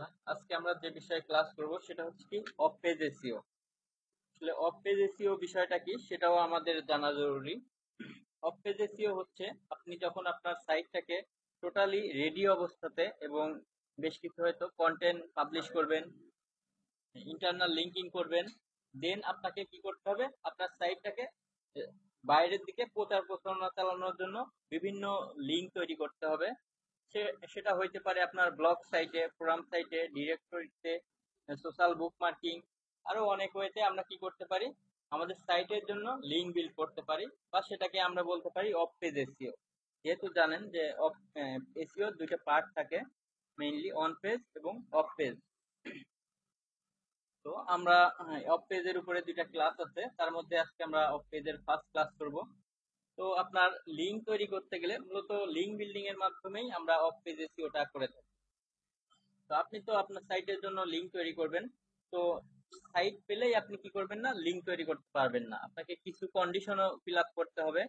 আচ্ছা, আজকে আমরা যে বিষয়ে ক্লাস করব সেটা হচ্ছে কি অফ পেজ এসইও। আসলে অফ পেজ এসইও বিষয়টা কি সেটাও আমাদের জানা জরুরি। অফ পেজ এসইও হচ্ছে আপনি যখন আপনার সাইটটাকে টোটালি রেডি অবস্থাতে এবং বেশ কিছু হয়তো কন্টেন্ট পাবলিশ করবেন, ইন্টারনাল লিঙ্কিং করবেন, দেন আপনাকে কি করতে হবে, আপনার সাইটটাকে বাইরের দিকে প্রচার প্রচারণা চালানোর জন্য বিভিন্ন লিঙ্ক তৈরি করতে হবে। সেটা হইতে পারে আপনার ব্লগ সাইটে, ফোরাম সাইটে, ডিরেক্টরিতে, সোশ্যাল বুকমার্কিং, আরো অনেক ওয়েতে আমরা কি করতে পারি, আমাদের সাইটের জন্য লিঙ্ক বিল্ড করতে পারি, বা সেটাকে আমরা বলতে পারি অফ পেজ এসইও। যেহেতু জানেন যে অফ এসইও দুইটা পার্ট থাকে, মেইনলি অন পেজ এবং অফ পেজ। তো আমরা অফ পেজের উপরে দুইটা ক্লাস আছে, তার মধ্যে আজকে আমরা অফ পেজের ফার্স্ট ক্লাস করব। তো আপনার লিঙ্ক তৈরি করতে গেলে মূলত লিঙ্ক বিল্ডিং এর মাধ্যমেই আমরা অফ পেজ এসইওটা করে থাকি। তো আপনি তো আপনার সাইটের জন্য লিঙ্ক তৈরি করবেন, তো সাইট পেলেই আপনি কি করবেন না, লিঙ্ক তৈরি করতে পারবেন না, আপনাকে কিছু কন্ডিশনও ফিল আপ করতে হবে।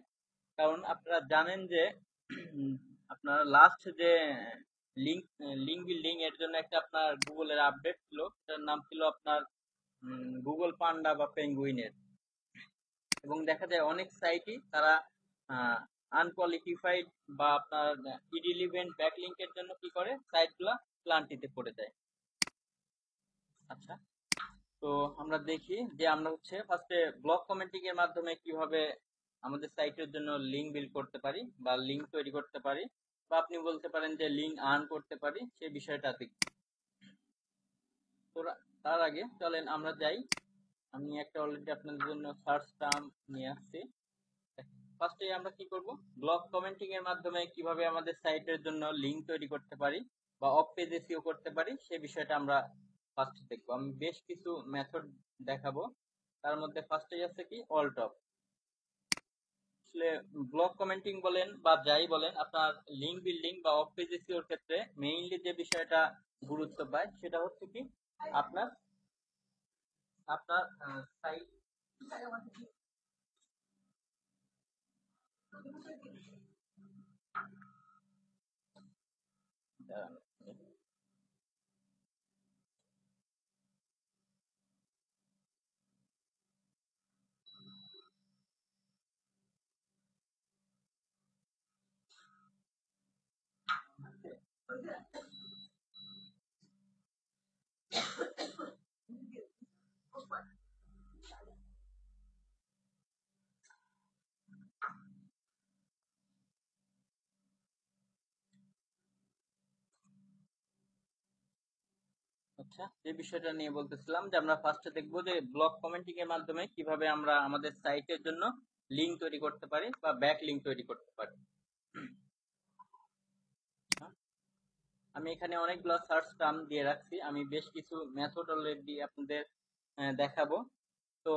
কারণ আপনারা জানেন যে আপনার লাস্ট যে লিঙ্ক লিঙ্ক বিল্ডিং এর জন্য একটা আপনার গুগলের আপডেট ছিল, সেটার নাম ছিল আপনার গুগল পান্ডা বা পেঙ্গুইনের। এবং দেখা যায় অনেক সাইটই তারা আনকোয়ালিফাইড বা আপনার ইরিলিভেন্ট ব্যাকলিংকের জন্য কি করে, সাইটগুলা ক্লান্তিতে পড়ে যায়। আচ্ছা, তো আমরা দেখি যে আমরা হচ্ছে ফার্স্টে ব্লগ কমেন্টিং এর মাধ্যমে কিভাবে আমাদের সাইটের জন্য লিঙ্ক বিল্ড করতে পারি বা লিঙ্ক তৈরি করতে পারি, বা আপনি বলতে পারেন যে লিঙ্ক আর্ন করতে পারি, সেই বিষয়টা দেখি। তো তার আগে চলেন আমরা যাই, আমি একটা অলরেডি আপনাদের জন্য সার্চ টার্ম নিয়ে আসছি। ফার্স্টে আমরা কি করব, ব্লগ কমেন্টিং এর মাধ্যমে কিভাবে আমাদের সাইটের জন্য লিঙ্ক তৈরি করতে পারি বা অফ পেজ এসইও করতে পারি, সেই বিষয়টা আমরা ফার্স্ট দেখব। আমি বেশ কিছু মেথড দেখাবো, তার মধ্যে ফার্স্টেই আছে কি অল টপ। আসলে ব্লগ কমেন্টিং বলেন বা যাই বলেন, আপনার লিঙ্ক বিল্ডিং বা অফ পেজ এসইওর ক্ষেত্রে মেইনলি যে বিষয়টা গুরুত্ব পায় সেটা হচ্ছে কি আপনার আপনার সাইট আচ্ছা, যে বিষয়টা নিয়ে বলতেছিলাম যে আমরা ফার্স্টে দেখবো যে ব্লগ কমেন্টিং এর মাধ্যমে কিভাবে আমরা আমাদের সাইটের জন্য লিঙ্ক তৈরি করতে পারি বা ব্যাক লিঙ্ক তৈরি করতে পারি। আমি এখানে অনেকগুলো সার্চ টার্ম দিয়ে রাখছি, আমি বেশ কিছু মেথড অলরেডি আপনাদের দেখাবো। তো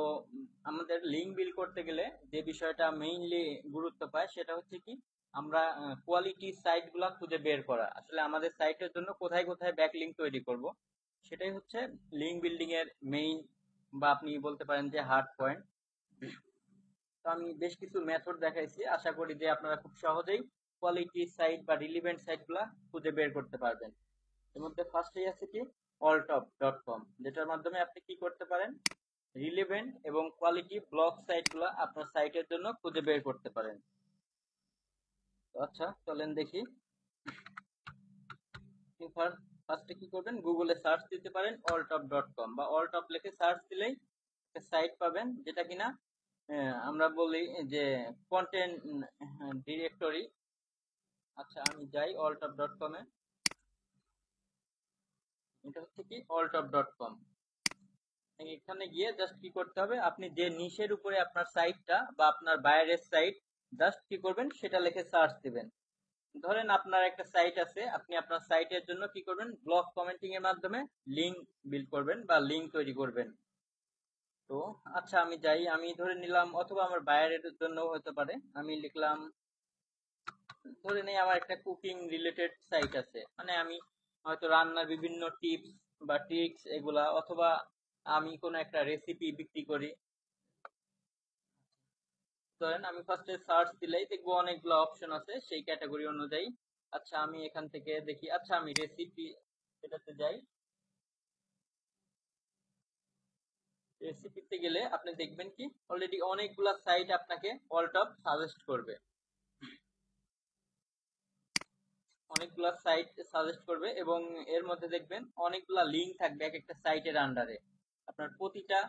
আমাদের লিঙ্ক বিল্ড করতে গেলে যে বিষয়টা মেইনলি গুরুত্ব পায় সেটা হচ্ছে কি, আমরা কোয়ালিটি সাইট গুলা খুঁজে বের করা। আসলে আমাদের সাইটের জন্য কোথায় কোথায় ব্যাক লিঙ্ক তৈরি করব, সেটাই হচ্ছে লিঙ্ক বিল্ডিং এর মেইন, বা আপনি বলতে পারেন যে হার্ড পয়েন্ট। তো আমি বেশ কিছু মেথড দেখাইছি, আশা করি যে আপনারা খুব সহজেই কোয়ালিটি সাইট বা রিলিভেন্ট সাইট গুলা খুঁজে বের করতে পারবেন। এর মধ্যে ফার্স্টেই আছে কি alltop.com, যেটার মাধ্যমে আপনি কি করতে পারেন, রিলেভেন্ট এবং কোয়ালিটি ব্লগ সাইটগুলো আপনার সাইটের জন্য খুঁজে বের করতে পারেন। আচ্ছা, চলেন দেখি। ফার্স্টে কি করবেন, গুগলে সার্চ দিতে পারেন alltop.com, বা alltop লিখে সার্চ দিলেই একটা সাইট পাবেন, যেটা কিনা আমরা বলি যে কন্টেন্ট ডিরেক্টরি। আচ্ছা, আমি যাই alltop.com এ, এটা হচ্ছে কি alltop.com। এখানে গিয়ে জাস্ট কি করতে হবে, আপনি যে নিশের উপরে আপনার সাইটটা বা আপনার বাইরের সাইট, জাস্ট কি করবেন, সেটা লিখে সার্চ দিবেন। ধরেন আপনার একটা সাইট আছে, আপনি আপনার সাইটের জন্য কি করবেন, ব্লগ কমেন্টিং এর মাধ্যমে লিঙ্ক বিল্ড করবেন বা লিঙ্ক তৈরি করবেন। তো আচ্ছা, আমি যাই, আমি ধরে নিলাম, অথবা আমার বাইরের জন্য হতে পারে, আমি লিখলাম, ধরে নেই আমার একটা কুকিং রিলেটেড সাইট আছে, মানে আমি হয়তো রান্নার বিভিন্ন টিপস বা ট্রিক্স এগুলা, অথবা আমি কোনো একটা রেসিপি বিক্রি করি। ধরেন আমি ফার্স্টে সার্চ দিলেই দেখবো অনেকগুলো অপশন আছে সেই ক্যাটাগরি অনুযায়ী। আচ্ছা, আমি এখান থেকে দেখি, আচ্ছা আমি রেসিপি এটাতে যাই, রেসিপিতে গেলে আপনি দেখবেন কি অলরেডি অনেকগুলা সাইট আপনাকে অল টপ সাজেস্ট করবে, অনেকগুলা সাইট সাজেস্ট করবে এবং এর মধ্যে দেখবেন অনেকগুলা লিংক থাকবে এক একটা সাইটের আন্ডারে। আপনার প্রতিটা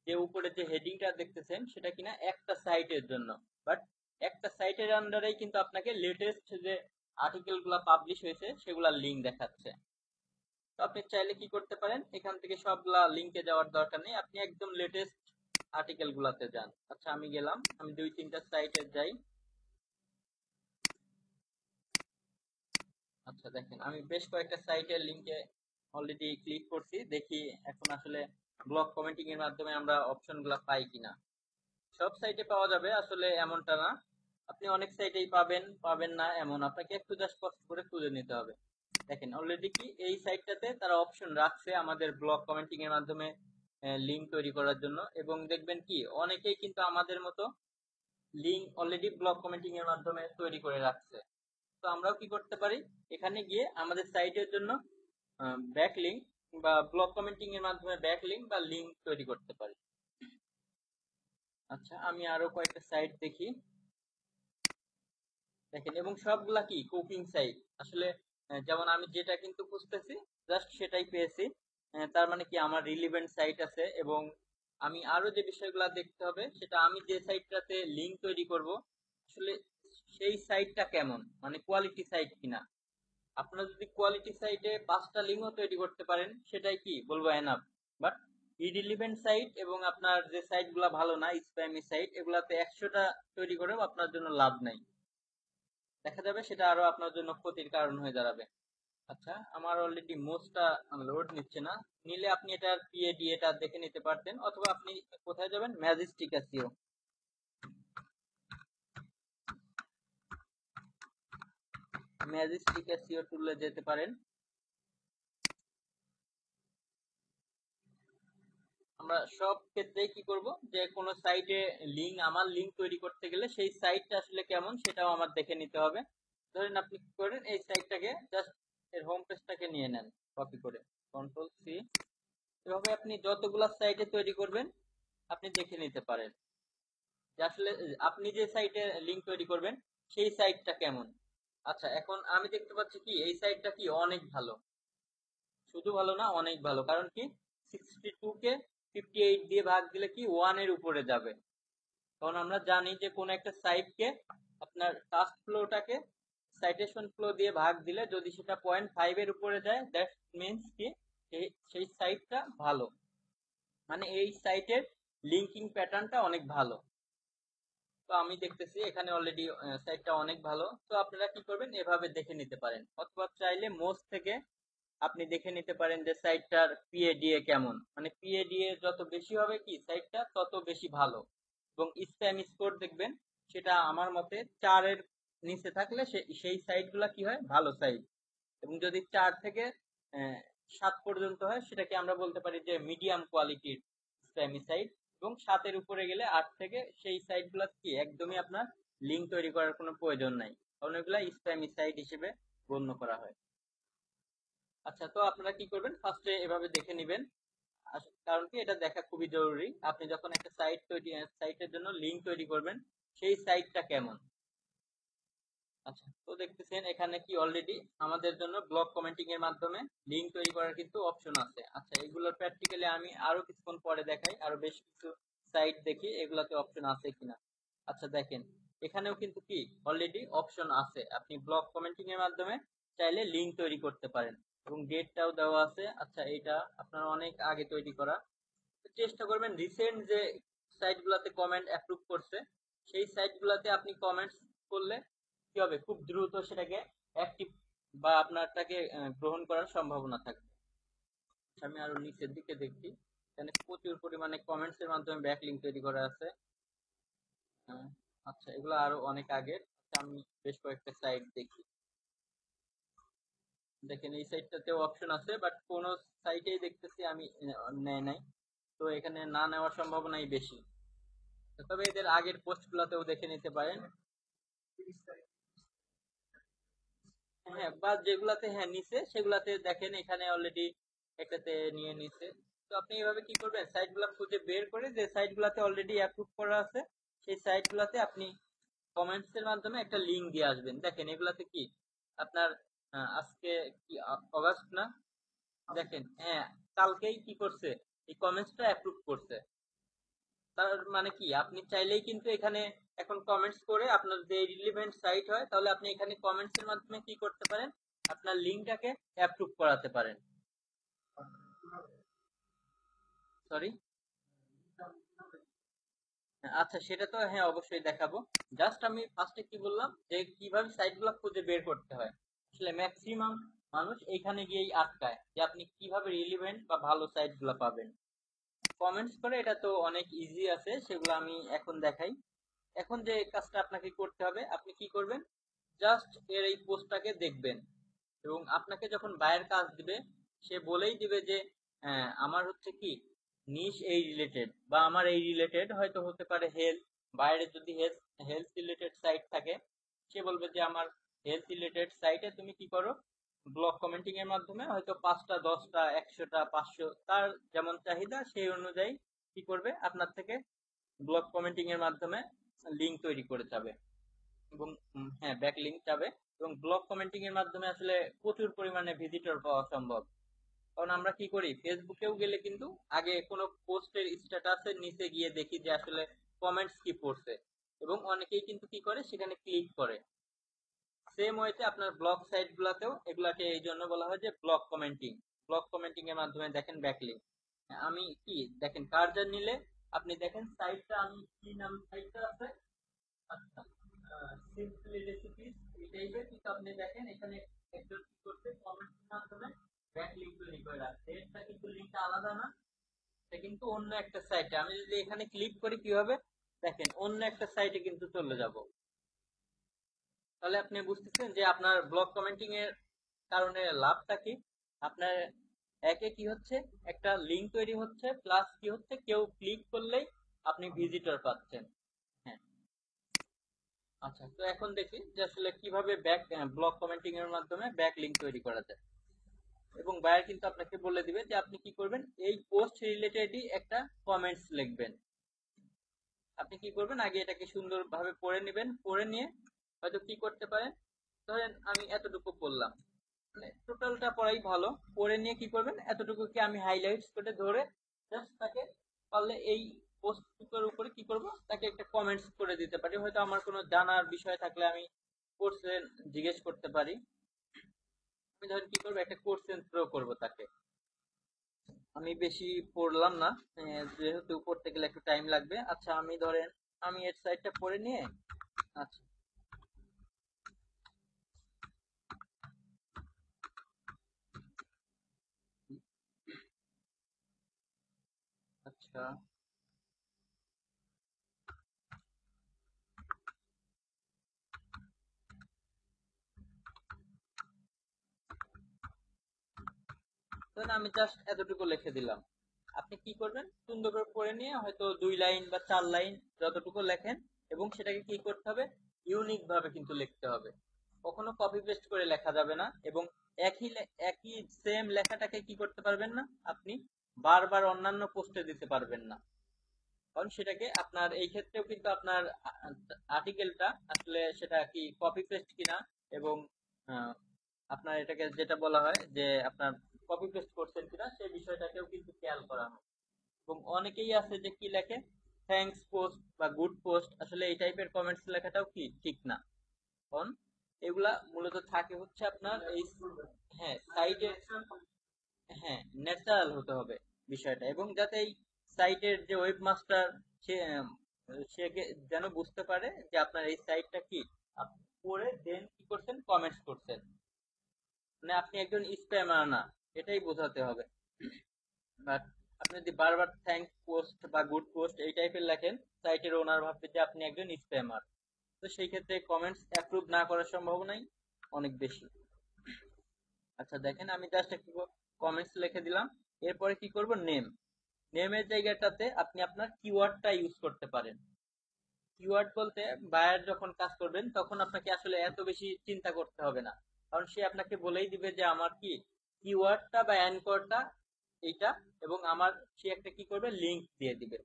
যে উপরে যে হেডিংটা দেখতেছেন সেটা কিনা একটা সাইটের জন্য, বাট একটা সাইটের আন্ডারেই কিন্তু আপনাকে লেটেস্ট যে আর্টিকেল গুলা পাবলিশ হয়েছে সেগুলার লিংক দেখাচ্ছে। তো আপনি চাইলে কি করতে পারেন, এখান থেকে সবগুলা লিংকে যাওয়ার দরকার নেই, আপনি একদম লেটেস্ট আর্টিকেল গুলাতে যান। আচ্ছা আমি গেলাম, আমি 2-3টা সাইটে যাই। আচ্ছা দেখেন আমি বেশ কয়েকটা সাইটের লিংকে অলরেডি ক্লিক করছি, দেখি এখন আসলে ব্লগ কমেন্টিং এর মাধ্যমে আমরা অপশন গুলা পাই কিনা। সব সাইটে পাওয়া যাবে আসলে এমনটা না, আপনি অনেক সাইটেই পাবেন পাবেন না এমন, আপনাকে একটু জাস্ট কষ্ট করে খুঁজে নিতে হবে। দেখেন অলরেডি কি এই সাইটটাতে তারা অপশন রাখছে আমাদের ব্লগ কমেন্টিং এর মাধ্যমে লিংক তৈরি করার জন্য, এবং দেখবেন কি অনেকেই কিন্তু আমাদের মতো লিংক অলরেডি ব্লগ কমেন্টিং এর মাধ্যমে তৈরি করে রাখছে। তো আমরাও কি করতে পারি, এখানে গিয়ে আমাদের সাইটের জন্য ব্যাকলিংক বা ব্লগ কমেন্টিং এর মাধ্যমে ব্যাকলিংক বা লিংক তৈরি করতে পারি। আচ্ছা আমি আরো কয়েকটা সাইট দেখি, দেখেন এবং সবগুলা কি কুকিং সাইট আসলে, যেমন আমি যেটা কিন্তু খুঁজতেছি জাস্ট সেটাই পেয়েছি। তার মানে কি আমার রিলিভেন্ট সাইট আছে, এবং আমি আরো যে বিষয়গুলো দেখতে হবে সেটা আমি যে সাইটটাতে লিংক তৈরি করব আসলে সেই সাইটটা কেমন, মানে কোয়ালিটি সাইট কিনা। আপনারা যদি কোয়ালিটি সাইটে 5টা লিঙ্কও তৈরি করতে পারেন সেটাই কি বলবো এনাফ, বাট ইরিলিভেন্ট সাইট এবং আপনার যে সাইট গুলা ভালো না স্প্যামি সাইট এগুলাতে 100টা তৈরি করেও আপনার জন্য লাভ নাই, দেখা যাবে সেটা আরো আপনার জন্য ক্ষতির কারণ হয়ে দাঁড়াবে। আচ্ছা আমার অলরেডি মোজটা লোড নিচ্ছে না, নিলে আপনি এটার পিএডি এটা দেখে নিতে পারতেন, অথবা আপনি কোথায় যাবেন ম্যাজিস্টিক এসইও, ম্যাজিস্টিক এসইও টুলে যেতে পারেন। আমরা সব ক্ষেত্রেই কি করব, যে কোনো সাইটে লিংক আমার লিংক তৈরি করতে গেলে সেই সাইটটা আসলে কেমন সেটাও আমার দেখে নিতে হবে। ধরেন আপনি কি করেন, এই সাইটটাকে জাস্ট এর হোম পেজটাকে নিয়ে নেন কপি করে, কন্ট্রোল সি, এভাবে আপনি যতগুলা সাইটে তৈরি করবেন আপনি দেখে নিতে পারেন যে আসলে আপনি যে সাইটে লিংক তৈরি করবেন সেই সাইটটা কেমন। আচ্ছা এখন আমি দেখতে পাচ্ছি কি এই সাইটটা কি অনেক ভালো, শুধু ভালো না অনেক ভালো, কারণ কি 62 কে 58 দিয়ে ভাগ দিলে কি 1 এর উপরে যাবে। কারণ আমরা জানি যে কোন একটা সাইটকে আপনার টাস্ক ফ্লোটাকে সাইটেশন ফ্লো দিয়ে ভাগ দিলে যদি সেটা 0.5 এর উপরে যায় দ্যাট মিন্স কি সেই সাইটটা ভালো, মানে এই সাইটের লিঙ্কিং প্যাটার্নটা অনেক ভালো। তো আমি দেখতেছি এখানে অলরেডি সাইটটা অনেক ভালো, তো আপনারা কি করবেন এভাবে দেখে নিতে পারেন, অথবা চাইলে মোজ থেকে আপনি দেখে নিতে পারেন যে সাইটটার পিএডিএ কেমন, মানে পিএডিএ যত বেশি হবে কি সাইটটা তত বেশি ভালো, এবং স্প্যাম স্কোর দেখবেন সেটা আমার মতে 4-এর নিচে থাকলে সেই সাইটগুলো কি হয় ভালো সাইট, এবং যদি 4 থেকে 7 পর্যন্ত হয় সেটাকে আমরা বলতে পারি যে মিডিয়াম কোয়ালিটির স্প্যামি সাইট, এবং 7-এর উপরে গেলে 8 থেকে সেই সাইটগুলো কি একদমই আপনার লিঙ্ক তৈরি করার কোনো প্রয়োজন নাই, কারণ এগুলা স্প্যামি সাইট হিসেবে গণ্য করা হয়। আচ্ছা তো আপনারা কি করবেন, ফার্স্টে এভাবে দেখে নিবেন, কারণ কি এটা দেখা খুবই জরুরি, আপনি যখন একটা সাইটের জন্য লিংক তৈরি করবেন সেই সাইটটা কেমন। আচ্ছা তো দেখতেছেন এখানে কি অলরেডি আমাদের জন্য ব্লগ কমেন্টিং এর মাধ্যমে লিংক তৈরি করার কিন্তু অপশন আছে। আচ্ছা এগুলোর প্র্যাকটিক্যালি আমি আরো কিছুক্ষণ পরে দেখাই, আরো বেশ কিছু সাইট দেখি এগুলাতে অপশন আছে কিনা। আচ্ছা দেখেন এখানেও কিন্তু কি অলরেডি অপশন আছে, আপনি ব্লগ কমেন্টিং এর মাধ্যমে চাইলে লিংক তৈরি করতে পারেন, এবং ডেটটাও দেওয়া আছে। আচ্ছা এটা আপনার অনেক আগে তৈরি করা, চেষ্টা করবেন রিসেন্ট যে সাইটগুলোতে কমেন্ট অ্যাপ্রুভ করছে সেই সাইটগুলোতে আপনি কমেন্টস করলে কি হবে খুব দ্রুত সেটাকে অ্যাক্টিভ বা আপনারটাকে গ্রহণ করার সম্ভাবনা থাকবে। আমি আরো নিচের দিকে দেখি, এখানে প্রচুর পরিমাণে কমেন্টস এর মাধ্যমে ব্যাকলিংক তৈরি করা আছে। আহ, আচ্ছা এগুলো আরো অনেক আগের। আচ্ছা, আমি বেশ কয়েকটা সাইট দেখি, দেখেন এই সাইটটাতেও অপশন আছে বাট কোন সাইটেই দেখতেছি আমি নেয় নাই, তো এখানে না নেওয়ার সম্ভাবনাই বেশি। তবে এদের আগের পোস্ট গুলাতেও দেখে নিতে পারেন। হ্যাঁ বা যেগুলাতে হ্যাঁ নিচে সেগুলাতে দেখেন এখানে অলরেডি একটাতে নিয়ে নিছে। তো আপনি এইভাবে কি করবেন, সাইটগুলো খুঁজে বের করে যে সাইটগুলোতে অলরেডি অ্যাপ্রুভ করা আছে সেই সাইটগুলোতে আপনি কমেন্টস এর মাধ্যমে একটা লিংক দিয়ে আসবেন। দেখেন এগুলাতে কি আপনার আজকে কি অগাস্ট না, দেখেন হ্যাঁ কালকেই কি করছে এই কমেন্টসটা অ্যাপ্রুভ করছে। তার মানে কি আপনি চাইলেই কিন্তু এখানে এখন কমেন্টস করে আপনার যে রিলেভেন্ট সাইট হয় তাহলে আপনি এখানে কমেন্টস এর মাধ্যমে কি করতে পারেন, আপনার লিংকটাকে অ্যাপ্রুভ করাতে পারেন। সরি, আচ্ছা সেটা তো হ্যাঁ অবশ্যই দেখাবো। জাস্ট আমি ফার্স্টে কি বললাম যে কিভাবে সাইটগুলো খুঁজে বের করতে হয়। আসলে ম্যাক্সিমাম মানুষ এইখানে গিয়েই আটকায় যে আপনি কিভাবে রিলেভেন্ট বা ভালো সাইটগুলো পাবেন। কমেন্টস করে এটা তো অনেক ইজি আছে, সেগুলো আমি এখন দেখাই। এখন যে কাজটা আপনাকে করতে হবে, আপনি কি করবেন, জাস্ট এর এই পোস্টটাকে দেখবেন এবং আপনাকে যখন বায়ের কাজ দিবে সে বলেই দিবে যে আমার হচ্ছে কি নিশ এই রিলেটেড বা আমার এই রিলেটেড হয়তো হতে পারে হেলথ, বাইরে যদি হেলথ রিলেটেড সাইট থাকে সে বলবে যে আমার হেলথ রিলেটেড সাইটে তুমি কি করো, ব্লগ কমেন্টিং এর মাধ্যমে হয়তো 5টা 10টা 100টা 500 তার যেমন চাহিদা সেই অনুযায়ী কি করবে আপনার থেকে ব্লগ কমেন্টিং এর মাধ্যমে লিংক তৈরি করে যাবে এবং হ্যাঁ ব্যাক লিংক যাবে এবং ব্লগ কমেন্টিং এর মাধ্যমে আসলে প্রচুর পরিমাণে ভিজিটর পাওয়া সম্ভব। কারণ আমরা কি করি ফেসবুকেও গেলে কিন্তু আগে কোনো পোস্টের স্ট্যাটাসের নিচে গিয়ে দেখি যে আসলে কমেন্টস কি পড়ছে এবং অনেকেই কিন্তু কি করে সেখানে ক্লিক করে। সেম ওয়েতে আপনার ব্লগ সাইট গুলাতেও এগুলাকে এই জন্য বলা হয় যে ব্লগ কমেন্টিং। ব্লগ কমেন্টিং এর মাধ্যমে দেখেন ব্যাকলিংক। আমি কি দেখেন কার্জার নিলে আপনি দেখেন সাইটটা আমি কি নাম সাইটটা আছে, আচ্ছা সিম্পলি রেসিপিস এই টাইপের, কিন্তু আপনি দেখেন এখানে একজন কি করছে কমেন্টের মাধ্যমে ব্যাকলিংক তৈরি করে রাখছে, এটা কিন্তু লিংকটা আলাদা না, এটা কিন্তু অন্য একটা সাইটে। আমি যদি এখানে ক্লিক করি কি হবে, দেখেন অন্য একটা সাইটে কিন্তু চলে যাব। তাহলে আপনি বুঝতেছেন যে আপনার ব্লগ কমেন্টিং এর কারণে লাভটা কি। আপনার একে কি হচ্ছে একটা লিংক তৈরি হচ্ছে, প্লাস কি হচ্ছে কেউ ক্লিক করলেই আপনি ভিজিটর পাচ্ছেন। হ্যাঁ, আচ্ছা তো এখন দেখি যে আসলে কিভাবে ব্লগ কমেন্টিং এর মাধ্যমে ব্যাক লিংক তৈরি করা যায়। এবং বায়ার কিন্তু আপনাকে বলে দিবে যে আপনি কি করবেন, এই পোস্ট রিলেটেডই একটা কমেন্টস লিখবেন। আপনি কি করবেন, আগে এটাকে সুন্দরভাবে পড়ে নেবেন, পড়ে নিয়ে হয়তো কি করতে পারেন, ধরেন আমি এতটুকু পড়লাম, মানে টোটালটা পড়াই ভালো, পড়ে নিয়ে কি করবেন এতটুকুকে আমি হাইলাইটস করে ধরে জাস্ট তাকে পারলে এই পোস্টটার উপরে কি করব, তাকে একটা কমেন্টস করে দিতে পারি। হয়তো আমার কোনো জানার বিষয় থাকলে আমি কোর্সে জিজ্ঞেস করতে পারি। আমি ধরেন কি করবো, একটা কোশ্চেন থ্রো করব তাকে। আমি বেশি পড়লাম না, যেহেতু পড়তে গেলে একটু টাইম লাগবে। আচ্ছা আমি ধরেন আমি এর সাইডটা পড়ে নিয়ে, আচ্ছা আচ্ছা ধরেন আমি জাস্ট এতটুকু লিখে দিলাম। আপনি কি করবেন, সুন্দর করে পড়ে নিয়ে হয়তো 2 লাইন বা 4 লাইন যতটুকু লেখেন, এবং সেটাকে কি করতে হবে, ইউনিক ভাবে কিন্তু লিখতে হবে। কখনো কপি পেস্ট করে লেখা যাবে না এবং একই সেম লেখাটাকে কি করতে পারবেন না আপনি বারবার অন্যান্য পোস্টে দিতে পারবেন না। কারণ সেটাকে আপনার এই ক্ষেত্রেও কিন্তু আপনার আর্টিকেলটা আসলে সেটা কি কপি পেস্ট কিনা এবং আহ, আপনার এটাকে যেটা বলা হয় যে আপনার কপি পেস্ট করছেন কিনা সেই বিষয়টাকেও কিন্তু খেয়াল করা হয়। এবং অনেকেই আছে যে কি লেখে থ্যাঙ্কস পোস্ট বা গুড পোস্ট, আসলে এই টাইপের কমেন্টস লেখাটাও কি ঠিক না। কারণ এগুলা মূলত থাকে হচ্ছে আপনার এই হ্যাঁ সাইটে, হ্যাঁ ন্যাচারাল হতে হবে বিষয়টা, এবং যাতে এই সাইটের যে ওয়েবমাস্টার সে যেন বুঝতে পারে যে আপনার এই সাইটটা কি আপনি পড়ে দেন কি করছেন কমেন্টস করছেন, মানে আপনি একজন স্প্যামার না, এটাই বোঝাতে হবে। বাট আপনি যদি বারবার থ্যাঙ্কস পোস্ট বা গুড পোস্ট এই টাইপের লেখেন, সাইটের ওনার ভাববে যে আপনি একজন স্প্যামার। তো সেই ক্ষেত্রে কমেন্টস অ্যাপ্রুভ না করার সম্ভাবনাই অনেক বেশি। আচ্ছা দেখেন আমি জাস্ট একটু কমেন্টস লিখে দিলাম। এরপরে কি করব, নেমের জায়গাটাতে আপনি আপনার কিওয়ার্ডটা ইউজ করতে পারেন। কিওয়ার্ড বলতে বায়ার যখন কাজ করবেন তখন আপনাকে আসলে এত বেশি চিন্তা করতে হবে না, কারণ সে আপনাকে বলেই দিবে যে আমার কি কিওয়ার্ডটা বা অ্যানকরটা এইটা, এবং আমার সে একটা কি করবে, লিংক দিয়ে দিবে।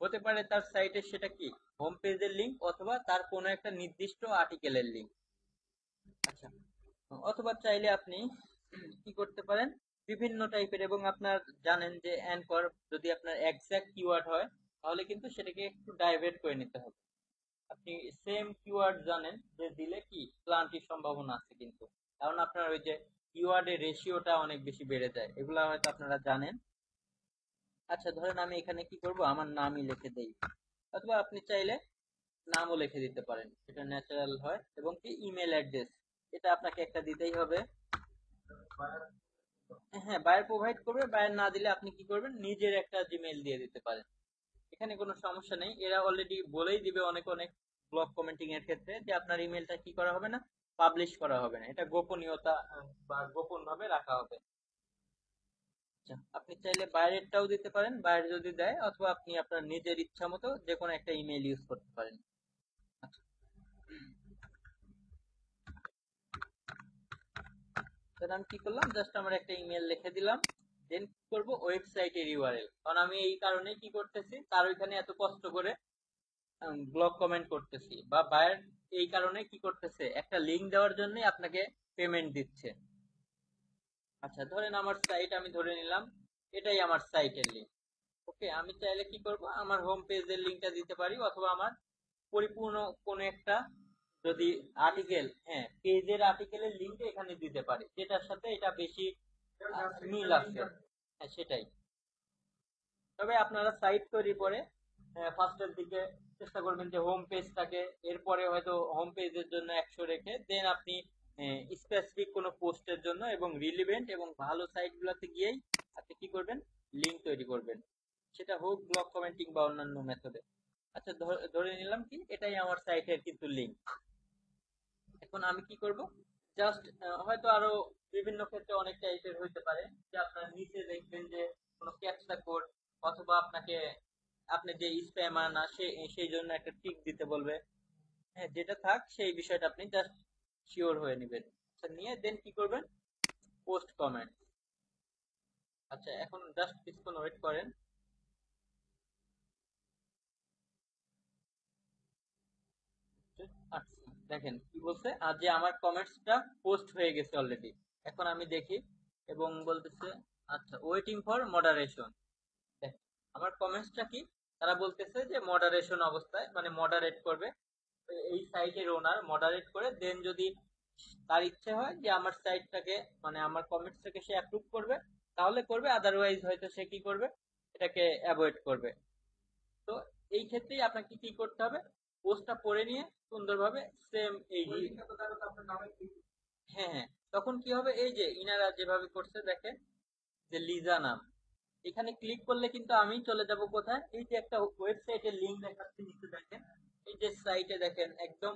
হতে পারে তার সাইটে সেটা কি হোম পেজের লিংক, অথবা তার কোনো একটা নির্দিষ্ট আর্টিকেলের লিংক। আচ্ছা, অথবা চাইলে আপনি কি করতে পারেন, বিভিন্ন টাইপের, এবং আপনার জানেন যে অ্যানকর যদি আপনার এক্সাক্ট কিওয়ার্ড হয় তাহলে কিন্তু সেটাকে একটু ডাইভার্ট করে নিতে হবে। আপনি সেম কিওয়ার্ড জানেন যে দিলে কি প্লান্টির সম্ভাবনা আছে, কিন্তু কারণ আপনার ওই যে কিওয়ার্ডের রেশিওটা অনেক বেশি বেড়ে যায়, এগুলা হয়তো আপনারা জানেন। আচ্ছা, ধরেন আমি এখানে কি করব, আমার নামই লিখে দেই, অথবা আপনি চাইলে নামও লিখে দিতে পারেন, সেটা ন্যাচারাল হয়। এবং কি ইমেল অ্যাড্রেস, এটা আপনাকে একটা দিতেই হবে। হ্যাঁ, বায়ার প্রোভাইড করবে, বায়ার না দিলে আপনি কি করবেন, নিজের একটা জিমেইল দিয়ে দিতে পারেন। এখানে কোনো সমস্যা নেই, এরা অলরেডি বলেই দিবে অনেক অনেক ব্লগ কমেন্টিং এর ক্ষেত্রে যে আপনার ইমেলটা কি করা হবে না, পাবলিশ করা হবে না, এটা গোপনীয়তা বা গোপন ভাবে রাখা হবে। আচ্ছা, আপনি চাইলে বাইরেরটাও দিতে পারেন, বাইরে যদি দেয়, অথবা আপনি আপনার নিজের ইচ্ছা মতো যে কোনো একটা ইমেল ইউজ করতে পারেন। আচ্ছা, তাহলে আমি কি করলাম, জাস্ট আমার একটা ইমেল লিখে দিলাম। দেন কি করবো, ওয়েবসাইটের ইউআরএল, কারণ আমি এই কারণে কি করতেছি, তার ওইখানে এত কষ্ট করে ব্লগ কমেন্ট করতেছি, বা বায়ার এই কারণে কি করতেছে, একটা লিংক দেওয়ার জন্য আপনাকে পেমেন্ট দিচ্ছে। আচ্ছা, ধরেন আমার সাইট আমি ধরে নিলাম, এটাই আমার সাইটের লিংক। ওকে, আমি চাইলে কি করব, আমার হোম পেজের লিংকটা দিতে পারি, অথবা আমার পরিপূর্ণ কোন একটা যদি আর্টিকেল, হ্যাঁ পেজের আর্টিকেলের লিংক এখানে দিতে পারি, যেটার সাথে এটা বেশি মিল আছে। হ্যাঁ, সেটাই। তবে আপনারা সাইট তৈরি করে ফার্স্টের দিকে চেষ্টা করবেন যে হোম পেজটাকে, এরপরে হয়তো হোম পেজের জন্য 100 রেখে দেন আপনি স্পেসিফিক কোনো পোস্টের জন্য এবং রিলিভেন্ট এবং ভালো সাইটগুলোতে গিয়েই আপনি কি করবেন, লিংক তৈরি করবেন, সেটা হোক ব্লগ কমেন্টিং বা অন্যান্য মেথডে। আচ্ছা, ধরে নিলাম কি এটাই আমার সাইটের কিন্তু লিংক। এখন আমি কি করব, জাস্ট হয়তো আরো বিভিন্ন ক্ষেত্রে অনেক টাইপের হইতে পারে, যে আপনার নিচে দেখবেন যে কোনো ক্যাপচা কোড, অথবা আপনাকে আপনি যে স্প্যামার না সেই জন্য একটা টিক দিতে বলবে। হ্যাঁ, যেটা থাক সেই বিষয়টা আপনি জাস্ট শিওর হয়ে নেবেন। আচ্ছা, নিয়ে দেন কি করবেন, পোস্ট কমেন্ট। আচ্ছা, এখন জাস্ট কিছুক্ষণ ওয়েট করেন। আচ্ছা, দেখেন কি বলছে, আর যে আমার কমেন্টসটা পোস্ট হয়ে গেছে অলরেডি। এখন আমি দেখি, এবং বলতেছে আচ্ছা ওয়েটিং ফর মডারেশন। দেখ, আমার কমেন্টসটা কি, তারা বলতেছে যে মডারেশন অবস্থায়, মানে মডারেট করবে, এই সাইটের ওনার মডারেট করে দেন যদি তার ইচ্ছে হয় যে আমার সাইটটাকে, মানে আমার কমেন্টসটাকে সে অ্যাপ্রুভ করবে তাহলে করবে, আদারওয়াইজ হয়তো সে কি করবে, এটাকে অ্যাভয়েড করবে। তো এই ক্ষেত্রেই আপনাকে কি করতে হবে, পোস্টটা পড়ে নিয়ে সুন্দরভাবে সেম এই, হ্যাঁ হ্যাঁ, তখন কি হবে, এই যে ইনারা যেভাবে করছে দেখেন, যে লিজা নাম, এখানে ক্লিক করলে কিন্তু আমি চলে যাব কোথায়, এই যে একটা ওয়েবসাইটের লিংক দেখাচ্ছে নিচে দেখেন, এই যে সাইটে দেখেন একদম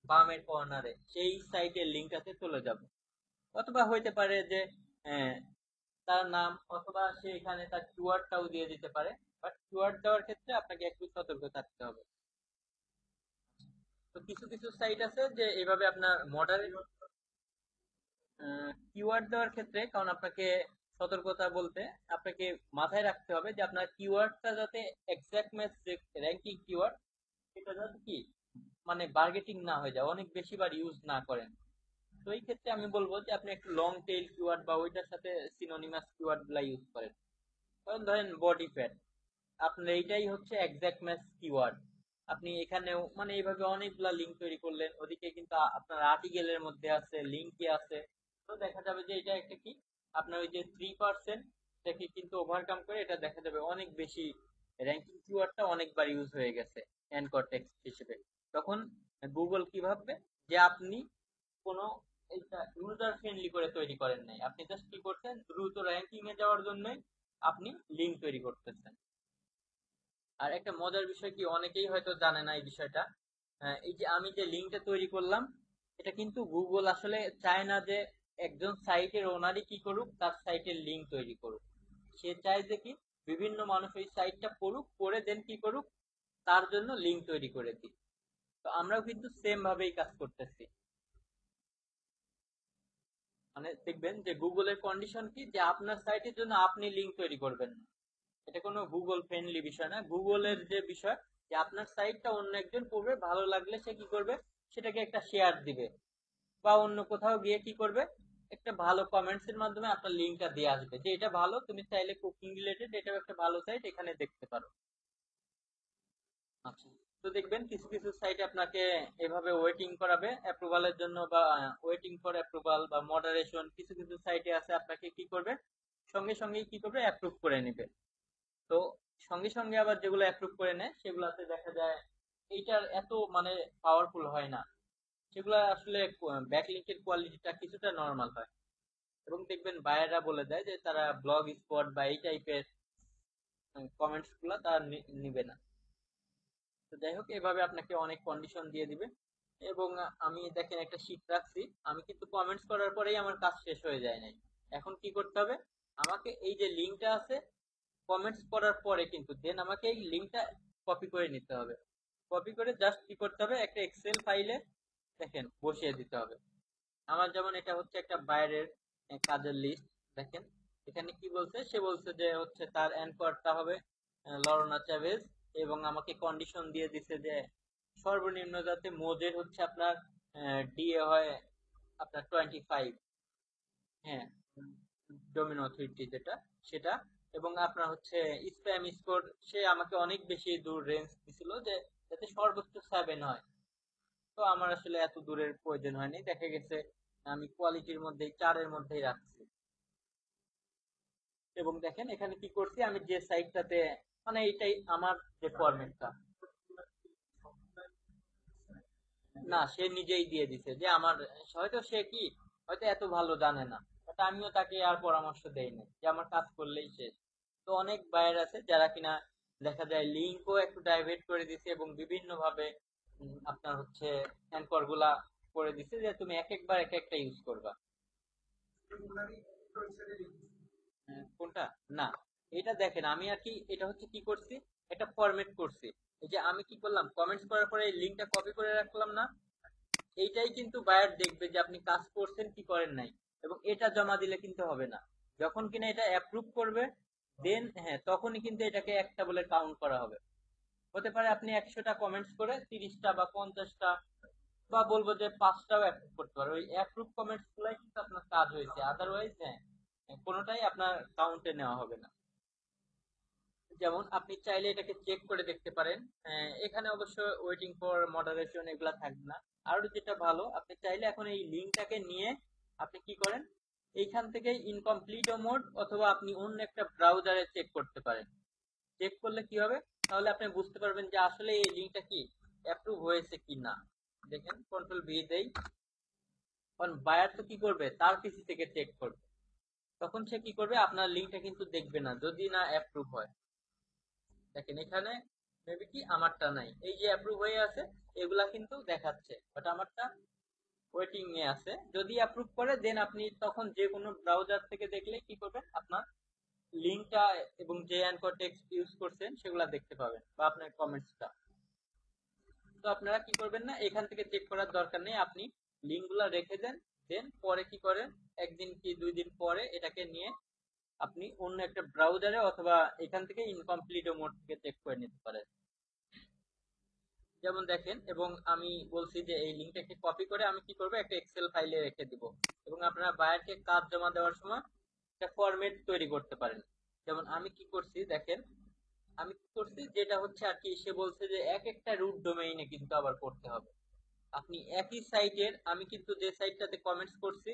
বামের কর্নারে, সেই সাইটের লিংকটাতে চলে যাব। অথবা হইতে পারে যে আহ, তার নাম, অথবা সে এখানে তার কিওয়ার্ডটাও দিয়ে দিতে পারে, বাট কিওয়ার্ড দেওয়ার ক্ষেত্রে আপনাকে একটু সতর্ক থাকতে হবে। তো কিছু কিছু সাইট আছে যে এইভাবে আপনার মডারেট কিওয়ার্ড দেওয়ার ক্ষেত্রে, কারণ আপনাকে সতর্কতা বলতে আপনাকে মাথায় রাখতে হবে যে আপনার কিওয়ার্ডটা যাতে এক্সাক্ট ম্যাচ, র্যাঙ্কিং কিওয়ার্ড, এটা যাতে কি মানে বার্গেটিং না হয়ে যায়, অনেক বেশি বার ইউজ না করেন। তো এই ক্ষেত্রে আমি বলবো যে আপনি একটু লং টেইল কিওয়ার্ড বা ওইটার সাথে সিনোনিমাস কিওয়ার্ড গুলা ইউজ করেন। কারণ ধরেন বডি ফ্যাট, আপনার এইটাই হচ্ছে এক্সাক্ট ম্যাচ কিওয়ার্ড, আপনি এখানেও মানে এইভাবে অনেকগুলা লিঙ্ক তৈরি করলেন, ওদিকে কিন্তু আপনার আর্টিকেলের মধ্যে আছে, লিঙ্কে আছে, তো দেখা যাবে যে এটা একটা কি আপনার ওই যে 3% এটাকে কিন্তু ওভারকাম করে, এটা দেখা যাবে অনেক বেশি র্যাঙ্কিং কিওয়ার্ডটা অনেকবার ইউজ হয়ে গেছে অ্যানকর টেক্সট হিসেবে। তখন গুগল কি ভাববে, যে আপনি কোনো এইটা ইউজার ফ্রেন্ডলি করে তৈরি করেন নাই, আপনি জাস্ট কি করছেন, দ্রুত র্যাঙ্কিং এ যাওয়ার জন্যই আপনি লিঙ্ক তৈরি করতেছেন। আর একটা মজার বিষয় কি, অনেকেই হয়তো জানে না এই বিষয়টা, এই যে আমি যে লিঙ্কটা তৈরি করলাম, এটা কিন্তু গুগল আসলে চায় না যে একজন সাইটের ওনারই কি করুক, তার সাইটের লিঙ্ক তৈরি করুক। সে চায় যে কি বিভিন্ন মানুষ ওই সাইটটা পড়ুক, পড়ে দেন কি করুক, তার জন্য লিঙ্ক তৈরি করে দিই। তো আমরাও কিন্তু সেম ভাবেই কাজ করতেছি। মানে দেখবেন যে গুগলের কন্ডিশন কি, যে আপনার সাইটের জন্য আপনি লিঙ্ক তৈরি করবেন না। এটা কোনো গুগল ফ্রেন্ডলি বিষয় না। গুগলের যে বিষয় যে আপনার সাইটটা অন্য একজন পড়বে, ভালো লাগলে সে কি করবে, সেটাকে একটা শেয়ার দিবে, বা অন্য কোথাও গিয়ে কি করবে, একটা ভালো কমেন্টস এর মাধ্যমে আপনার লিঙ্কটা দিয়ে আসবে যে এটা ভালো, তুমি চাইলে কুকিং রিলেটেড, এটাও একটা ভালো সাইট, এখানে দেখতে পারো। আচ্ছা, তো দেখবেন কিছু কিছু সাইট আপনাকে এভাবে ওয়েটিং করাবে অ্যাপ্রুভালের জন্য, বা ওয়েটিং ফর অ্যাপ্রুভাল বা মডারেশন। কিছু কিছু সাইটে আছে আপনাকে কি করবে, সঙ্গে সঙ্গেই কি করবে, অ্যাপ্রুভ করে নেবে। তো সঙ্গে সঙ্গে আবার যেগুলো অ্যাপ্রুভ করে নেয় সেগুলোতে দেখা যায় এইটার এত মানে পাওয়ারফুল হয় না, সেগুলো আসলে ব্যাকলিংকের কোয়ালিটিটা কিছুটা নরমাল হয়। এবং দেখবেন বায়াররা বলে দেয় যে তারা ব্লগ স্পট বা এই টাইপের কমেন্টস গুলা তারা নিবে না। তো যাই হোক, এভাবে আপনাকে অনেক কন্ডিশন দিয়ে দিবে। এবং আমি দেখেন একটা শীট রাখছি, আমি কিন্তু কমেন্টস করার পরেই আমার কাজ শেষ হয়ে যায় নাই। এখন কি করতে হবে, আমাকে এই যে লিঙ্কটা আছে, কমেন্টস করার পরে কিন্তু দেন আমাকে এই লিঙ্কটা কপি করে নিতে হবে। কপি করে জাস্ট কি করতে হবে, একটা এক্সেল ফাইলে দেখেন বসিয়ে দিতে হবে। আমার যেমন এটা হচ্ছে একটা বাইরের কাজের লিস্ট। দেখেন এখানে কি বলছে, সে বলছে যে হচ্ছে তার অ্যানকরটা হবে লরনা চাভেজ, এবং আমাকে কন্ডিশন দিয়ে দিছে যে সর্বনিম্ন যাতে মোজের হচ্ছে আপনার ডিএ হয় আপনার 25। হ্যাঁ, ডোমেন অথরিটি যেটা, সেটা। এবং আপনার হচ্ছে স্প্যাম স্কোর, সে আমাকে অনেক বেশি দূর রেঞ্জ দিছিল যে যাতে সর্বোচ্চ 7 হয়। তো আমার আসলে এত দূরের প্রয়োজন হয়নি, দেখা গেছে আমি কোয়ালিটির মধ্যেই 4-এর মধ্যেই রাখছি। এবং দেখেন এখানে কি করছি, আমি যে সাইটটাতে মানে এইটাই আমার যে ফরম্যাটটা, না সে নিজেই দিয়ে দিছে যে আমার, হয়তো সে কি, হয়তো এত ভালো জানে না, বাট আমিও তাকে আর পরামর্শ দেই না, যে আমার কাজ করলেই শেষ। তো অনেক বায়ার আছে যারা কিনা দেখা যায় লিঙ্কও একটু ডাইভার্ট করে দিছে, এবং বিভিন্ন ভাবে আপনার হচ্ছে অ্যাঙ্কর গুলা করে দিছে যে তুমি এক একবার এক একটা ইউজ করবা। কোনটা, না, এটা দেখেন আমি আর কি, এটা হচ্ছে কি করছি, একটা ফরম্যাট করছি। এই যে আমি কি করলাম, কমেন্টস করার পরে এই লিঙ্কটা কপি করে রাখলাম না, এইটাই কিন্তু বায়ার দেখবে যে আপনি কাজ করছেন কি করেন নাই। এবং এটা জমা দিলে কিন্তু হবে না, যখন কিনা এটা অ্যাপ্রুভ করবে দেন হ্যাঁ তখনই কিন্তু এটাকে একটা বলে কাউন্ট করা হবে। হতে পারে আপনি 100টা কমেন্টস করে 30টা বা 50টা বা বলবো যে 5টাও অ্যাপ্রুভ করতে পারে, ওই অ্যাপ্রুভ কমেন্টস গুলাই কিন্তু আপনার কাজ হয়েছে, আদারওয়াইজ হ্যাঁ কোনোটাই আপনার কাউন্টে নেওয়া হবে না। যেমন আপনি চাইলে এটাকে চেক করে দেখতে পারেন, এখানে অবশ্য ওয়েটিং ফর মডারেশন এগুলা থাকবে না। আর যেটা ভালো, আপনি চাইলে এখন এই লিঙ্কটাকে নিয়ে আপনি কি করেন, এইখান থেকে ইনকমপ্লিট মোড অথবা আপনি অন্য একটা ব্রাউজারে চেক করতে পারেন। চেক করলে কি হবে, তাহলে আপনি বুঝতে পারবেন যে আসলে এই লিঙ্কটা কি অ্যাপ্রুভ হয়েছে কি না। দেখেন কন্ট্রোল ভি দেই, কারণ বায়ার তো কি করবে, তার পিসি থেকে চেক করবে, তখন সে কি করবে, আপনার লিঙ্কটা কিন্তু দেখবে না যদি না অ্যাপ্রুভ হয়। দেখেন এখানে মেবি কি আমারটা নাই, এই যে অ্যাপ্রুভ হয়ে আছে এগুলা কিন্তু দেখাচ্ছে, বাট আমারটা ওয়েটিং এ আছে। যদি অ্যাপ্রুভ করে দেন আপনি তখন যে কোনো ব্রাউজার থেকে দেখলে কি করবেন, আপনার লিঙ্কটা এবং যে অ্যানকর টেক্সট ইউজ করছেন সেগুলা দেখতে পাবেন, বা আপনার কমেন্টসটা। তো আপনারা কি করবেন না, এখান থেকে চেক করার দরকার নেই, আপনি লিঙ্কগুলা রেখে দেন। দেন পরে কি করেন, একদিন কি 2 দিন পরে এটাকে নিয়ে আপনি অন্য একটা ব্রাউজারে অথবা এখান থেকে ইনকমপ্লিট মোড থেকে চেক করে নিতে পারেন। যেমন দেখেন, এবং আমি বলছি যে এই লিঙ্কটাকে কপি করে আমি কি করব, একটা এক্সেল ফাইলে রেখে দিব। এবং আপনারা বায়ারকে কাজ জমা দেওয়ার সময় একটা ফরম্যাট তৈরি করতে পারেন। যেমন আমি কি করছি দেখেন, আমি কি করছি যেটা হচ্ছে আর কি, সে বলছে যে এক একটা রুট ডোমেইনে কিন্তু আবার করতে হবে। আপনি একই সাইটের, আমি কিন্তু যে সাইটটাতে কমেন্টস করছি,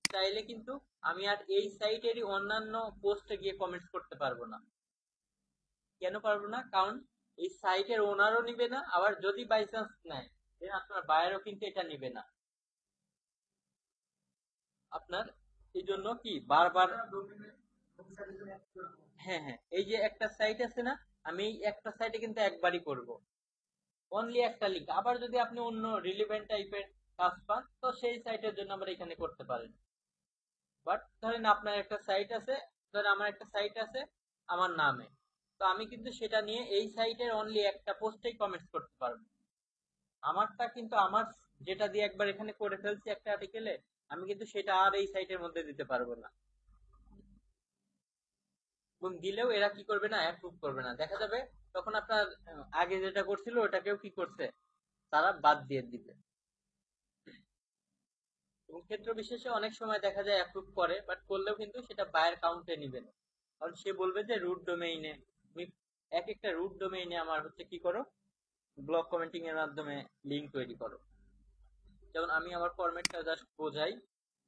চাইলে কিন্তু আমি আর এই সাইটেরই অন্যান্য পোস্টে গিয়ে কমেন্টস করতে পারবো না। কেন পারবো না, কারণ এই সাইটের ওনারও নিবে না, আবার যদি বাই চান্স নেয় দেন আপনার বায়ারও কিন্তু এটা নিবে না আপনার। এই জন্য কি বারবার, হ্যাঁ হ্যাঁ, এই যে একটা সাইট আছে না, আমি এই একটা সাইটে কিন্তু একবারই করব, অনলি একটা লিঙ্ক। আবার যদি আপনি অন্য রিলেভেন্ট টাইপের কাজ পান তো সেই সাইটের জন্য আমরা এখানে করতে পারেন। বাট ধরেন আপনার একটা সাইট আছে, ধরেন আমার একটা সাইট আছে আমার নামে, তো আমি কিন্তু সেটা নিয়ে এই সাইটের অনলি একটা পোস্টেই কমেন্টস করতে পারবো। আমারটা কিন্তু আমার যেটা দিয়ে একবার এখানে করে ফেলছি একটা আর্টিকেলে, আমি কিন্তু সেটা আর এই সাইটের মধ্যে দিতে পারবো না, এবং দিলেও এরা কি করবে না, অ্যাপ্রুভ করবে না। দেখা যাবে তখন আপনার আগে যেটা করছিল ওটাকেও কি করছে, তারা বাদ দিয়ে দিবে। এবং ক্ষেত্র বিশেষে অনেক সময় দেখা যায় অ্যাপ্রুভ করে, বাট করলেও কিন্তু সেটা বায়ার কাউন্টে নিবে না, কারণ সে বলবে যে রুট ডোমেইনে তুমি এক একটা রুট ডোমেইনে আমার হচ্ছে কি করো, ব্লক কমেন্টিং এর মাধ্যমে লিঙ্ক তৈরি করো। যেমন আমি আমার ফরম্যাটটা জাস্ট বোঝাই,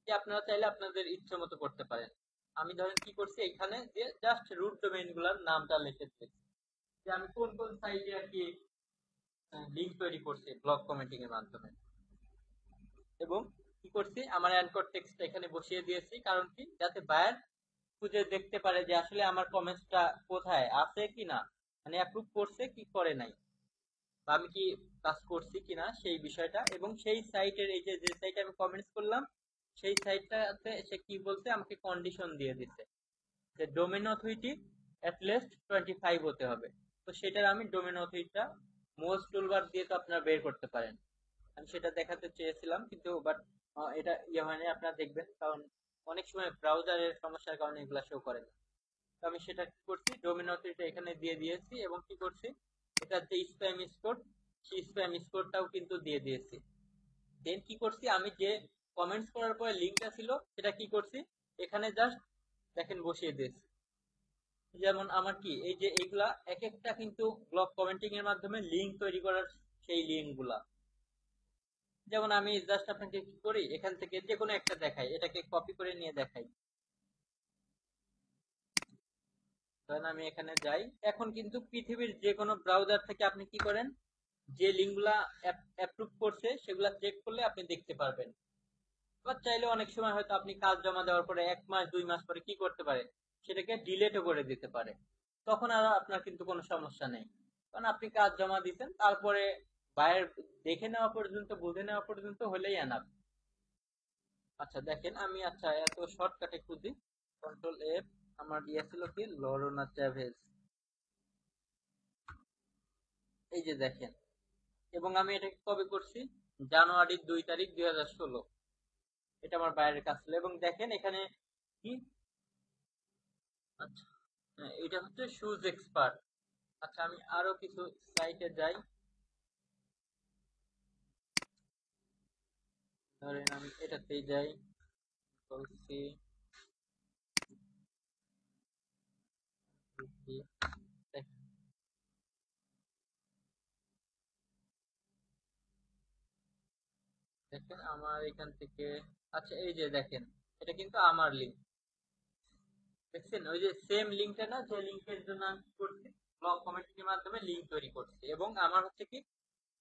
যে আপনারা চাইলে আপনাদের ইচ্ছে মতো করতে পারেন। আমি ধরেন কি করছি এখানে, যে জাস্ট রুট ডোমেইন গুলার নামটা লিখেছি, যে আমি কোন কোন সাইটে আর কি লিঙ্ক তৈরি করছি ব্লক কমেন্টিং এর মাধ্যমে। এবং কি করছি, আমার অ্যানকর টেক্সটটা এখানে বসিয়ে দিয়েছি, কারণ কি, যাতে বায়ার খুঁজে দেখতে পারে যে আসলে আমার কমেন্টসটা কোথায় আছে কি না, মানে অ্যাপ্রুভ করছে কি করে নাই, বা আমি কি কাজ করছি কিনা সেই বিষয়টা। এবং সেই সাইটের এই যে যে সাইটে আমি কমেন্টস করলাম, সেই সাইটটাতে সে কি বলছে, আমাকে কন্ডিশন দিয়ে দিছে যে ডোমেন অথরিটি অ্যাটলিস্ট 25 হতে হবে। তো সেটার আমি ডোমেন অথরিটিটা মোজ টুলবার দিয়ে তো আপনারা বের করতে পারেন। আমি সেটা দেখাতে চেয়েছিলাম, কিন্তু বাট এটা ইয়ে হয়নি, আপনারা দেখবেন, কারণ অনেক সময় ব্রাউজারের সমস্যার কারণে এগুলা শো করে না। তো আমি সেটা কি করছি, ডোমেন অথরিটি এখানে দিয়ে দিয়েছি, এবং কি করছি, এটার যে স্প্যাম স্কোর, সেই স্প্যাম স্কোরটাও কিন্তু দিয়ে দিয়েছি। দেন কি করছি, আমি যে কমেন্টস করার পরে লিঙ্কটা ছিল সেটা কি করছি, এখানে জাস্ট দেখেন বসিয়ে দিয়েছি। যেমন আমার কি এই যে এইগুলা এক একটা কিন্তু ব্লগ কমেন্টিং এর মাধ্যমে লিঙ্ক তৈরি করার সেই লিঙ্ক গুলা। যেমন আমি জাস্ট আপনাকে কি করি, এখান থেকে যে কোনো একটা দেখাই, এটাকে কপি করে নিয়ে দেখাই। ধরেন আমি এখানে যাই, এখন কিন্তু পৃথিবীর যে কোনো ব্রাউজার থেকে আপনি কি করেন, যে লিঙ্কগুলা অ্যাপ্রুভ করছে সেগুলা চেক করলে আপনি দেখতে পারবেন। এবার চাইলে অনেক সময় হয়তো আপনি কাজ জমা দেওয়ার পরে 1 মাস 2 মাস পরে কি করতে পারে, সেটাকে ডিলেটও করে দিতে পারে। তখন আর আপনার কিন্তু কোনো সমস্যা নেই, কারণ আপনি কাজ জমা দিচ্ছেন, তারপরে বায়ের দেখে নেওয়া পর্যন্ত, বুঝে নেওয়া পর্যন্ত হলেই এনাফ। আচ্ছা দেখেন, আমি আচ্ছা এত শর্টকাটে খুঁজি, কন্ট্রোল এফ, আমার ইয়ে ছিল কি, লরনা চ্যাভেজ, এই যে দেখেন। এবং আমি এটাকে কবে করছি, জানুয়ারির 2 তারিখ 2016, এটা আমার বাইরের কাজ ছিল। এবং দেখেন এখানে কি, আচ্ছা এটা হচ্ছে শুজ এক্সপার্ট। আচ্ছা আমি আরো কিছু সাইটে যাই, ধরেন আমি এটাতেই যাই, বলছি দেখেন আমার এখান থেকে, আচ্ছা এই যে দেখেন, এটা কিন্তু আমার লিঙ্ক, দেখছেন ওই যে সেম লিঙ্কটা না, যে লিঙ্কের জন্য আমি কি করছি, ব্লগ কমেন্টের মাধ্যমে লিঙ্ক তৈরি করছি। এবং আমার হচ্ছে কি,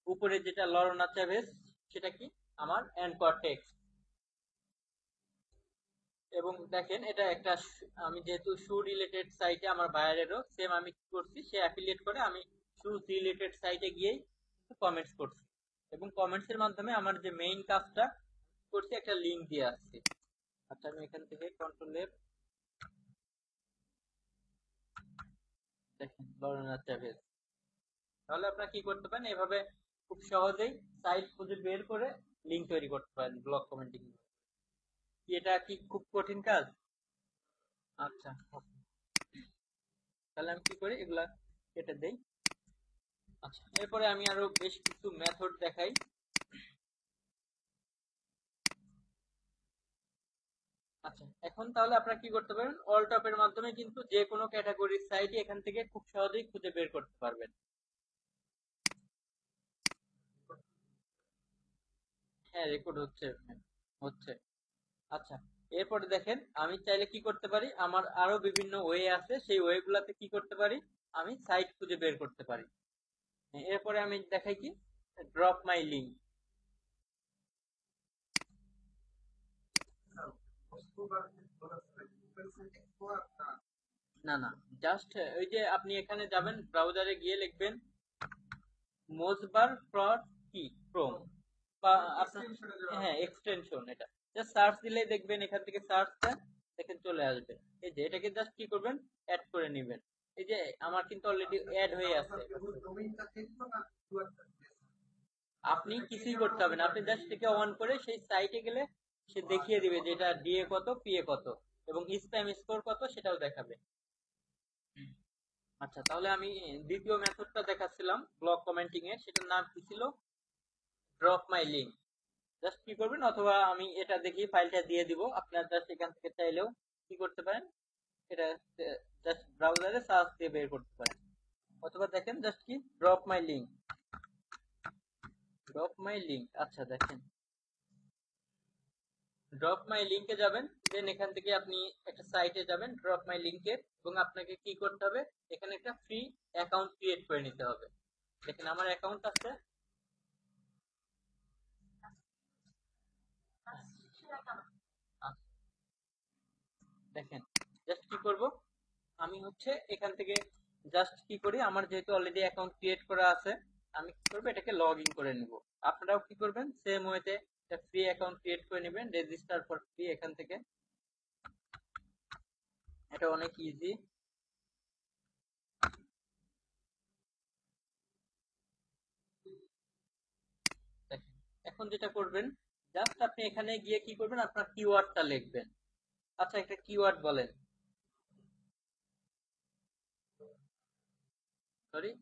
উপরে যেটা লরনা চ্যাভেজ, সেটা কি, আমার অ্যানকর টেক্সট। এবং দেখেন এটা একটা আমি যেহেতু শু রিলেটেড সাইটে আমার বায়ারেরও সেম, আমি কি করছি, সে অ্যাফিলিয়েট করে, আমি শু রিলেটেড সাইটে গিয়েই কমেন্টস করছি। এবং কমেন্টস এর মাধ্যমে আমার যে মেইন কাজটা করছি, একটা লিংক দিয়ে আসছি। আচ্ছা আমি এখান থেকে কন্ট্রোল এফ, দেখেন লরেনা চ্যাভেজ। তাহলে আপনারা কি করতে পারেন, এভাবে খুব সহজেই সাইট খুঁজে বের করে লিংক তৈরি করতে পারেন ব্লগ কমেন্টিং। এটা কি খুব কঠিন কাজ? আচ্ছা তাহলে আমি কি করি, এগুলা কেটে দেই। আচ্ছা এরপরে আমি আরো বেশ কিছু মেথড দেখাই। আচ্ছা এখন তাহলে আপনারা কি করতে পারেন, অল টপের মাধ্যমে কিন্তু যে কোনো ক্যাটাগরির সাইটই এখান থেকে খুব সহজেই খুঁজে বের করতে পারবেন। হ্যাঁ রেকর্ড হচ্ছে, হচ্ছে। আচ্ছা এরপরে দেখেন, আমি চাইলে কি করতে পারি, আমার আরো বিভিন্ন ওয়ে আছে, সেই ওয়ে গুলাতে কি করতে পারি, আমি সাইট খুঁজে বের করতে পারি। এরপরে আমি দেখাই কি, ড্রপ মাই লিঙ্ক। না না, জাস্ট ওই যে আপনি এখানে যাবেন, ব্রাউজারে গিয়ে লিখবেন মোজবার ফর কি ক্রোম, বা আপনার, হ্যাঁ এক্সটেনশন, এটা জাস্ট সার্চ দিলে দেখবেন, এখান থেকে সার্চটা দেখেন চলে আসবে। এই যে এটাকে জাস্ট কি করবেন, অ্যাড করে নেবেন। এই যে আমার কিন্তু অলরেডি অ্যাড হয়ে আছে। আপনি কিছুই করতে হবে না, আপনি জাস্ট এটাকে অন করে সেই সাইটে গেলে সে দেখিয়ে দিবে যে এটা ডিএ কত, পিএ কত, এবং স্প্যাম স্কোর কত সেটাও দেখাবে। আচ্ছা, তাহলে আমি দ্বিতীয় মেথডটা দেখাচ্ছিলাম ব্লক কমেন্টিং এর, সেটার নাম কি ছিল? ড্রপ মাই লিঙ্ক। জাস্ট কি করবেন, অথবা আমি এটা দেখি ফাইলটা দিয়ে দিব, আপনার জাস্ট এখান থেকে চাইলেও কি করতে পারেন, এটা জাস্ট ব্রাউজারে সার্চ দিয়ে বের করতে পারেন, অথবা দেখেন জাস্ট কি ড্রপ মাই লিঙ্ক, ড্রপ মাই লিঙ্ক। আচ্ছা দেখেন, ড্রপ মাই লিঙ্কে যাবেন, দেন এখান থেকে আপনি একটা সাইটে যাবেন ড্রপ মাই লিঙ্কের, এবং আপনাকে কি করতে হবে, এখানে একটা ফ্রি অ্যাকাউন্ট ক্রিয়েট করে নিতে হবে। দেখেন আমার অ্যাকাউন্ট আছে। দেখেন জাস্ট কি করব, আমি হচ্ছে এখান থেকে জাস্ট কি করি, আমার যেহেতু অলরেডি অ্যাকাউন্ট ক্রিয়েট করা আছে, আমি কি করব, এটাকে লগ ইন করে নিব। আপনারাও কি করবেন, সেম ওয়েতে একটা ফ্রি অ্যাকাউন্ট ক্রিয়েট করে নেবেন, রেজিস্টার ফর ফ্রি এখান থেকে। এটা অনেক ইজি। দেখেন এখন যেটা করবেন, জাস্ট আপনি এখানে গিয়ে কি করবেন, আপনার কিওয়ার্ডটা লিখবেন। আচ্ছা একটা কিওয়ার্ড বলেন। Sorry,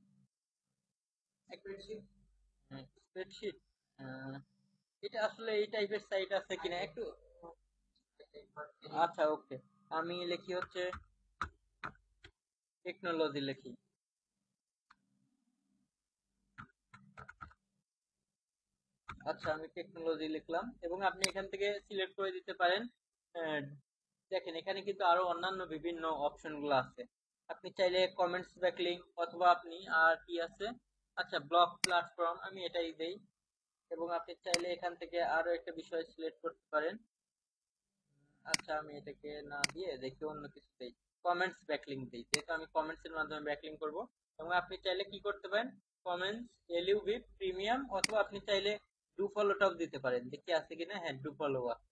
spreadsheet. এটা আসলে এই টাইপের সাইট আছে কিনা একটু। আচ্ছা ওকে, আমি লিখি হচ্ছে টেকনোলজি লিখি। আচ্ছা আমি টেকনোলজি লিখলাম, এবং আপনি এখান থেকে সিলেক্ট করে দিতে পারেন। আহ, দেখেন এখানে কিন্তু আরো অন্যান্য বিভিন্ন অপশন গুলো আছে। আপনি চাইলে কমেন্টস ব্যাকলিং, অথবা আপনি আর কি আছে, আচ্ছা ব্লগ প্ল্যাটফর্ম, আমি এটাই দেই। এবং আপনি চাইলে এখান থেকে আরো একটা বিষয় সিলেক্ট করতে পারেন। আচ্ছা আমি এটাকে না দিয়ে দেখি অন্য কিছু দেই, কমেন্টস ব্যাকলিং দেই, যেহেতু আমি কমেন্টস এর মাধ্যমে ব্যাকলিং করব। এবং আপনি চাইলে কি করতে পারেন, কমেন্টস এলইউভি প্রিমিয়াম, অথবা আপনি চাইলে ডু ফলোটাও দিতে পারেন, দেখি আছে কিনা। হ্যাঁ ডু ফলো আছে,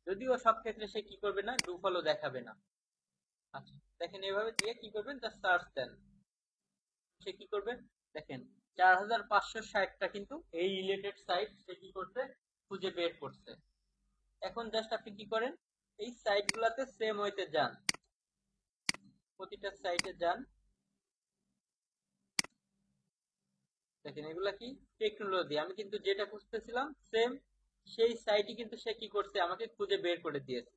যদিও সব ক্ষেত্রে সে কি করবে না, ডু ফলো দেখাবে না। আচ্ছা দেখেন এভাবে দিয়ে কি করবেন, জাস্ট সার্চ দেন, সে কি করবে, দেখেন 4560টা কিন্তু এই রিলেটেড সাইট সে কি করছে, খুঁজে বের করছে। এখন জাস্ট আপনি কি করেন, এই সাইট গুলাতে সেম ওয়েতে যান, প্রতিটা সাইটে যান। দেখেন এগুলা কি, টেকনোলজি, আমি কিন্তু যেটা খুঁজতেছিলাম সেম সেই সাইটই কিন্তু সে কি করছে, আমাকে খুঁজে বের করে দিয়েছে।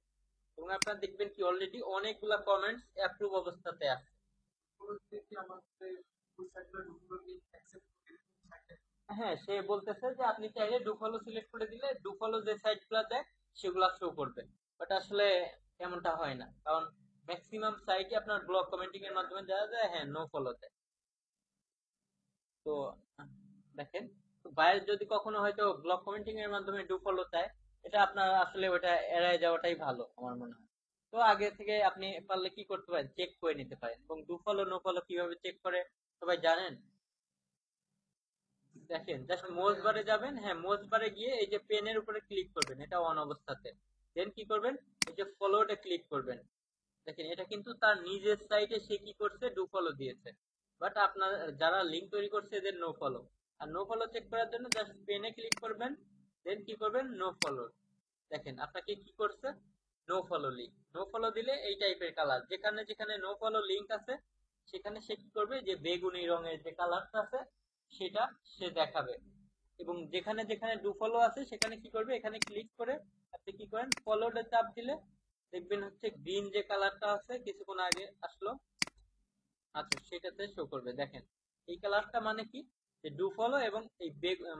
এবং আপনারা দেখবেন কি অলরেডি অনেকগুলা কমেন্টস অ্যাপ্রুভ অবস্থাতে আছে। হ্যাঁ সে বলতেছে যে আপনি চাইলে ডু ফলো সিলেক্ট করে দিলে ডু ফলো যে সাইট গুলা দেয় সেগুলা শো করবে, বাট আসলে এমনটা হয় না, কারণ ম্যাক্সিমাম সাইটই আপনার ব্লগ কমেন্টিং এর মাধ্যমে যাওয়া যায়, হ্যাঁ নো ফলো দেয়। তো দেখেন, তো বাইরে যদি কখনো হয়তো ব্লগ কমেন্টিং এর মাধ্যমে ডু ফলো চায়, এটা আপনার আসলে ওটা এড়ায় যাওয়াটাই ভালো আমার মনে হয়। তো আগে থেকে আপনি পারলে কি করতে পারেন, চেক করে নিতে পারেন। এবং ডু ফলো নো ফলো কিভাবে চেক করে সবাই জানেন? দেখেন জাস্ট মোজ বারে যাবেন, হ্যাঁ মোজ বারে গিয়ে এই যে পেনের উপরে ক্লিক করবেন, এটা অন অবস্থাতে। দেন কি করবেন, এই যে ফলোতে ক্লিক করবেন। দেখেন এটা কিন্তু তার নিজের সাইটে সে কি করছে, ডু ফলো দিয়েছে, বাট আপনার যারা লিংক তৈরি করছে এদের নো ফলো। আর নো ফলো চেক করার জন্য জাস্ট পেনে ক্লিক করবেন, দেন কি করবেন, নো ফলো। দেখেন আপনাকে কি করছে, no follow link. No follow দিলে এই টাইপের কালার, যেখানে যেখানে নো ফলো লিঙ্ক আছে সেখানে সে কি করবে, যে বেগুনি রঙের যে কালারটা আছে সেটা সে দেখাবে। এবং যেখানে যেখানে ডু ফলো আছে সেখানে কি করবে, এখানে ক্লিক করে আপনি কি করেন, ফলোতে চাপ দিলে দেখবেন হচ্ছে গ্রিন যে কালারটা আছে কিছুক্ষণ আগে আসলো, আচ্ছা সেটাতে শো করবে। দেখেন এই কালারটা মানে কি, যে ডু ফলো, এবং এই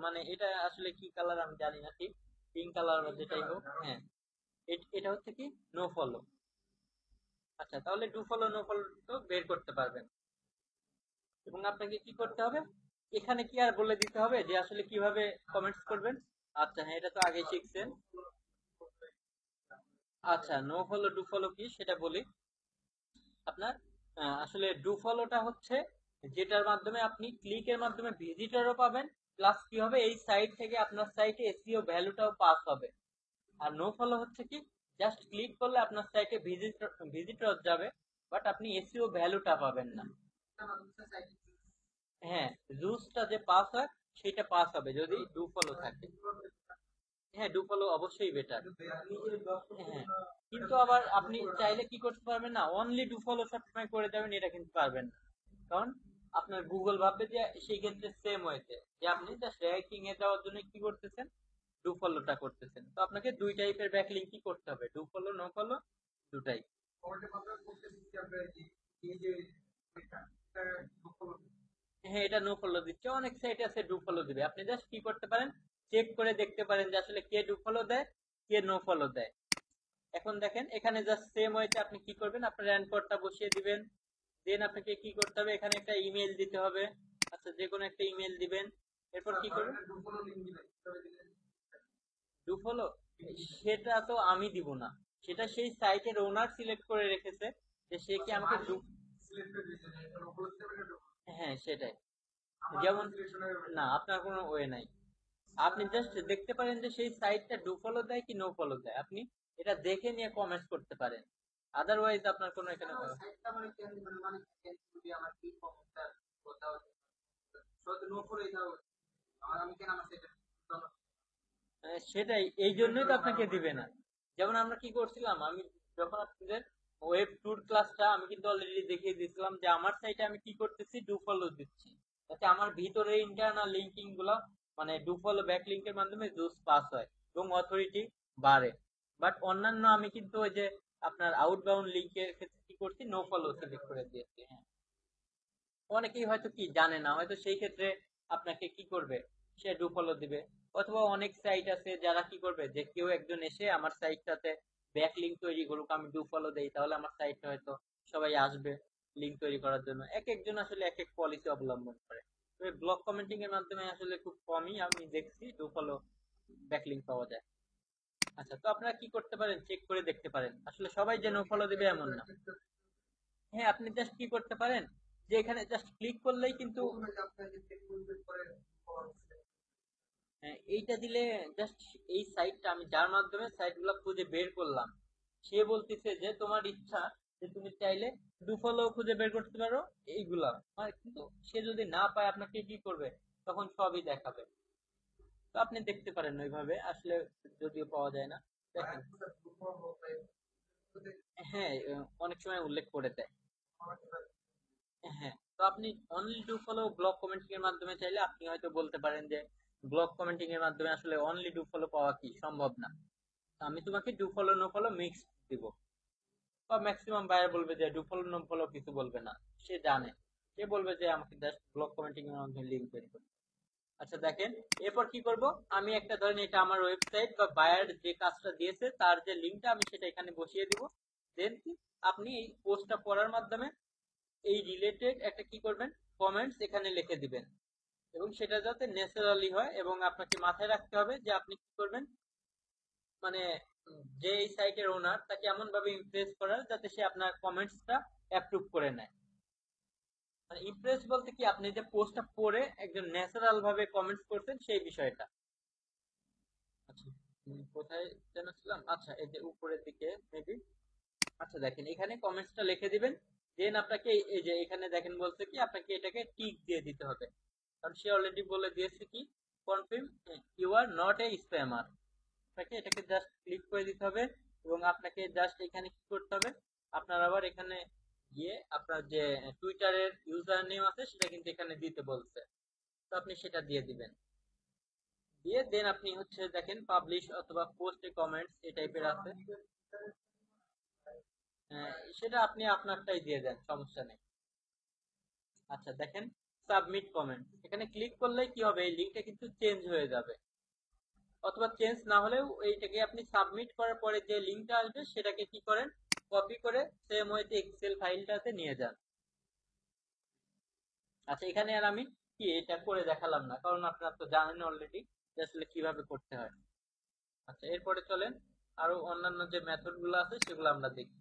মানে এটা আসলে কি কালার আমি জানি না ঠিক, পিঙ্ক কালার বা যেটাই হোক, হ্যাঁ এটা হচ্ছে কি নো ফলো। আচ্ছা তাহলে ডু ফলো নো ফলো তো বের করতে পারবেন। এবং আপনাকে কি করতে হবে, এখানে কি আর বলে দিতে হবে যে আসলে কিভাবে কমেন্টস করবেন? আচ্ছা হ্যাঁ এটা তো আগেই শিখছেন। আচ্ছা নো ফলো ডু ফলো কি সেটা বলি আপনার। আসলে ডু ফলোটা হচ্ছে যেটার মাধ্যমে আপনি ক্লিকের মাধ্যমে ভিজিটরও পাবেন, প্লাস কি হবে, এই সাইট থেকে আপনার সাইটে এসইও ভ্যালুটাও পাস হবে। আর নো ফলো হচ্ছে কি, জাস্ট ক্লিক করলে আপনার সাইটে ভিজিটর যাবে, বাট আপনি এসইও ভ্যালুটা পাবেন না। হ্যাঁ, জুসটা যে পাস হয় সেটা পাস হবে যদি ডু ফলো থাকে। হ্যাঁ, ডু ফলো অবশ্যই বেটার। হ্যাঁ, কিন্তু আবার আপনি চাইলে কি করতে পারবেন না, অনলি ডু ফলো সবসময় করে যাবেন এটা কিন্তু পারবেন না। কারণ আপনার গুগল ভাববে যে সেই ক্ষেত্রে সেম ওয়েতে যে আপনি জাস্ট র্যাঙ্কিং এ যাওয়ার জন্য কি করতেছেন, ডু ফলোটা করতেছেন। তো আপনাকে দুই টাইপের ব্যাকলিংকই করতে হবে, ডু ফলো নো ফলো দুটাই। হ্যাঁ, এটা নো ফলো দিচ্ছে, অনেক সাইট আছে ডু ফলো দিবে। আপনি জাস্ট কি করতে পারেন, চেক করে দেখতে পারেন যে আসলে কে ডু ফলো দেয়, কে নো ফলো দেয়। এখন দেখেন এখানে জাস্ট সেম ওয়েতে আপনি কি করবেন, আপনার র্যান্ক কোডটা বসিয়ে দিবেন। দেন আপনাকে কি করতে হবে, এখানে একটা ইমেল দিতে হবে। আচ্ছা, যে কোনো একটা ইমেল দিবেন। এরপর কি করবেন, ডু ফলো সেটা তো আমি দিব না, সেটা সেই সাইটের ওনার সিলেক্ট করে রেখেছে যে সে কি আমাকে ডু, হ্যাঁ সেটাই। যেমন না, আপনার কোনো ওয়ে নাই। আপনি জাস্ট দেখতে পারেন যে সেই সাইটটা ডু ফলো দেয় কি নো ফলো দেয়, আপনি এটা দেখে নিয়ে কমেন্টস করতে পারেন। আদারওয়াইজ আপনার কোনো এখানে সেটাই, এই জন্যই তো আপনাকে দিবে না। যেমন আমরা কি করছিলাম, আমি যখন আপনাদের ওয়েব ট্যুর ক্লাসটা আমি কিন্তু অলরেডি দেখিয়ে দিয়েছিলাম যে আমার সাইটে আমি কি করতেছি, ডু ফলো দিচ্ছি, যাতে আমার ভিতরে ইন্টারনাল লিঙ্কিং গুলা মানে ডু ফলো ব্যাক লিঙ্কের মাধ্যমে জুস পাস হয় এবং অথরিটি বাড়ে। বাট অন্যান্য আমি কিন্তু ওই যে আপনার আউটবাউন্ড লিঙ্কের ক্ষেত্রে কি করছি, নো ফলো সিলেক্ট করে দিয়েছি। হ্যাঁ, অনেকেই হয়তো কি জানে না, হয়তো সেই ক্ষেত্রে আপনাকে কি করবে, সে ডু ফলো দিবে। অথবা অনেক সাইট আছে যারা কি করবে, যে কেউ একজন এসে আমার সাইটটাতে ব্যাক লিঙ্ক তৈরি করুক, আমি ডু ফলো দেই, তাহলে আমার সাইটটা হয়তো সবাই আসবে লিঙ্ক তৈরি করার জন্য। এক একজন আসলে এক এক পলিসি অবলম্বন করে। তবে ব্লগ কমেন্টিং এর মাধ্যমে আসলে খুব কমই আমি দেখছি ডু ফলো ব্যাক লিঙ্ক পাওয়া যায়। আচ্ছা, তো আপনারা কি করতে পারেন, চেক করে দেখতে পারেন, আসলে সবাই যে নো ফলো দিবে এমন না। হ্যাঁ, আপনি জাস্ট কি করতে পারেন, যে এখানে জাস্ট ক্লিক করলেই কিন্তু এইটা দিলে জাস্ট এই সাইটটা আমি যার মাধ্যমে সাইটগুলো খুঁজে বের করলাম, সে বলতেছে যে তোমার ইচ্ছা যে তুমি চাইলে ডু ফলো খুঁজে বের করতে পারো এইগুলা, মানে কিন্তু সে যদি না পায় আপনাকে কি করবে, তখন সবই দেখাবে। তো আপনি দেখতে পারেন ওইভাবে আসলে, যদিও পাওয়া যায় না। দেখেন, হ্যাঁ, অনেক সময় উল্লেখ করে দেয়। হ্যাঁ, তো আপনি only do follow blog commenting এর মাধ্যমে চাইলে আপনি হয়তো বলতে পারেন যে ব্লগ কমেন্টিং এর মাধ্যমে আসলে অনলি ডু ফলো পাওয়া কি সম্ভব না, তো আমি তোমাকে do follow no follow mix দিব। বা ম্যাক্সিমাম বায়ার বলবে যে ডু ফলো নো ফলো কিছু বলবে না, সে জানে, সে বলবে যে আমাকে জাস্ট ব্লগ কমেন্টিং এর মাধ্যমে লিঙ্ক তৈরি করতে। আচ্ছা দেখেন, এরপর কি করব, আমি একটা ধরেন এটা আমার ওয়েবসাইট বা বায়ার যে কাজটা দিয়েছে তার যে লিঙ্কটা আমি সেটা এখানে বসিয়ে দিব। দেন আপনি এই পোস্টটা পড়ার মাধ্যমে এই রিলেটেড একটা কি করবেন, কমেন্টস এখানে লিখে দিবেন। এবং সেটা যাতে ন্যাচারালি হয়, এবং আপনাকে মাথায় রাখতে হবে যে আপনি কি করবেন, মানে যে এই সাইটের ওনার তাকে এমন ভাবে ইমপ্রেস করার যাতে সে আপনার কমেন্টসটা অ্যাপ্রুভ করে নেয়। মানে ইমপ্রেস বলতে কি, আপনি যে পোস্টটা পড়ে একজন ন্যাচারাল ভাবে কমেন্টস করছেন সেই বিষয়টা। আচ্ছা, কোথায় যেন ছিলাম, আচ্ছা এই যে উপরের দিকে মেবি। আচ্ছা দেখেন, এখানে কমেন্টসটা লিখে দিবেন। দেন আপনাকে এই যে এখানে দেখেন বলছে কি আপনাকে এটাকে টিক দিয়ে দিতে হবে, কারণ সে অলরেডি বলে দিয়েছে কি confirm you are not a spammer. আপনাকে এটাকে জাস্ট ক্লিক করে দিতে হবে, এবং আপনাকে জাস্ট এখানে কি করতে হবে, আপনার আবার এখানে গিয়ে আপনার যে টুইটারের ইউজার নেম আছে সেটা কিন্তু এখানে দিতে বলছে, তো আপনি সেটা দিয়ে দিবেন। দিয়ে দেন আপনি হচ্ছে দেখেন পাবলিশ অথবা পোস্টে কমেন্টস এই টাইপের আছে। সেটা আপনি আপনারটাই দিয়ে দেন, সমস্যা নেই। আচ্ছা দেখেন, সাবমিট কমেন্ট, এখানে ক্লিক করলেই কি হবে, এই লিঙ্কটা কিন্তু চেঞ্জ হয়ে যাবে। অথবা চেঞ্জ না হলেও এইটাকে আপনি সাবমিট করার পরে যে লিঙ্কটা আসবে সেটাকে কি করেন, কপি করে সেম ওয়েতে এক্সেল ফাইলটাতে নিয়ে যান। আচ্ছা, এখানে আর আমি কি এটা করে দেখালাম না, কারণ আপনারা তো জানেন অলরেডি যে আসলে কিভাবে করতে হয়। আচ্ছা, এরপরে চলেন আরো অন্যান্য যে মেথড গুলো আছে সেগুলো আমরা দেখি।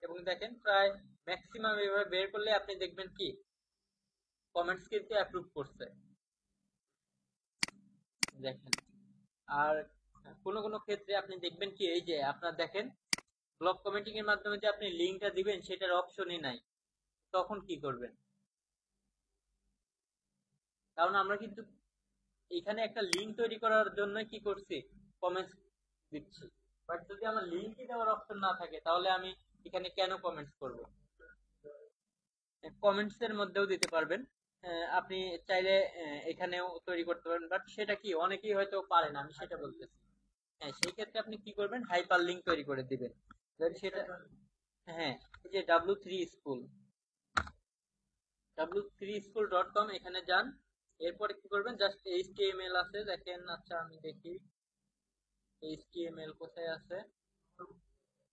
এবং দেখেন প্রায় ম্যাক্সিমাম এভাবে বের করলে আপনি দেখবেন কি কমেন্টস কিন্তু অ্যাপ্রুভ করছে, দেখেন। আর কোন কোন ক্ষেত্রে আপনি দেখবেন কি, এই যে আপনার দেখেন ব্লগ কমেন্টিং এর মাধ্যমে যে আপনি লিঙ্কটা দিবেন সেটার অপশনই নাই, তখন কি করবেন, কারণ আমরা কিন্তু এখানে একটা লিঙ্ক তৈরি করার জন্য কি করছি, কমেন্টস দিচ্ছি। বাট যদি আমার লিঙ্কই দেওয়ার অপশন না থাকে তাহলে আমি এখানে কেন কমেন্টস করব? কমেন্টস এর মধ্যেও দিতে পারবেন। আপনি চাইলে এখানেও তৈরি করতে পারবেন, বাট সেটা কি অনেকেই হয়তো পারে না, আমি সেটা বলতেছি। হ্যাঁ, সেই ক্ষেত্রে আপনি কি করবেন, হাইপার লিঙ্ক তৈরি করে দিবেন। যদি সেটা, হ্যাঁ, এই যে w3 school, w3school.com, এখানে যান। এরপরে কি করবেন, জাস্ট এইচটিএমএল আছে দেখেন। আচ্ছা আমি দেখি এইচটিএমএল কোথায় আছে।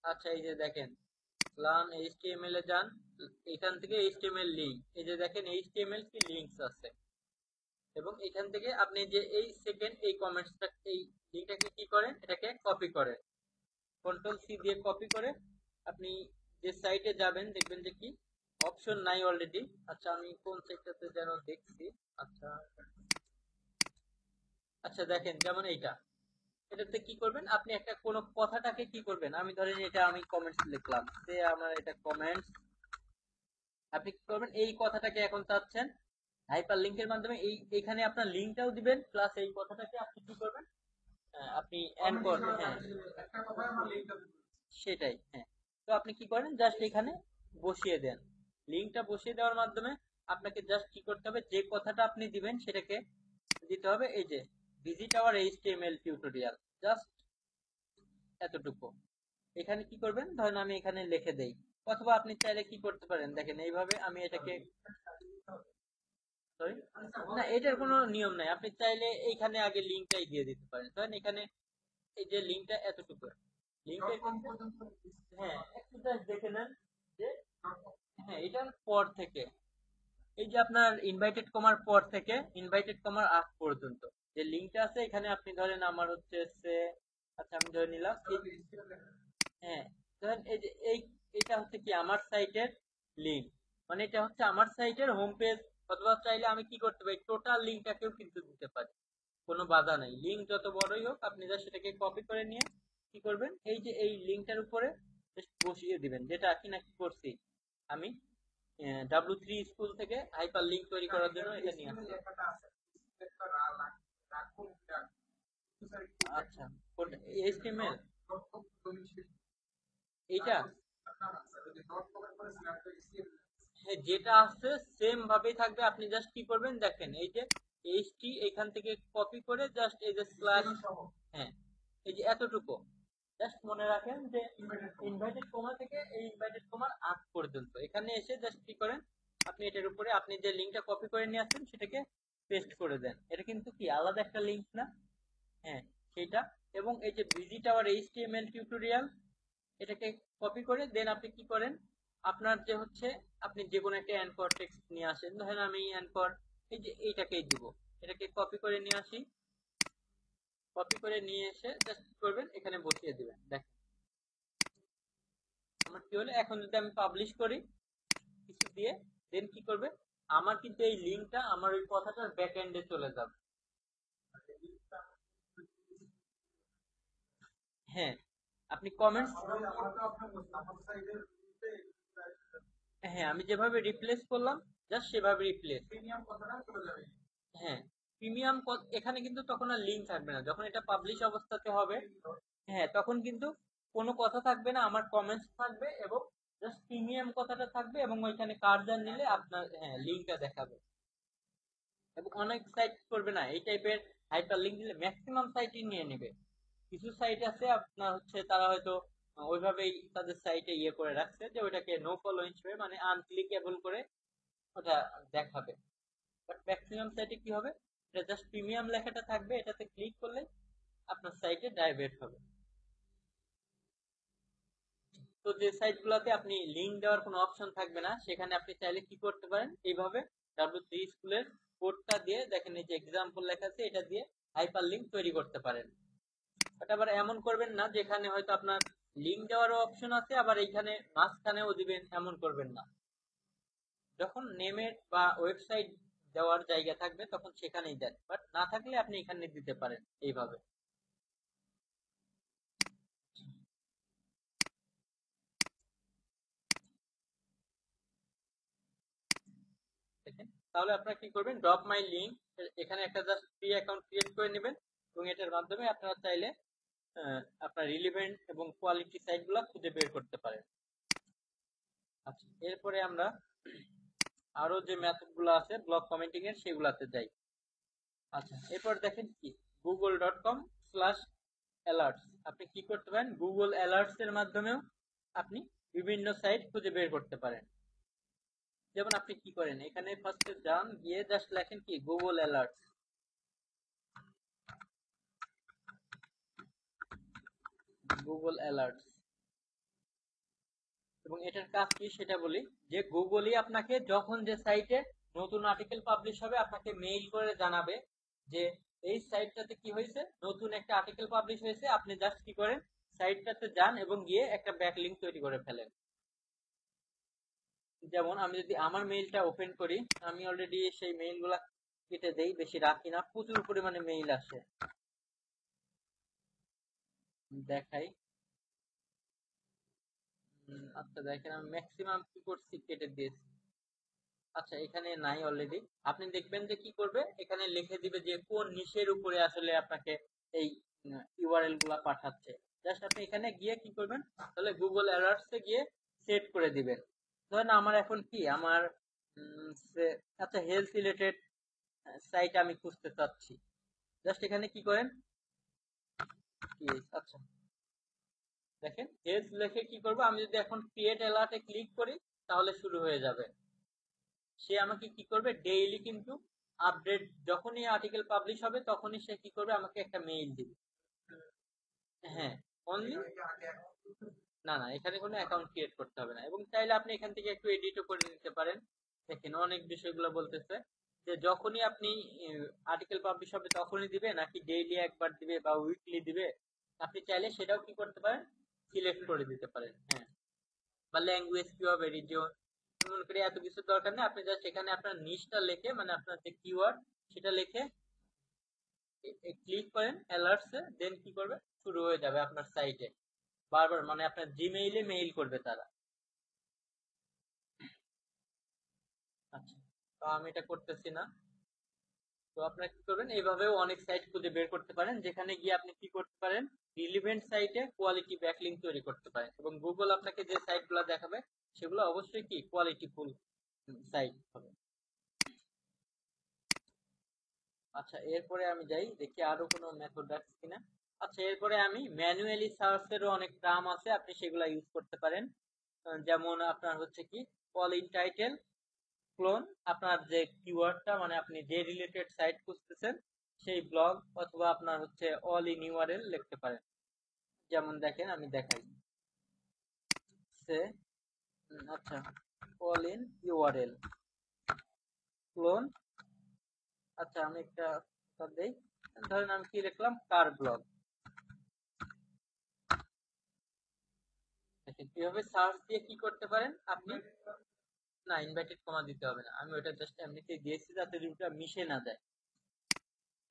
আচ্ছা এই যে দেখেন, লার্ন এইচটিএমএল এ যান। এখান থেকে এইচটিএমএল লিংক, এই যে দেখেন এইচটিএমএল কি লিংকস আছে, এবং এখান থেকে আপনি যে এই সেকেন্ড এই কমেন্টসটা, এই লিংকটাকে কি করেন, এটাকে কপি করেন, কন্ট্রোল সি দিয়ে কপি করে আপনি যে সাইটে যাবেন দেখবেন যে কি অপশন নাই অলরেডি। আচ্ছা আমি কোন সাইটটাতে যেন দেখছি। আচ্ছা আচ্ছা দেখেন, যেমন এইটা, এটাতে কি করবেন, আপনি একটা কোন কথাটাকে কি করবেন, আমি ধরেন এটা আমি কমেন্টস লিখলাম, যে আমার এটা কমেন্টস, আপনি কি করবেন, এই কথাটাকে এখন চাচ্ছেন হাইপার লিংকের মাধ্যমে এই এখানে আপনার লিংকটাও দিবেন, প্লাস এই কথাটাকে আপনি কি করবেন, আপনি এন্ড করবেন। হ্যাঁ সেটাই, হ্যাঁ। তো আপনি কি করেন, জাস্ট এখানে বসিয়ে দেন। লিংকটা বসিয়ে দেওয়ার মাধ্যমে আপনাকে জাস্ট কি করতে হবে, যে কথাটা আপনি দিবেন সেটাকে দিতে হবে, এই যে visit our HTML tutorial, just এতটুকু। এখানে কি করবেন, ধরেন আমি এখানে লিখে দেই, অথবা আপনি চাইলে কি করতে পারেন, দেখেন এইভাবে আমি এটাকে, সরি, না এটার কোনো নিয়ম নাই, আপনি চাইলে এইখানে আগে লিংকটাই দিয়ে দিতে পারেন। ধরেন এখানে এই যে লিংকটা এতটুকু, লিংকটা, হ্যাঁ একটু জাস্ট দেখে নেন যে, হ্যাঁ এটার পর থেকে, এই যে আপনার ইনভাইটেড কমার পর থেকে ইনভাইটেড কমার আগ পর্যন্ত যে লিংকটা আছে, এখানে আপনি ধরেন আমার হচ্ছে আচ্ছা আমি ধরে নিলাম হ্যাঁ, ধরেন এই যে এটা হচ্ছে কি আমার সাইটের লিংক, মানে এটা হচ্ছে আমার সাইটের হোম পেজ, অথবা চাইলে আমি কি করতে পারি, টোটাল লিংকটাকেও কিন্তু দিতে পারি, কোনো বাধা নাই। লিংক যত বড়ই হোক, আপনি জাস্ট সেটাকে কপি করে নিয়ে কি করবেন, এই যে এই লিংকটার উপরে জাস্ট বসিয়ে দিবেন, যেটা কিনা কি করছি আমি w3 স্কুল থেকে হাইপার লিংক তৈরি করার জন্য এটা নিয়ে আসছি। আচ্ছা এইচটিএমএল, এইটা, হ্যাঁ যেটা আছে সেম ভাবেই থাকবে, আপনি জাস্ট কি করবেন দেখেন, এই যে এইচটি এখান থেকে কপি করে জাস্ট এই যে স্ল্যাশ, হ্যাঁ এই যে এতটুকু, জাস্ট মনে রাখেন যে ইনভাইটেড কমা থেকে এই ইনভাইটেড কমার আগ পর্যন্ত, এখানে এসে জাস্ট কি করেন, আপনি এটার উপরে আপনি যে লিংকটা কপি করে নিয়ে আসছেন সেটাকে পেস্ট করে দেন। এটা কিন্তু কি আলাদা একটা লিংক না, হ্যাঁ সেটা। এবং এই যে ভিজিট আওয়ার এইচটিএমএল টিউটোরিয়াল, এটাকে কপি করে দেন আপনি কি করেন, আপনার যে হচ্ছে আপনি যে কোনো একটা অ্যানকর টেক্সট নিয়ে আসেন, ধরেন আমি অ্যানকর এই যে এইটাকেই দিব, এটাকে কপি করে নিয়ে আসি, কপি করে নিয়ে এসে জাস্ট কি করবেন, এখানে বসিয়ে দিবেন। দেখ আমার কি হলো, এখন যদি আমি পাবলিশ করি কিছু দিয়ে, দেন কি করবে, আমার কিন্তু এই লিংকটা আমার ওই কথাটার ব্যাক এন্ডে চলে যাবে। হ্যাঁ আপনি কমেন্টস, হ্যাঁ আমি যেভাবে রিপ্লেস করলাম জাস্ট সেভাবে রিপ্লেস, হ্যাঁ প্রিমিয়াম, এখানে কিন্তু তখন আর লিংক থাকবে না, যখন এটা পাবলিশ অবস্থাতে হবে, হ্যাঁ তখন কিন্তু কোনো কথা থাকবে না, আমার কমেন্টস থাকবে এবং জাস্ট প্রিমিয়াম কথাটা থাকবে, এবং ওইখানে কার্সার নিলে আপনার হ্যাঁ লিংকটা দেখাবে। এবং অনেক সাইট করবে না এই টাইপের, হাইপার লিংক দিলে ম্যাক্সিমাম সাইটই নিয়ে নেবে। কিছু সাইট আছে আপনার হচ্ছে তারা হয়তো ওইভাবেই তাদের সাইটে ইয়ে করে রাখছে যে ওইটাকে নো ফলো হিসেবে, মানে আনক্লিকেবল করে ওটা দেখাবে। বাট ম্যাক্সিমাম সাইটে কি হবে, এটা জাস্ট প্রিমিয়াম লেখাটা থাকবে, এটাতে ক্লিক করলে আপনার সাইটে ডাইভার্ট হবে। তো যে সাইটগুলোতে আপনি লিংক দেওয়ার কোনো অপশন থাকবে না, সেখানে আপনি চাইলে কি করতে পারেন, এইভাবে w3 স্কুলের কোডটা দিয়ে দেখেন, এই যে এক্সাম্পল লেখা আছে, এটা দিয়ে হাইপার লিংক তৈরি করতে পারেন। এটা আবার এমন করবেন না যেখানে হয়তো আপনার লিংক দেওয়ারও অপশন আছে, আবার এইখানে মাঝখানেও দিবেন, এমন করবেন না। যখন নেমের বা ওয়েবসাইট দেওয়ার জায়গা থাকবে তখন সেখানেই দেন, বাট না থাকলে আপনি এখানে দিতে পারেন এইভাবে। দেখেন তাহলে আপনারা কি করবেন, ড্রপ মাই লিঙ্ক এখানে একটা জাস্ট ফ্রি অ্যাকাউন্ট ক্রিয়েট করে নেবেন এবং এটার মাধ্যমে আপনারা চাইলে আপনার রিলেভেন্ট এবং কোয়ালিটি সাইটগুলো খুঁজে বের করতে পারেন। আচ্ছা, এরপরে আমরা আরো যে মেথডগুলো আছে ব্লগ কমেন্টিং এর সেগুলাতে যাই। আচ্ছা, এরপর দেখেন কি google.com/alerts আপনি কি করতে পারেন, গুগল অ্যালার্টস এর মাধ্যমেও আপনি বিভিন্ন সাইট খুঁজে বের করতে পারেন। যেমন আপনি কি করেন, এখানে ফার্স্টে যান, গিয়ে জাস্ট লেখেন কি গুগল অ্যালার্টস, গুগল অ্যালার্টস, এবং এটার কাজ কি সেটা বলি, যে গুগলই আপনাকে যখন যে সাইটে নতুন আর্টিকেল পাবলিশ হবে আপনাকে মেইল করে জানাবে যে এই সাইটটাতে কি হয়েছে, নতুন একটা আর্টিকেল পাবলিশ হয়েছে। আপনি জাস্ট কি করেন, সাইটটাতে যান এবং গিয়ে একটা ব্যাকলিংক তৈরি করে ফেলেন। যেমন আমি যদি আমার মেইলটা ওপেন করি, আমি অলরেডি সেই মেইলগুলা কেটে দেই, বেশি রাখি না, প্রচুর পরিমাণে মেইল আসে। দেখাই। আচ্ছা দেখেন আমি ম্যাক্সিমাম কি করছি, কেটে দিয়েছি। আচ্ছা, এখানে নাই অলরেডি। আপনি দেখবেন যে কি করবে, এখানে লিখে দিবে যে কোন নিশের উপরে আসলে আপনাকে এই ইউআরএল গুলা পাঠাচ্ছে। জাস্ট আপনি এখানে গিয়ে কি করবেন, তাহলে গুগল অ্যালার্টস এ গিয়ে সেট করে দিবেন। ধরেন আমার এখন কি আমার আচ্ছা হেলথ রিলেটেড সাইট আমি খুঁজতে চাচ্ছি, জাস্ট এখানে কি করেন, আচ্ছা দেখেন হেলথ লিখে কি করবো, আমি যদি এখন ক্রিয়েট অ্যালার্টে ক্লিক করি তাহলে শুরু হয়ে যাবে। সে আমাকে কি করবে, ডেইলি কিন্তু আপডেট, যখনই আর্টিকেল পাবলিশ হবে তখনই সে কি করবে, আমাকে একটা মেইল দিবে। হ্যাঁ, অনলি, না না, এখানে কোনো অ্যাকাউন্ট ক্রিয়েট করতে হবে না, এবং চাইলে আপনি এখান থেকে একটু এডিটও করে নিতে পারেন। দেখেন অনেক বিষয়গুলো বলতেছে যে যখনই আপনি আর্টিকেল পাবলিশ হবে তখনই দিবে নাকি ডেইলি একবার দিবে বা উইকলি দিবে, আপনি চাইলে সেটাও কি করতে পারেন, সিলেক্ট করে দিতে পারেন। হ্যাঁ, বা ল্যাঙ্গুয়েজ কি হবে, রিজিয়ন, মনে করি এত কিছু দরকার নেই, আপনি জাস্ট এখানে আপনার নিশটা লিখে, মানে আপনার যে কিওয়ার্ড সেটা লিখে ক্লিক করেন অ্যালার্টসে, দেন কি করবে, শুরু হয়ে যাবে আপনার সাইটে বারবার, মানে আপনার জিমেইলে মেইল করবে তারা। আচ্ছা, তো আমি এটা করতেছি না। তো আপনারা কি করবেন, এইভাবেও অনেক সাইট খুঁজে বের করতে পারেন যেখানে গিয়ে আপনি কি করতে পারেন, রিলিভেন্ট সাইটে কোয়ালিটি ব্যাকলিংক তৈরি করতে পারেন, এবং গুগল আপনাকে যে সাইটগুলো দেখাবে সেগুলো অবশ্যই কি কোয়ালিটিফুল সাইট হবে। আচ্ছা, এরপরে আমি যাই, দেখি আরো কোনো মেথড আছে কিনা। আচ্ছা, এরপরে আমি ম্যানুয়ালি সার্চেরও অনেক টার্ম আছে, আপনি সেগুলো ইউজ করতে পারেন। যেমন আপনার হচ্ছে কি অল ইন টাইটেল ক্লোন, আপনার যে কিওয়ার্ডটা, মানে আপনি যে রিলেটেড সাইট খুঁজতেছেন সেই ব্লগ, অথবা আপনার হচ্ছে অল ইন ইউআরএল লিখতে পারেন। যেমন দেখেন আমি দেখাই, সে আচ্ছা অল ইন ইউআরএল ক্লোন। আচ্ছা, আমি একটা দেই, ধরেন আমি কি লিখলাম, কার ব্লগ। দেখেন কিভাবে সার্চ দিয়ে কি করতে পারেন আপনি, না ইনভাইটেড কমা দিতে হবে না, আমি ওটা জাস্ট এমনিতেই দিয়েছি যাতে দুটো মিশে না যায়।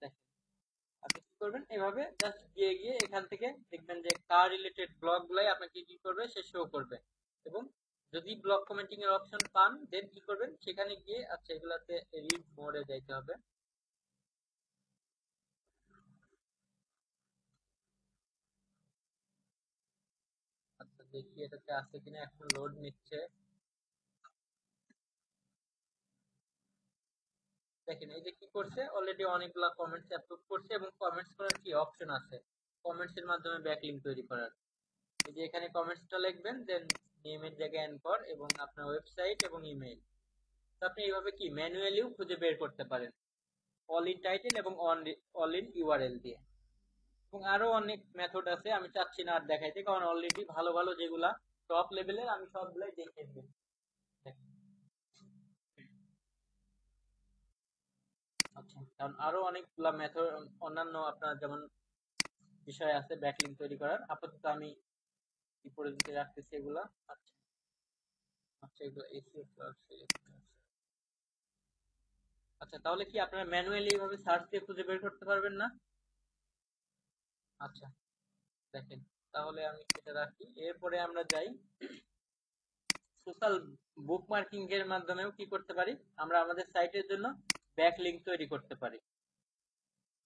দেখেন আপনি কি করবেন, এভাবে জাস্ট গিয়ে গিয়ে এখান থেকে দেখবেন যে কার রিলেটেড ব্লগ গুলাই আপনাকে কি করবে, সে শো করবে। এবং যদি ব্লগ কমেন্টিং এর অপশন পান, দেন কি করবেন, সেখানে গিয়ে আচ্ছা এগুলাতে রিড মোডে যাইতে হবে। আচ্ছা দেখি এটাতে আছে কিনা, এখন লোড নিচ্ছে। দেখেন এই যে কি করছে, অলরেডি অনেকগুলা কমেন্টস অ্যাপ্রুভ করছে, এবং কমেন্টস করার কি অপশন আছে, কমেন্টস এর মাধ্যমে ব্যাকলিংক তৈরি করার। এই যে এখানে কমেন্টসটা লিখবেন, দেন নেমের জায়গায় এনকর এবং আপনার ওয়েবসাইট এবং ইমেইল। তো আপনি এইভাবে কি ম্যানুয়ালিও খুঁজে বের করতে পারেন, অল ইন টাইটেল এবং অল ইন ইউআরএল দিয়ে। এবং আরো অনেক মেথড আছে, আমি চাচ্ছি না আর দেখাইতে, কারণ অলরেডি ভালো ভালো যেগুলা টপ লেভেলের আমি সবগুলাই দেখিয়ে দিই। আচ্ছা, কারণ আরো অনেকগুলা মেথড, অন্যান্য আপনার যেমন বিষয় আছে ব্যাকলিংক তৈরি করার, আপাতত আমি কি করে দিতে রাখতেছি এগুলা। আচ্ছা আচ্ছা, এগুলো এসিও আচ্ছা, তাহলে কি আপনারা ম্যানুয়ালি এইভাবে সার্চ দিয়ে খুঁজে বের করতে পারবেন না? আচ্ছা দেখেন, তাহলে আমি এটা রাখি। এরপরে আমরা যাই সোশ্যাল বুকমার্কিং এর মাধ্যমেও কি করতে পারি, আমরা আমাদের সাইটের জন্য ব্যাকলিংক তৈরি করতে পারি।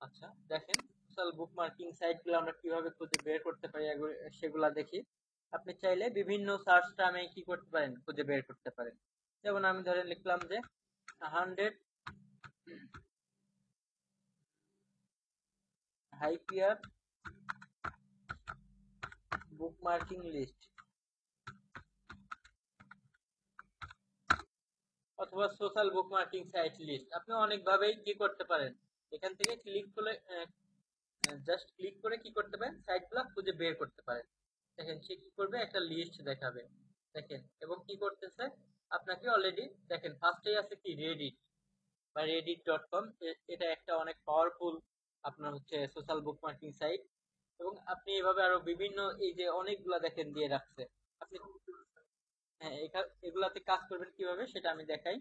আচ্ছা দেখেন, সোশ্যাল বুকমার্কিং সাইটগুলো আমরা কিভাবে খুঁজে বের করতে পারি সেগুলা দেখি। আপনি চাইলে বিভিন্ন সার্চ টার্মে কি করতে পারেন, খুঁজে বের করতে পারেন। যেমন আমি ধরে লিখলাম যে 100 হাইপিয়ার বুকমার্কিং লিস্ট অথবা সোশ্যাল বুকমার্কিং সাইট লিস্ট। আপনি অনেকভাবেই কি করতে পারেন, এখান থেকে ক্লিক করে জাস্ট ক্লিক করে কি করতে পারেন, সাইটগুলো খুঁজে বের করতে পারেন। দেখেন সে কি করবে, একটা লিস্ট দেখাবে দেখেন, এবং কি করতেছে আপনাকে অলরেডি দেখেন ফার্স্টেই আছে কি রেডিট বা reddit.com। এটা একটা অনেক পাওয়ারফুল আপনার হচ্ছে সোশ্যাল বুকমার্কিং সাইট, এবং আপনি এভাবে আরো বিভিন্ন এই যে অনেকগুলা দেখেন দিয়ে রাখছে। আপনি হ্যাঁ এগুলাতে কাজ করবেন কিভাবে সেটা আমি দেখাই।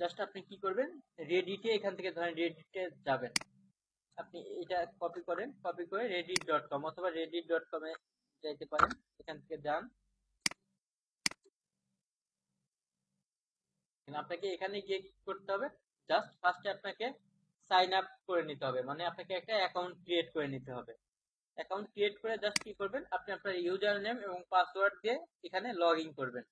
জাস্ট আপনি কি করবেন, রেডিটে এখান থেকে ধরেন রেডিটে যাবেন, আপনি এটা কপি করেন, কপি করে reddit.com অথবা reddit.com এ যাইতে পারেন, এখান থেকে যান। আপনাকে এখানে গিয়ে কি করতে হবে, জাস্ট ফার্স্টে আপনাকে সাইন আপ করে নিতে হবে, মানে আপনাকে একটা অ্যাকাউন্ট ক্রিয়েট করে নিতে হবে। অ্যাকাউন্ট ক্রিয়েট করে জাস্ট কি করবেন, আপনি আপনার ইউজার নেম এবং পাসওয়ার্ড দিয়ে এখানে লগ ইন করবেন।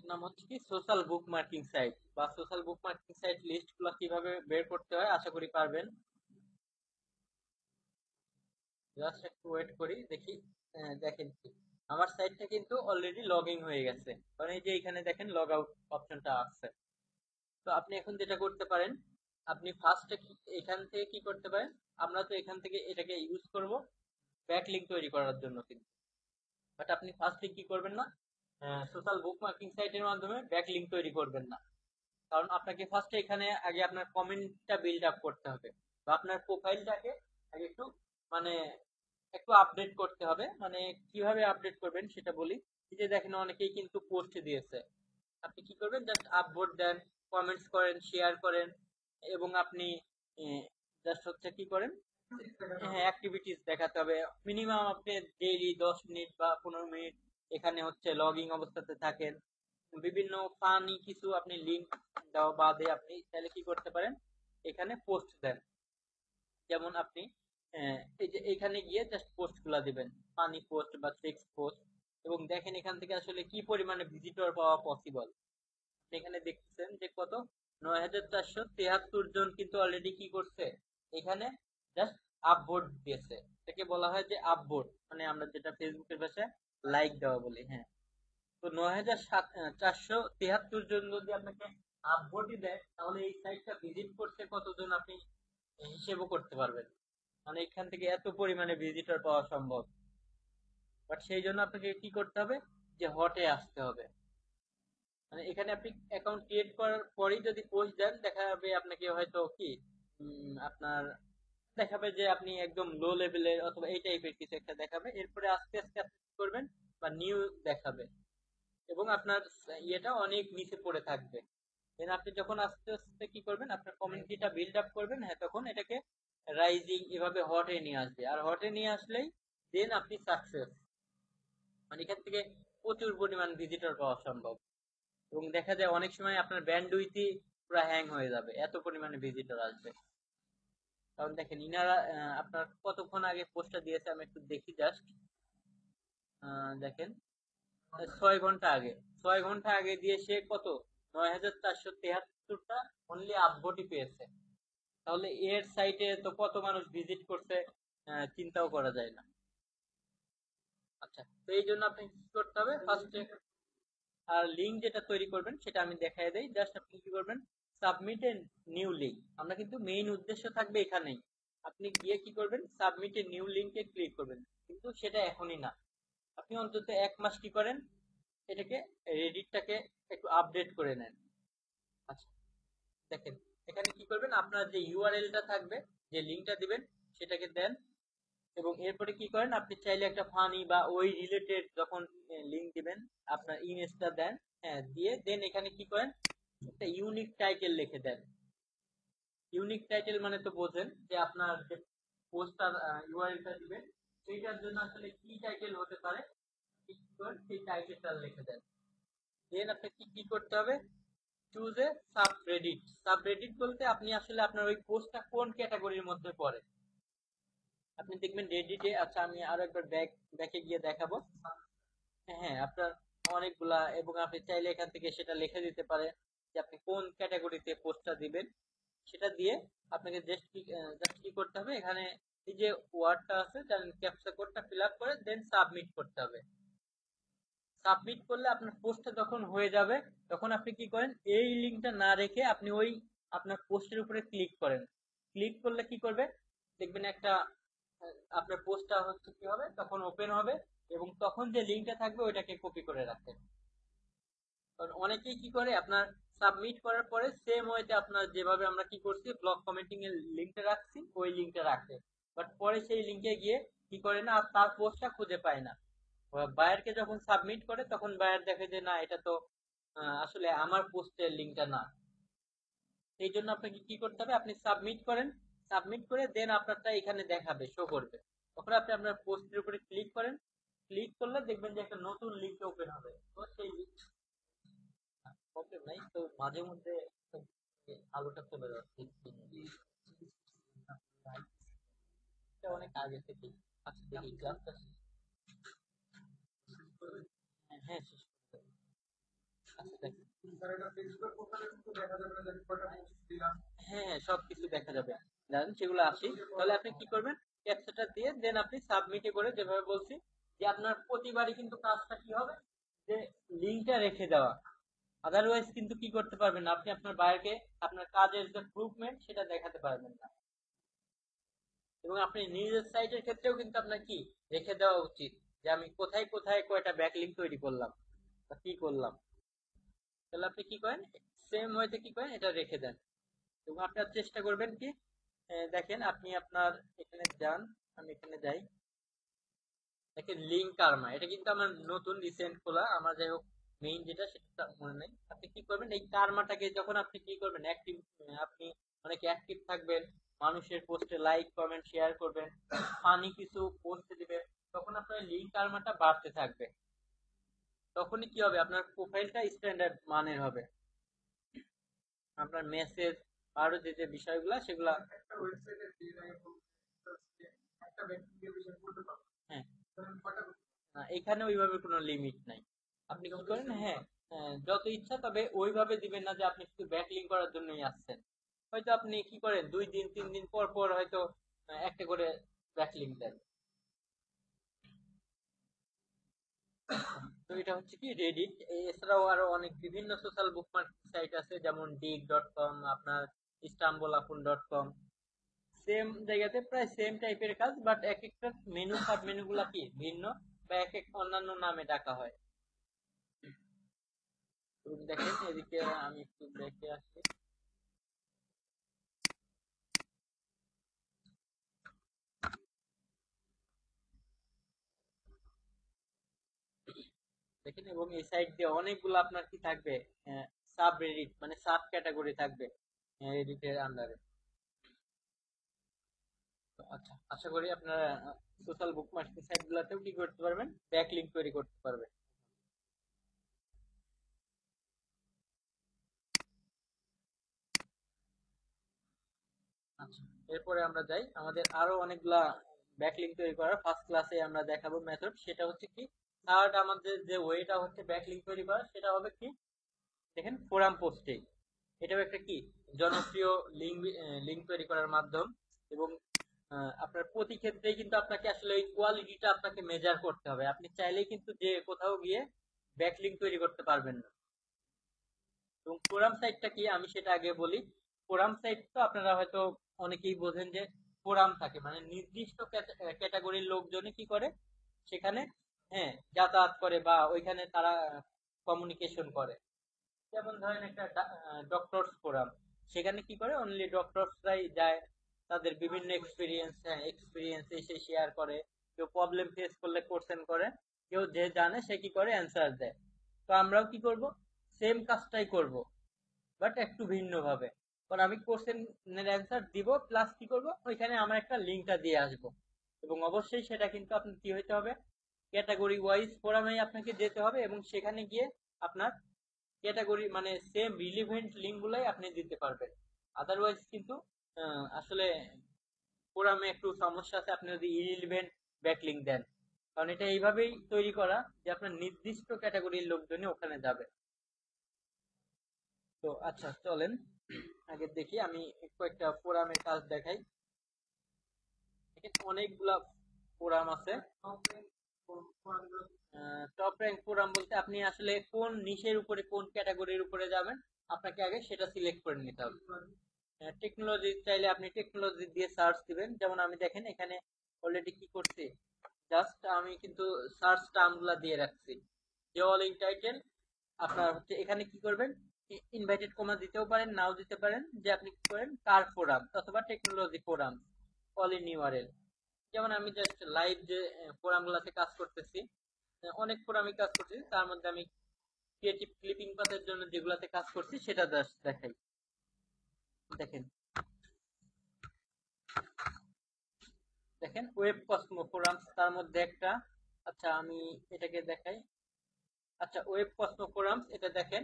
নাম হচ্ছে কি সোশ্যাল বুকমার্কিং সাইট বা সোশ্যাল বুকমার্কিং সাইট লিস্টগুলো কিভাবে বের করতে হয় আশা করি পারবেন। জাস্ট একটু ওয়েট করি দেখি। দেখেন কি আমার সাইটটা কিন্তু অলরেডি লগ ইন হয়ে গেছে, কারণ এই যে এখানে দেখেন লগ আউট অপশনটা আছে। তো আপনি এখন যেটা করতে পারেন, আপনি ফার্স্টে এখান থেকে কি করতে পারেন, আমরা তো এখান থেকে এটাকে ইউজ করব ব্যাকলিংক তৈরি করার জন্য কিন্তু, বাট আপনি ফার্স্টে কি করবেন না, সোশ্যাল বুকমার্কিং সাইটের মাধ্যমে ব্যাকলিংক তৈরি করবেন না। কারণ আপনাকে ফার্স্টে এখানে আগে আপনার কমেন্টটা বিল্ড আপ করতে হবে, বা আপনার প্রোফাইলটাকে আগে একটু মানে একটু আপডেট করতে হবে। মানে কিভাবে আপডেট করবেন সেটা বলি। এই যে দেখেন অনেকেই কিন্তু পোস্ট দিয়েছে, আপনি কি করবেন, জাস্ট আপভোট দেন, কমেন্টস করেন, শেয়ার করেন, এবং আপনি জাস্ট হচ্ছে কি করেন, হ্যাঁ অ্যাক্টিভিটিস দেখাতে হবে। মিনিমাম আপনি ডেইলি 10 মিনিট বা 15 মিনিট এখানে হচ্ছে লগইন অবস্থাতে থাকেন। বিভিন্ন ফানি কিছু আপনি লিংক দেওয়া বাদে আপনি তাহলে কি করতে পারেন, এখানে পোস্ট দেন। যেমন আপনি এই যে এখানে গিয়ে জাস্ট পোস্ট গুলা দিবেন, ফানি পোস্ট বা সেক্স পোস্ট, এবং দেখেন এখান থেকে আসলে কি পরিমাণে ভিজিটর পাওয়া পসিবল। এখানে দেখতেছেন যে কত 9473 জন কিন্তু অলরেডি কি করছে, এখানে জাস্ট আপভোট দিয়েছে। এটাকে বলা হয় যে আপভোট, মানে আমরা যেটা ফেসবুকের ভাষায় লাইক দেওয়া বলি। হ্যাঁ, তো 9473 জন যদি আপনাকে আপভোটই দেয়, তাহলে এই সাইটটা ভিজিট করছে কতজন আপনি হিসেবও করতে পারবেন। মানে এখান থেকে এত পরিমাণে ভিজিটর পাওয়া সম্ভব, বাট সেই জন্য আপনাকে কি করতে হবে, যে হটে আসতে হবে। মানে এখানে আপনি অ্যাকাউন্ট ক্রিয়েট করার পরেই যদি পোস্ট দেন, দেখা যাবে আপনাকে হয়তো কি আপনার দেখাবে যে আপনি একদম লো লেভেলের অথবা এই টাইপের কিছু একটা দেখাবে। এরপরে আস্তে আস্তে আপনি কি করবেন, বা নিউ দেখাবে, এবং আপনার ইয়েটা অনেক নিচে পড়ে থাকবে। দেন আপনি যখন আস্তে আস্তে কি করবেন, আপনার কমিউনিটিটা বিল্ড আপ করবেন, হ্যাঁ তখন এটাকে রাইজিং এভাবে হটে নিয়ে আসবে। আর হটে নিয়ে আসলেই দেন আপনি সাকসেস, মানে এখান থেকে প্রচুর পরিমাণ ভিজিটর পাওয়া সম্ভব। এবং দেখা যায় অনেক সময় আপনার ব্যান্ডউইথই পুরো হ্যাং হয়ে যাবে, এত পরিমাণে ভিজিটর আসবে। কারণ দেখেন ইনারা আপনার কতক্ষণ আগে পোস্টটা দিয়েছে, আমি একটু দেখি জাস্ট। দেখেন 6 ঘন্টা আগে, 6 ঘন্টা আগে দিয়ে সে কত 9473টা অনলি আপভোটই পেয়েছে। তাহলে এর সাইটে তো কত মানুষ ভিজিট করছে, চিন্তাও করা যায় না। আচ্ছা, তো এই জন্য আপনি কি করতে হবে, ফার্স্টে আর লিঙ্ক যেটা তৈরি করবেন সেটা আমি দেখাই দেই। জাস্ট আপনি কি করবেন, সাবমিট এ নিউ লিঙ্ক। আমরা কিন্তু মেইন উদ্দেশ্য থাকবে এখানেই, আপনি গিয়ে কি করবেন, সাবমিট এ নিউ লিঙ্কে ক্লিক করবেন, কিন্তু সেটা এখনই না। আপনি অন্তত 1 মাস কি করেন, এটাকে রেডিটটাকে একটু আপডেট করে নেন। আচ্ছা দেখেন এখানে কি করবেন, আপনার যে ইউআরএলটা থাকবে, যে লিঙ্কটা দিবেন সেটাকে দেন, এবং এরপরে কি করেন, আপনি চাইলে একটা ফানি বা ওই রিলেটেড যখন লিঙ্ক দিবেন, আপনার ইমেজটা দেন, হ্যাঁ দিয়ে দেন এখানে কি করেন, একটা ইউনিক টাইটেল লিখে দেন। ইউনিক টাইটেল মানে তো বোঝেন যে আপনার যে পোস্টার ইউআরএলটা দিবেন সেইটার জন্য আসলে কি টাইটেল হতে পারে, কি করেন সেই টাইটেলটা লিখে দেন। দেন আপনাকে কি করতে হবে, চুজ এ সাবরেডিট। সাবরেডিট বলতে আপনি আসলে আপনার ওই পোস্টটা কোন ক্যাটাগরির মধ্যে পড়ে। আপনি দেখবেন রেডিটে, আচ্ছা আমি আরো একবার ব্যাকে গিয়ে দেখাবো। হ্যাঁ আপনার অনেকগুলা, এবং আপনি চাইলে এখান থেকে সেটা লিখে দিতে পারেন যে আপনি কোন ক্যাটাগরিতে পোস্টটা দিবেন। সেটা দিয়ে আপনাকে জাস্ট কি করতে হবে, এখানে এই যে ওয়ার্ডটা আছে জানেন, ক্যাপচা কোডটা ফিল আপ করে দেন সাবমিট করতে হবে। সাবমিট করলে আপনার পোস্টটা যখন হয়ে যাবে তখন আপনি কি করেন, এই লিঙ্কটা না রেখে আপনি ওই আপনার পোস্টের উপরে ক্লিক করেন। ক্লিক করলে কি করবে, দেখবেন একটা আপনার পোস্টটা হচ্ছে কি হবে, তখন ওপেন হবে এবং তখন যে লিঙ্কটা থাকবে ওইটাকে কপি করে রাখেন। কারণ অনেকেই কি করে, আপনার সাবমিট করার পরে সেম ওয়েতে আপনার যেভাবে আমরা কি করছি ব্লগ কমেন্টিং এর লিঙ্কটা রাখছি ওই লিঙ্কটা রাখে, বাট পরে সেই লিঙ্কে গিয়ে কি করে না, আর তার পোস্টটা খুঁজে পায় না। বায়ারকে যখন সাবমিট করে তখন বায়ার দেখে যে না এটা তো আসলে আমার পোস্টের লিঙ্কটা না। সেই জন্য আপনাকে কি করতে হবে, আপনি সাবমিট করেন, সাবমিট করে দেন আপনারটা এখানে দেখাবে, শো করবে। তখন আপনি আপনার পোস্টের উপরে ক্লিক করেন, ক্লিক করলে দেখবেন যে একটা নতুন লিঙ্ক ওপেন হবে। তো সেই প্রবলেম নাই, তো মাঝে মধ্যে আলোটা চলে যাচ্ছে এটা অনেক আগে থেকে। আচ্ছা দেখি ক্লাসটা হ্যাঁ শেষ করতে হবে। আচ্ছা দেখি, হ্যাঁ হ্যাঁ সবকিছু দেখা যাবে। জানেন সেগুলো আসি, তাহলে আপনি কি করবেন, ক্যাপচাটা দিয়ে দেন আপনি সাবমিটে করে যেভাবে বলছি, যে আপনার প্রতিবারই কিন্তু কাজটা কি হবে, যে লিঙ্কটা রেখে দেওয়া। আদারওয়াইজ কিন্তু কি করতে পারবেন না, আপনি আপনার বায়ারকে আপনার কাজের যে প্রুফমেন্ট সেটা দেখাতে পারবেন না। এবং আপনি নিজের সাইটের ক্ষেত্রেও কিন্তু আপনার কি রেখে দেওয়া উচিত, যে আমি কোথায় কোথায় কয়টা ব্যাকলিঙ্ক তৈরি করলাম বা কি করলাম। তাহলে আপনি কি করেন, সেম ওয়েতে কি করেন এটা রেখে দেন। এবং আপনার চেষ্টা করবেন কি, দেখেন আপনি আপনার এখানে যান, আমি এখানে যাই, দেখেন লিঙ্ক কার্মা, এটা কিন্তু আমার নতুন রিসেন্ট খোলা, আমার যাই হোক মেইন যেটা সেটা মনে নেই। আপনি কি করবেন, এই কার্মাটাকে যখন আপনি কি করবেন অ্যাক্টিভ, আপনি অনেক অ্যাক্টিভ থাকবেন, মানুষের পোস্টে লাইক কমেন্ট শেয়ার করবেন, ফানি কিছু পোস্ট দিবেন, তখন আপনার লিঙ্ক কার্মাটা বাড়তে থাকবে। তখনই কি হবে, আপনার প্রোফাইলটা স্ট্যান্ডার্ড মানের হবে, আপনার মেসেজ আরো যে যে বিষয়গুলা সেগুলা। হ্যাঁ না, এখানে ওইভাবে কোনো লিমিট নাই। আপনি কি করেন, হ্যাঁ যত ইচ্ছা, তবে ওইভাবে দিবেন না যে আপনি শুধু ব্যাকলিং করার জন্যই আসছেন। হয়তো আপনি কি করেন 2 দিন 3 দিন পর পর হয়তো একটা করে ব্যাকলিং দেন। তো এটা হচ্ছে কি রেডিট, এছাড়াও আরো অনেক বিভিন্ন সোশ্যাল বুকমার্ক সাইট আছে, যেমন dig.com, আপনার istanbulapun.com। সেম জায়গাতে প্রায় সেম টাইপের কাজ, বাট এক একটা মেনু সাব মেনু গুলা কি ভিন্ন, বা এক এক অন্যান্য নামে ডাকা হয়। এবং দেখেন এদিকে আমি একটু দেখে আসি, দেখেন এবং এই সাইড দিয়ে অনেকগুলো আপনার কি থাকবে, সাব রেডিট মানে সাব ক্যাটাগরি থাকবে রেডিটের আন্ডারে। আচ্ছা আশা করি আপনারা সোশ্যাল বুকমার্কিং সাইট গুলাতেও কি করতে পারবেন, ব্যাক লিঙ্ক তৈরি করতে পারবেন। আচ্ছা এরপরে আমরা যাই, আমাদের আরো অনেকগুলা ব্যাকলিঙ্ক তৈরি করার ফার্স্ট ক্লাসে আমরা দেখাবো মেথড, সেটা হচ্ছে কি থার্ড আমাদের যে ওয়েটা হচ্ছে ব্যাকলিঙ্ক তৈরি করা, সেটা হবে কি, দেখেন ফোরাম পোস্টিং। এটাও একটা কি জনপ্রিয় লিঙ্ক লিঙ্ক তৈরি করার মাধ্যম। এবং আপনার প্রতি ক্ষেত্রেই কিন্তু আপনাকে আসলে এই কোয়ালিটিটা আপনাকে মেজার করতে হবে, আপনি চাইলেই কিন্তু যে কোথাও গিয়ে ব্যাকলিঙ্ক তৈরি করতে পারবেন না। এবং ফোরাম সাইটটা কি আমি সেটা আগে বলি। ফোরাম সাইট তো আপনারা হয়তো অনেকেই বোঝেন যে ফোরাম থাকে মানে নির্দিষ্ট ক্যাটাগরির লোকজনই কি করে সেখানে, হ্যাঁ যাতায়াত করে বা ওইখানে তারা কমিউনিকেশন করে। যেমন ধরেন একটা ডক্টরস ফোরাম, সেখানে কি করে অনলি ডক্টরসরাই যায়, তাদের বিভিন্ন এক্সপিরিয়েন্স এসে শেয়ার করে, কেউ প্রবলেম ফেস করলে কোশ্চেন করে, কেউ যে জানে সে কি করে অ্যান্সার দেয়। তো আমরাও কি করব, সেম কাজটাই করব, বাট একটু ভিন্ন ভাবে। কারণ আমি কোশ্চেনের অ্যান্সার দিব, প্লাস কি করব, ওইখানে আমার একটা লিঙ্কটা দিয়ে আসব। এবং অবশ্যই সেটা কিন্তু আপনার কি হইতে হবে, ক্যাটাগরি ওয়াইজ ফোরামে আপনাকে যেতে হবে, এবং সেখানে গিয়ে আপনার ক্যাটাগরি মানে সেম রিলিভেন্ট লিঙ্ক গুলাই আপনি দিতে পারবেন। আদারওয়াইজ কিন্তু আসলে ফোরামে একটু সমস্যা আছে আপনি যদি ইরিলিভেন্ট ব্যাকলিঙ্ক দেন, কারণ এটা এইভাবেই তৈরি করা যে আপনার নির্দিষ্ট ক্যাটাগরির লোকজনই ওখানে যাবে। তো আচ্ছা চলেন আগে দেখি, আমি কয়েকটা ফোরামের কাজ দেখাই। এখানে অনেকগুলা ফোরাম আছে। টপ র্যাঙ্ক ফোরাম বলতে আপনি আসলে কোন নিশের উপরে কোন ক্যাটাগরির উপরে যাবেন, আপনাকে আগে সেটা সিলেক্ট করে নিতে হবে। টেকনোলজি চাইলে আপনি টেকনোলজি দিয়ে সার্চ দিবেন, যেমন আমি দেখেন এখানে অলরেডি কি করছি, জাস্ট আমি কিন্তু সার্চ টার্মগুলা দিয়ে রাখছি, যে অল ইন টাইটেল। আপনার হচ্ছে এখানে কি করবেন, ইনভাইটেড কমা দিতেও পারেন, নাও দিতে পারেন, যে আপনি কি করেন কার ফোরাম অথবা technology forum, all in URL. যেমন আমি জাস্ট লাইভ যে ফোরাম গুলাতে কাজ করতেছি, অনেক ফোরামে কাজ করছি, তার মধ্যে আমি ক্রিয়েটিভ ক্লিপিং পাতের জন্য যেগুলাতে কাজ করছি সেটা জাস্ট দেখাই। দেখেন দেখেন ওয়েব কসমো ফোরামস তার মধ্যে একটা। আচ্ছা আমি এটাকে দেখাই। আচ্ছা ওয়েব কসমো ফোরামস এটা দেখেন।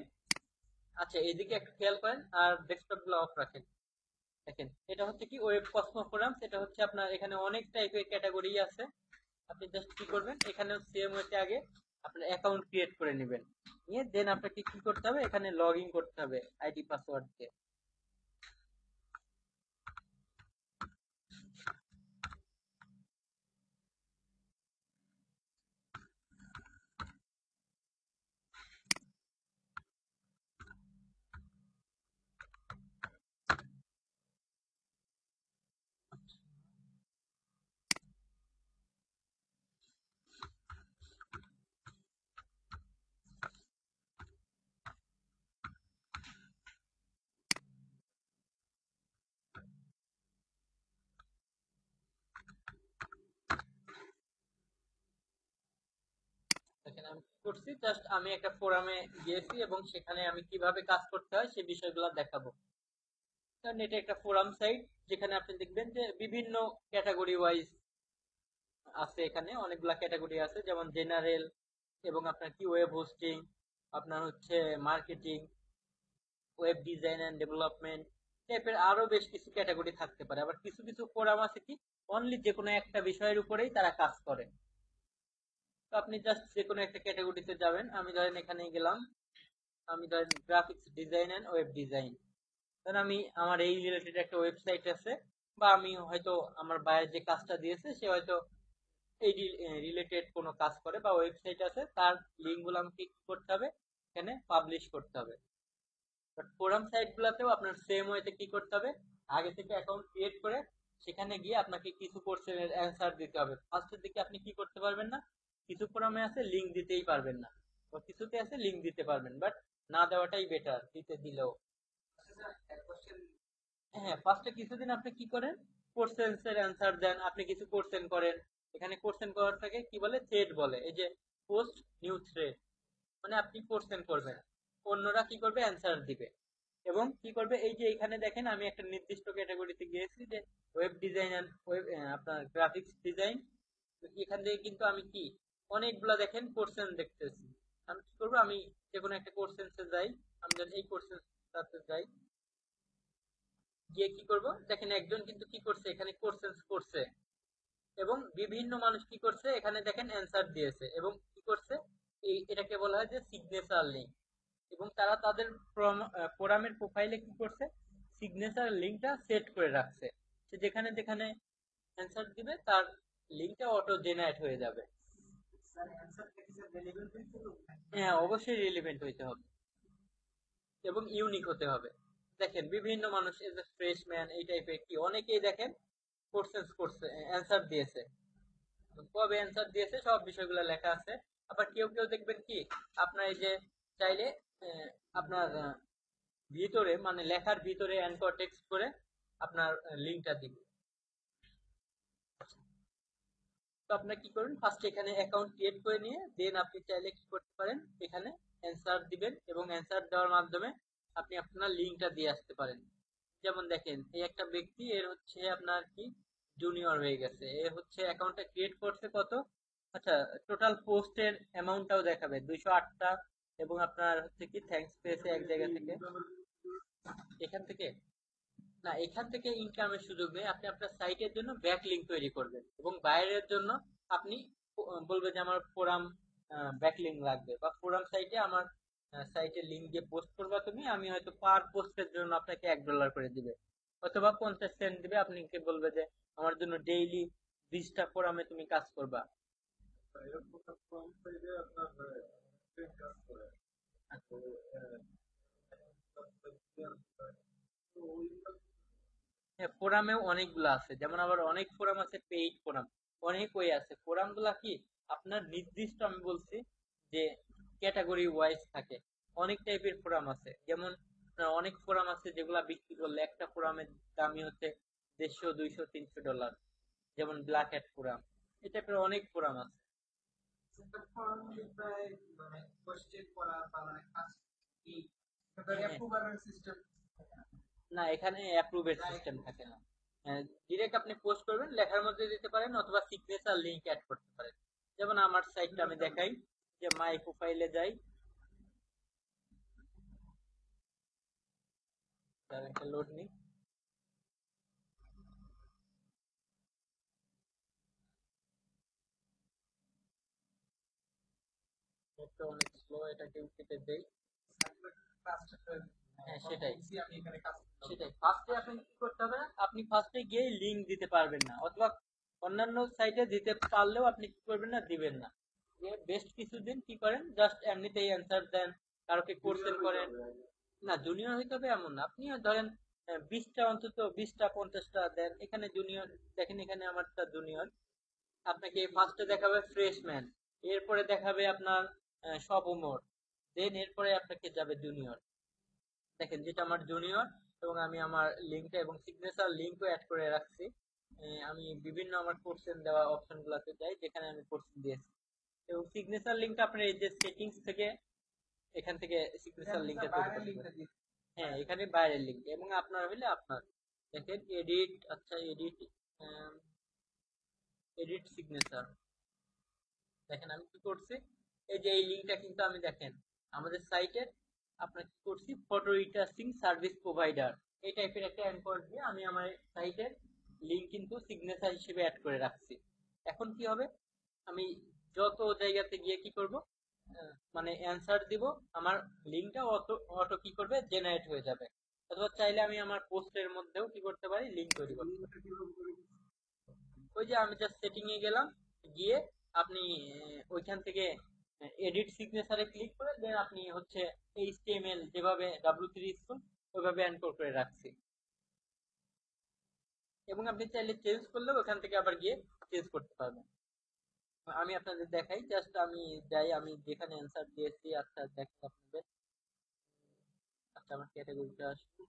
আচ্ছা এইদিকে একটু খেয়াল করেন আর ডেস্কটপ গুলো অফ রাখেন। দেখেন এটা হচ্ছে কি ওয়েব কসমো ফোরামস, এটা হচ্ছে আপনার এখানে অনেক টাইপের ক্যাটাগরি আছে। আপনি জাস্ট কি করবেন, এখানে সেম হচ্ছে আগে আপনার অ্যাকাউন্ট ক্রিয়েট করে নেবেন, নিয়ে দেন আপনাকে কি করতে হবে, এখানে লগ ইন করতে হবে আইডি পাসওয়ার্ড দিয়ে। দেখেন আমি কি করছি, জাস্ট আমি একটা ফোরামে গিয়েছি এবং সেখানে আমি কিভাবে কাজ করতে হয় সেই বিষয়গুলো দেখাবো। কারণ এটা একটা ফোরাম সাইট, যেখানে আপনি দেখবেন যে বিভিন্ন ক্যাটাগরি ওয়াইজ আছে, এখানে অনেকগুলা ক্যাটাগরি আছে, যেমন জেনারেল, এবং আপনার কি ওয়েব হোস্টিং, আপনার হচ্ছে marketing, web design and development টাইপের আরো বেশ কিছু ক্যাটাগরি থাকতে পারে। আবার কিছু কিছু ফোরাম আছে কি অনলি যে কোনো একটা বিষয়ের উপরেই তারা কাজ করে। তো আপনি জাস্ট যে কোনো একটা ক্যাটাগরিতে যাবেন, আমি ধরেন এখানে গেলাম, আমি ধরেন graphics design and web design, ধরেন আমি আমার এই রিলেটেড একটা ওয়েবসাইট আছে, বা আমি হয়তো আমার বাইরে যে কাজটা দিয়েছে সে হয়তো এই রিলেটেড কোনো কাজ করে বা ওয়েবসাইট আছে, তার লিঙ্ক গুলো আমাকে কি করতে হবে, এখানে পাবলিশ করতে হবে। বাট ফোরাম সাইট গুলাতেও আপনার সেম ওয়েতে কি করতে হবে, আগে থেকে অ্যাকাউন্ট ক্রিয়েট করে সেখানে গিয়ে আপনাকে কিছু কোশ্চেনের অ্যান্সার দিতে হবে। ফার্স্টের দিকে আপনি কি করতে পারবেন না, কিছু ফোরামে আছে লিঙ্ক দিতেই পারবেন না, বা কিছুতে আছে লিঙ্ক দিতে পারবেন, বাট না দেওয়াটাই বেটার, দিতে দিলেও। হ্যাঁ ফার্স্টে কিছুদিন আপনি কি করেন, কোশ্চেন্স এর অ্যান্সার দেন, আপনি কিছু কোশ্চেন করেন। এখানে কোশ্চেন করাটাকে কি বলে, থ্রেড বলে, এই যে পোস্ট নিউ থ্রেড, মানে আপনি কোশ্চেন করবেন, অন্যরা কি করবে অ্যান্সার দিবে। এবং কি করবে, এই যে এখানে দেখেন আমি একটা নির্দিষ্ট ক্যাটাগরিতে গিয়েছি, যে ওয়েব ডিজাইন এন্ড ওয়েব আপনার গ্রাফিক্স ডিজাইন। এখান থেকে কিন্তু আমি কি অনেকগুলা দেখেন কোশ্চেন দেখতেছি। আমি কি করবো, আমি যে কোনো একটা কোশ্চেন্সে যাই, আমি যদি এই কোশ্চেনটাতে যাই, গিয়ে কি করব, দেখেন একজন কিন্তু কি করছে এখানে কোশ্চেন করছে, এবং বিভিন্ন মানুষ কি করছে এখানে দেখেন অ্যান্সার দিয়েছে, এবং কি করছে এই এটাকে বলা হয় যে সিগনেচার লিঙ্ক। এবং তারা তাদের ফোরামের প্রোফাইলে কি করছে, সিগনেচার লিঙ্কটা সেট করে রাখছে, সে যেখানে যেখানে অ্যান্সার দিবে তার লিঙ্কটা অটো জেনারেট হয়ে যাবে। হ্যাঁ অবশ্যই রিলেভেন্ট হইতে হবে এবং ইউনিক হতে হবে। দেখেন বিভিন্ন মানুষ এজ এ ফ্রেশম্যান এই টাইপের কি অনেকেই দেখেন কোশ্চেন করছে, অ্যান্সার দিয়েছে, কবে অ্যান্সার দিয়েছে সব বিষয়গুলো লেখা আছে। আবার কেউ কেউ দেখবেন কি আপনার এই যে চাইলে আপনার ভিতরে মানে লেখার ভিতরে অ্যানকর টেক্সট করে আপনার লিঙ্কটা দিবে, তো আপনার কি করবেন, ফার্স্ট এখানে অ্যাকাউন্ট ক্রিয়েট করে নিয়ে দেন আপনি চাইলে কি করতে পারেন, এখানে অ্যান্সার দিবেন এবং অ্যান্সার দেওয়ার মাধ্যমে আপনি আপনার লিঙ্কটা দিয়ে আসতে পারেন। যেমন দেখেন, এই একটা ব্যক্তি এর হচ্ছে আপনার কি জুনিয়র হয়ে গেছে, এ হচ্ছে অ্যাকাউন্টটা ক্রিয়েট করছে কত, আচ্ছা টোটাল পোস্টের অ্যামাউন্টটাও দেখাবে 208টা, এবং আপনার হচ্ছে কি থ্যাঙ্কস পেয়েছে এক জায়গা থেকে, এখান থেকে না, এখান থেকে ইনকামের সুযোগ নেই। আপনি আপনার সাইটের জন্য ব্যাক লিঙ্ক তৈরি করবেন এবং বাইরের জন্য আপনি বলবে যে আমার ফোরাম ব্যাক লিঙ্ক লাগবে, বা ফোরাম সাইটে আমার সাইটের লিঙ্ক দিয়ে পোস্ট করবা তুমি, আমি হয়তো পার পোস্টের জন্য আপনাকে $1 করে দিবে, অথবা 50 সেন্ট দিবে, আপনি বলবে যে আমার জন্য ডেইলি 20টা ফোরামে তুমি কাজ করবা। হ্যাঁ, ফোরামেও অনেকগুলো আছে, যেমন আবার অনেক ফোরাম আছে পেইড ফোরাম, অনেক ওয়ে আছে। ফোরাম গুলা কি আপনার নির্দিষ্ট, আমি বলছি যে ক্যাটাগরি ওয়াইজ থাকে, অনেক টাইপের ফোরাম আছে। যেমন অনেক ফোরাম আছে যেগুলা বিক্রি করলে একটা ফোরামের দামই হচ্ছে 150, 200, $300, যেমন ব্ল্যাক হ্যাট ফোরাম, এই টাইপের অনেক ফোরাম আছে। না, এখানে অ্যাপ্রুভের সিস্টেম থাকে না, ডিরেক্ট আপনি পোস্ট করবেন, লেখার মধ্যে দিতে পারেন অথবা সিগনেচার লিংক অ্যাড করতে পারেন। যেমন আমার সাইটটা আমি দেখাই, যে মাই প্রোফাইলে যাই, তার একটা লোড নিই, এটা অনেক স্লো, এটাকে কেটে দেই। হ্যাঁ, সেটাই সেটাই ফার্স্টে আপনি কি করতে হবে, আপনি ফার্স্টে গিয়ে লিংক দিতে পারবেন না, অথবা অন্যান্য সাইটে দিতে পারলেও আপনি কি করবেন না, দিবেন না। বেস্ট কিছুদিন কি করেন, জাস্ট এমনিতেই অ্যান্সার দেন, কারোকে কোশ্চেন করেন। না, জুনিয়র হইতে হবে এমন না, আপনি ধরেন 20টা, অন্তত 20টা 50টা দেন, এখানে জুনিয়র দেখেন, এখানে আমারটা জুনিয়র। আপনাকে ফার্স্টে দেখাবে ফ্রেশম্যান, এরপরে দেখাবে আপনার সফোমোর, দেন এরপরে আপনাকে যাবে জুনিয়র। দেখেন যেটা আমার জুনিয়র, এবং আমি আমার লিঙ্কটা এবং সিগনেচার লিঙ্কও অ্যাড করে রাখছি। আমি বিভিন্ন আমার কোশ্চেন দেওয়া অপশন গুলাতে যাই, যেখানে আমি কোশ্চেন দিয়েছি, এবং সিগনেচার লিঙ্কটা আপনার এই যে সেটিংস থেকে, এখান থেকে সিগনেচার লিঙ্কটা তৈরি করতে পারেন। হ্যাঁ, এখানে বাইরের লিঙ্ক, এবং আপনার হইলে আপনার দেখেন এডিট, আচ্ছা এডিট, এডিট সিগনেচার, দেখেন আমি কি করছি, এই যে এই লিঙ্কটা কিন্তু আমি দেখেন আমাদের সাইটের আপনার কি করছি, ফটো রিটাচিং সার্ভিস প্রোভাইডার, এই টাইপের একটা অ্যাঙ্কর দিয়ে আমি আমার সাইটের লিঙ্ক কিন্তু সিগনেচার হিসেবে অ্যাড করে রাখছি। এখন কি হবে, আমি যত জায়গাতে গিয়ে কি করব, মানে অ্যান্সার দিব, আমার লিঙ্কটা অটো অটো কি করবে, জেনারেট হয়ে যাবে। অথবা চাইলে আমি আমার পোস্টের মধ্যেও কি করতে পারি, লিঙ্ক তৈরি করতে পারি। ওই যে আমি জাস্ট সেটিং এ গেলাম, গিয়ে আপনি ওইখান থেকে এডিট সিগনেচারে ক্লিক করে দেন আপনি হচ্ছে এইচটিএমএল যেভাবে W3 স্কুল ওইভাবে এনকোড করে রাখছি, এবং আপনি চাইলে চেঞ্জ করলেও ওখান থেকে আবার গিয়ে চেঞ্জ করতে পারবেন। আমি আপনাদের দেখাই, জাস্ট আমি যাই, আমি যেখানে অ্যান্সার দিয়েছি, আচ্ছা দেখেন আপনাদের, আচ্ছা আমার ক্যাটাগরিটা আসবে,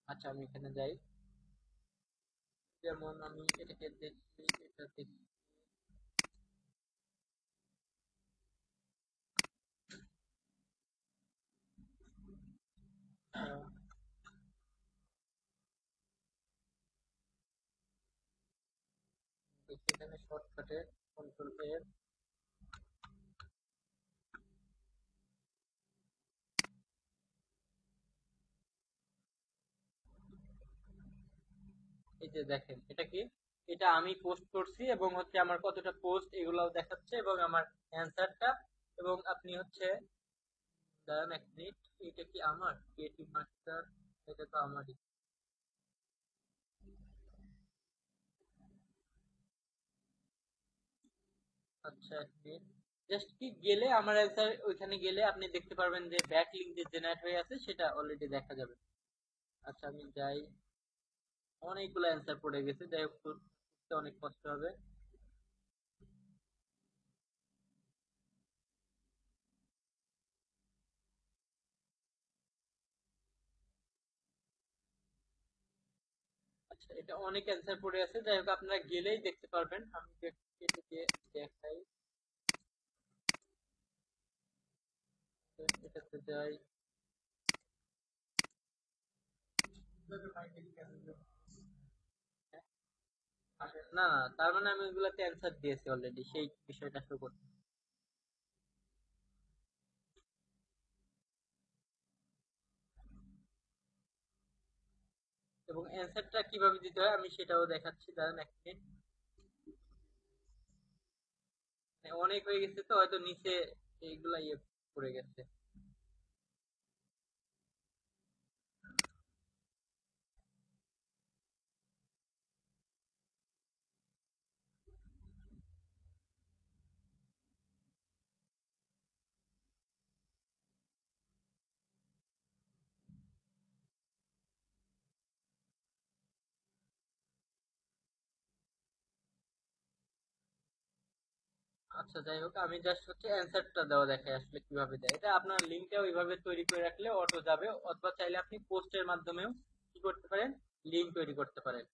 আচ্ছা আমি এখানে যাই, যেমন আমি এটাকে দেখি, এটা দেখি, আহ, দেখি এখানে শর্টকাটে কন্ট্রোল এর, এই যে দেখেন এটা কি, এটা আমি পোস্ট করছি এবং হচ্ছে আমার কতটা পোস্ট এগুলাও দেখাচ্ছে, এবং আমার অ্যান্সারটা, এবং আপনি হচ্ছে দাঁড়ান এক মিনিট, এটা কি আমার ক্রিয়েটিভ মাস্টার, এটা তো আমারই, আচ্ছা এক মিনিট, জাস্ট কি গেলে আমার অ্যান্সার ওইখানে গেলে আপনি দেখতে পারবেন যে ব্যাক লিঙ্ক যে জেনারেট হয়ে আছে সেটা অলরেডি দেখা যাবে। আচ্ছা আমি যাই, অনেকগুলো অ্যান্সার পড়ে গেছে, যাই হোক করতে অনেক কষ্ট হবে। এটা অনেক অ্যান্সার পড়ে আছে, যাই হোক আপনারা গেলেই দেখতে পারবেন। আমি কেটে দিয়ে দেখাই, এটাতে যাই। না না, তার মানে আমি ওইগুলাতে অ্যান্সার দিয়েছি অলরেডি, সেই বিষয়টা শো করতে। এবং অ্যান্সারটা কিভাবে দিতে হয় আমি সেটাও দেখাচ্ছি, দাঁড়ান এক মিনিট। অনেক হয়ে গেছে তো, হয়তো নিচে এইগুলা পড়ে গেছে। আচ্ছা যাই হোক, আমি জাস্ট হচ্ছে অ্যান্সারটা দেওয়া দেখাই আসলে কিভাবে দেয়। এটা আপনার লিঙ্কটা ওইভাবে তৈরি করে রাখলে অটো যাবে, অথবা চাইলে আপনি পোস্টের মাধ্যমেও কি করতে পারেন, লিঙ্ক তৈরি করতে পারেন।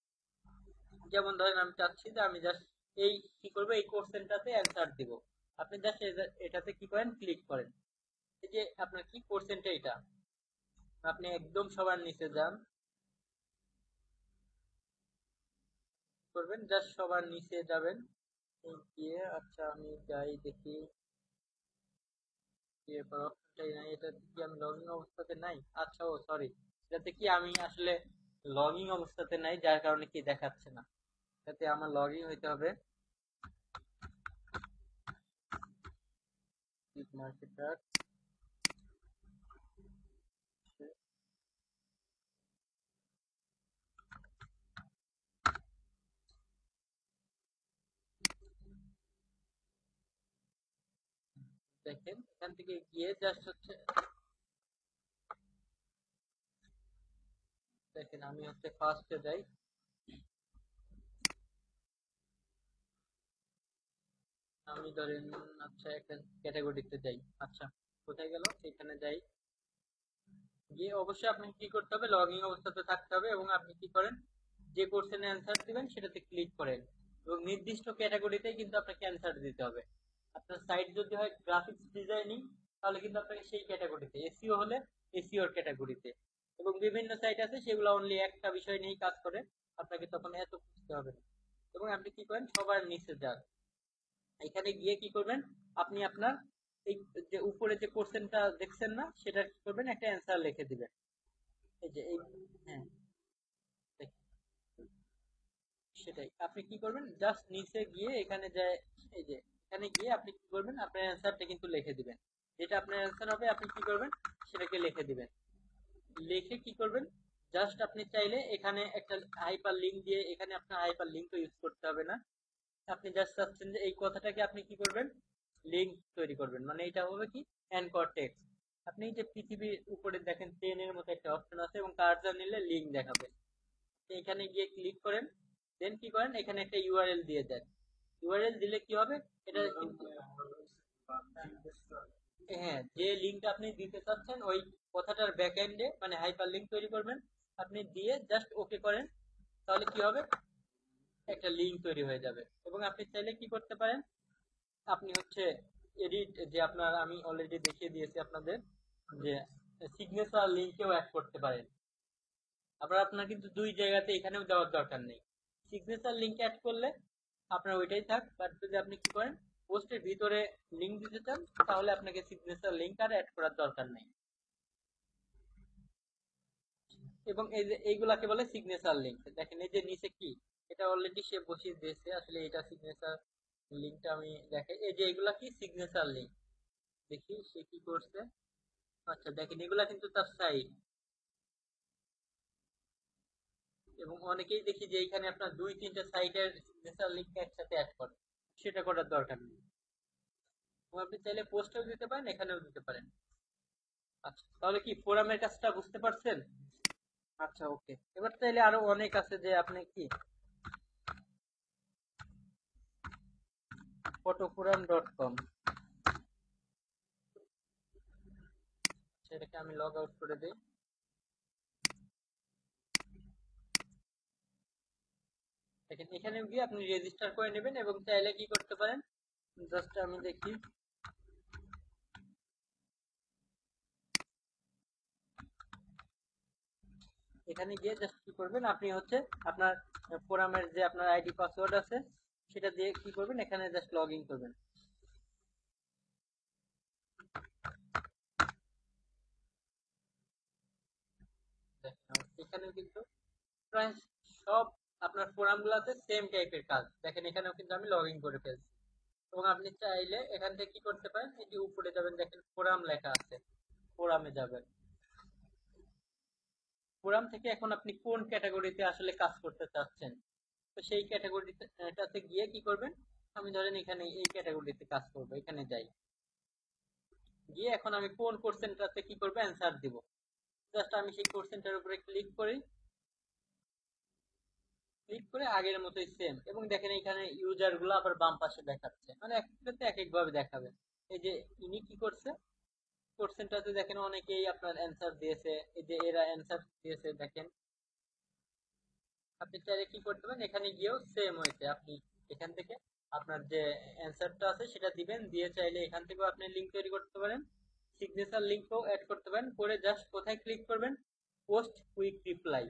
যেমন ধরেন আমি চাচ্ছি যে আমি জাস্ট এই কি করবো, এই কোশ্চেনটাতে অ্যান্সার দিব। আপনি জাস্ট এটাতে কি করেন, ক্লিক করেন। এই যে আপনার কি কোশ্চেনটা এটা, আপনি একদম সবার নিচে যান, করবেন জাস্ট সবার নিচে যাবেন। এই গিয়ে আচ্ছা আমি যাই দেখি, অপশনটাই নাই। এটা কি আমি লগইন অবস্থাতে নাই? আচ্ছা ও সরি, এটাতে কি আমি আসলে লগইন অবস্থাতে নাই, যার কারণে কি দেখাচ্ছে না। এটাতে আমার লগইন হইতে হবে। মার্কেটার, দেখেন এখান থেকে গিয়ে জাস্ট হচ্ছে দেখেন আমি হচ্ছে ফার্স্টে যাই। আমি ধরেন আচ্ছা একটা ক্যাটাগরিতে যাই। আচ্ছা কোথায় গেল, এখানে যাই। গিয়ে অবশ্যই আপনি কি করতে হবে, লগইন অবস্থাতে থাকতে হবে, এবং আপনি কি করেন, যে কোশ্চেনের অ্যান্সার দিবেন সেটাতে ক্লিক করেন, এবং নির্দিষ্ট ক্যাটাগরিতে কিন্তু আপনাকে অ্যান্সার দিতে হবে। আপনার সাইট যদি হয় গ্রাফিক্স ডিজাইনিং, তাহলে কিন্তু আপনাকে সেই ক্যাটাগরিতে, এসইও হলে এসইওর ক্যাটাগরিতে, এবং বিভিন্ন সাইট আছে সেগুলো অনলি একটা বিষয় নিয়েই কাজ করে, আপনাকে তখন এত খুঁজতে হবে না। এবং আপনি কি করেন, সবার নিচে যান। এখানে গিয়ে কি করবেন, আপনি আপনার এই যে উপরে যে কোশ্চেনটা দেখছেন না, সেটা কি করবেন, একটা অ্যান্সার লিখে দিবেন। এই যে এই, হ্যাঁ সেটাই আপনি কি করবেন, জাস্ট নিচে গিয়ে এখানে যায়, এই যে এখানে গিয়ে আপনি কি করবেন, আপনার অ্যান্সারটা কিন্তু লিখে দিবেন। যেটা আপনার অ্যান্সার হবে আপনি কি করবেন, সেটাকে লিখে দিবেন। লিখে কি করবেন, জাস্ট আপনি চাইলে এখানে একটা হাইপার লিংক দিয়ে, এখানে আপনার হাইপার লিংক ইউজ করতে হবে না। আপনি জাস্ট চাচ্ছেন যে এই কথাটাকে আপনি কি করবেন, লিংক তৈরি করবেন, মানে এটা হবে কি, অ্যানকর টেক্সট। আপনি যে পৃথিবীর উপরে দেখেন ট্রেনের মতো একটা অপশন আছে, এবং কার্সর নিলে লিংক দেখাবে। এখানে গিয়ে ক্লিক করেন, দেন কি করেন, এখানে একটা ইউআরএল দিয়ে দেন। ইউআরএল দিলে কি হবে, এটা কিন্তু, হ্যাঁ যে লিংকটা আপনি দিতে চাচ্ছেন ওই কথাটার ব্যাক এন্ডে মানে হাইপার লিংক তৈরি করবেন। আপনি দিয়ে জাস্ট ওকে করেন, তাহলে কি হবে, একটা লিংক তৈরি হয়ে যাবে। এবং আপনি চাইলে কি করতে পারেন, আপনি হচ্ছে এডিট, যে আপনার আমি অলরেডি দেখিয়ে দিয়েছি আপনাদের, যে সিগনেচার লিংকেও অ্যাড করতে পারেন। আবার আপনার কিন্তু দুই জায়গাতে এখানেও দেওয়ার দরকার নেই। সিগনেচার লিংক অ্যাড করলে আপনার ওইটাই থাক, বাট যদি আপনি কি করেন, পোস্টের ভিতরে লিংক দিতে চান, তাহলে আপনাকে সিগনেচার লিংক আর অ্যাড করার দরকার নেই। এবং এই যে এইগুলাকে বলে সিগনেচার লিংক। দেখেন এই যে নিচে কি, এটা অলরেডি সে বসিয়ে দিয়েছে, আসলে এটা সিগনেচার লিংকটা আমি দেখাই। এই যে এগুলা কি সিগনেচার লিংক, দেখি সে কি করছে। আচ্ছা দেখেন এগুলা কিন্তু তার সাইট, এবং অনেকেই দেখি যে এখানে আপনার দুই তিনটা সাইটের সিগনেচার লিংক একসাথে অ্যাড করে, সেটা করার দরকার নেই। এবং আপনি চাইলে পোস্টেও দিতে পারেন, এখানেও দিতে পারেন। আচ্ছা তাহলে কি ফোরামের কাজটা বুঝতে পারছেন? আচ্ছা ওকে, এবার চাইলে আরো অনেক আছে, যে আপনি কি photoforum.com, সেটাকে আমি লগ আউট করে দিই। দেখেন এখানে গিয়ে আপনি রেজিস্টার করে নেবেন এবং চাইলে কি করতে পারেন, জাস্ট আমি দেখি, এখানে গিয়ে জাস্ট কি করবেন, আপনি হচ্ছে আপনার ফোরামের যে আপনার আইডি পাসওয়ার্ড আছে সেটা দিয়ে কি করবেন, এখানে জাস্ট লগ ইন করবেন। এখানেও কিন্তু প্রায় সব আপনার ফোরাম গুলাতে সেম টাইপের কাজ। দেখেন এখানেও কিন্তু আমি লগ ইন করে ফেলছি এবং আপনি চাইলে এখান থেকে কি করতে পারেন, এই যে উপরে যাবেন দেখেন ফোরাম লেখা আছে, ফোরামে যাবেন। ফোরাম থেকে এখন আপনি কোন ক্যাটাগরিতে আসলে কাজ করতে চাচ্ছেন, তো সেই ক্যাটাগরিটাতে গিয়ে কি করবেন, আমি ধরেন এখানে এই ক্যাটাগরিতে কাজ করব, এখানে যাই, গিয়ে এখন আমি কোন কোশ্চেনটাতে কি করবো, অ্যান্সার দিব। জাস্ট আমি সেই কোশ্চেনটার উপরে ক্লিক করি, ক্লিক করে আগের মতোই সেম, এবং দেখেন এখানে ইউজার গুলো আবার বাম পাশে দেখাচ্ছে, মানে একটাতে এক এক ভাবে দেখাবে। এই যে ইনি কি করছে, কোশ্চেনটাতে দেখেন অনেকেই আপনার অ্যান্সার দিয়েছে, এই যে এরা অ্যান্সার দিয়েছে দেখেন। আপনি চাইলে কি করতে পারেন, এখানে গিয়েও সেম হয়েছে, আপনি এখান থেকে আপনার যে অ্যান্সারটা আছে সেটা দিবেন, দিয়ে চাইলে এখান থেকেও আপনি লিঙ্ক তৈরি করতে পারেন, সিগনেচার লিঙ্কও অ্যাড করতে পারেন, করে জাস্ট কোথায় ক্লিক করবেন, পোস্ট কুইক রিপ্লাই।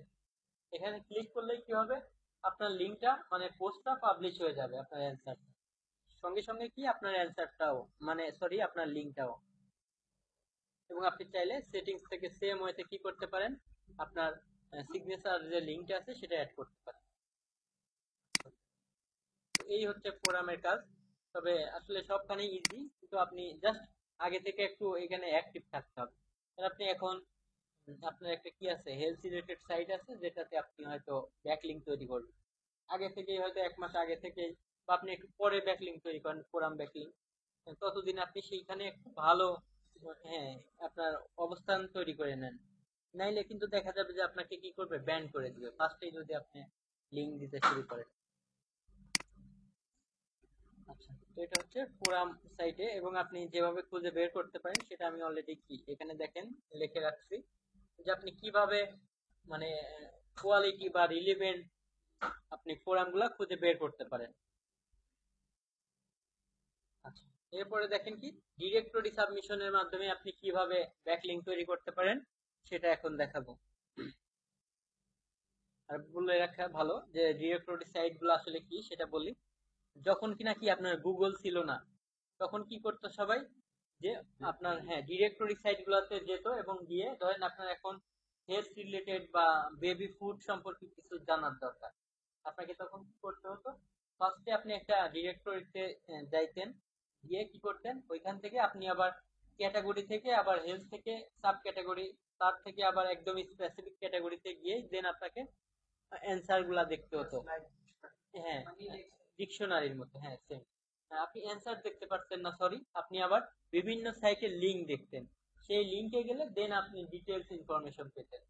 এখানে ক্লিক করলেই কি হবে, আপনার লিঙ্কটা মানে পোস্টটা পাবলিশ হয়ে যাবে, আপনার অ্যান্সার সঙ্গে সঙ্গে কি আপনার অ্যান্সারটাও, মানে সরি আপনার লিঙ্কটাও। এবং আপনি চাইলে সেটিংস থেকে সেম ওয়েতে কি করতে পারেন, আপনার সিগনেচার যে লিঙ্কটা আছে সেটা অ্যাড করতে পারেন। এই হচ্ছে ফোরামের কাজ। তবে আসলে সবখানেই ইজি, কিন্তু আপনি জাস্ট আগে থেকে একটু এখানে অ্যাক্টিভ থাকতে হবে। আপনি এখন আপনার একটা কি আছে, হেলথ রিলেটেড সাইট আছে যেটাতে আপনি হয়তো ব্যাকলিংক তৈরি করবেন, আগে থেকেই হয়তো 1 মাস আগে থেকেই, বা আপনি একটু পরে ব্যাকলিংক তৈরি করেন, ফোরাম ব্যাকলিংক, ততদিন আপনি সেইখানে একটু ভালো, হ্যাঁ, আপনার অবস্থান তৈরি করে নেন। নাইলে কিন্তু দেখা যাবে যে আপনাকে কি করবে, ব্যান করে দিবে ফার্স্টেই যদি আপনি লিঙ্ক দিতে শুরু করেন। আচ্ছা, তো এটা হচ্ছে ফোরাম সাইটে, এবং আপনি যেভাবে খুঁজে বের করতে পারেন সেটা আমি অলরেডি কি এখানে দেখেন লিখে রাখছি, যে আপনি কিভাবে মানে কোয়ালিটি বা রিলেভেন্ট আপনি ফোরাম গুলা খুঁজে বের করতে পারেন। আচ্ছা, এরপরে দেখেন কি ডিরেক্টরি সাবমিশনের মাধ্যমে আপনি কিভাবে ব্যাকলিংক তৈরি করতে পারেন সেটা এখন দেখাবো। আর বলে রাখা ভালো যে ডিরেক্টরি সাইট গুলো আসলে কি সেটা বলি। যখন কিনা কি আপনার গুগল ছিল না, তখন কি করতো সবাই, যে আপনার হ্যাঁ ডিরেক্টরি সাইট গুলাতে যেত এবং গিয়ে ধরেন আপনার এখন হেলথ রিলেটেড বা বেবি ফুড সম্পর্কে কিছু জানার দরকার, আপনাকে তখন কি করতে হতো, ফার্স্টে আপনি একটা ডিরেক্টরিতে যাইতেন, গিয়ে কি করতেন, ওইখান থেকে আপনি আবার ক্যাটাগরি থেকে আবার হেলথ থেকে সাব ক্যাটাগরি, তার থেকে আবার একদম স্পেসিফিক ক্যাটাগরিতে গিয়ে দেন আপনাকে অ্যান্সার গুলা দেখতে হতো। হ্যাঁ, ডিকশনারির মতো, হ্যাঁ সেম। আপনি অ্যান্সার দেখতে পাচ্ছেন না, সরি, আপনি আবার বিভিন্ন সাইটের লিঙ্ক দেখতেন, সেই লিঙ্কে গেলে দেন আপনি ডিটেলস ইনফরমেশন পেতেন।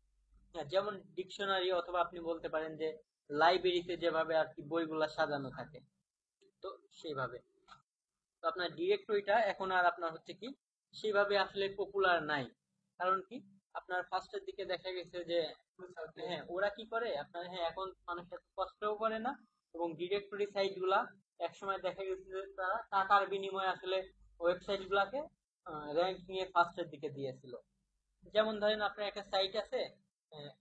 হ্যাঁ, যেমন ডিকশনারি, অথবা আপনি বলতে পারেন যে লাইব্রেরিতে যেভাবে আর কি বইগুলা সাজানো থাকে, তো সেইভাবে। তো আপনার ডিরেক্টরিটা এখন আর আপনার হচ্ছে কি সেভাবে আসলে পপুলার নাই। কারণ কি, আপনার ফার্স্টের দিকে দেখা গেছে যে হ্যাঁ ওরা কি করে আপনার, হ্যাঁ এখন মানুষ এত কষ্টও করে না, এবং ডিরেক্টরি সাইট গুলা একসময় দেখা গেছে যে তারা টাকার বিনিময়ে আসলে ওয়েবসাইট গুলাকে র্যাঙ্ক নিয়ে ফার্স্টের দিকে দিয়েছিল। যেমন ধরেন আপনার একটা সাইট আছে, আহ,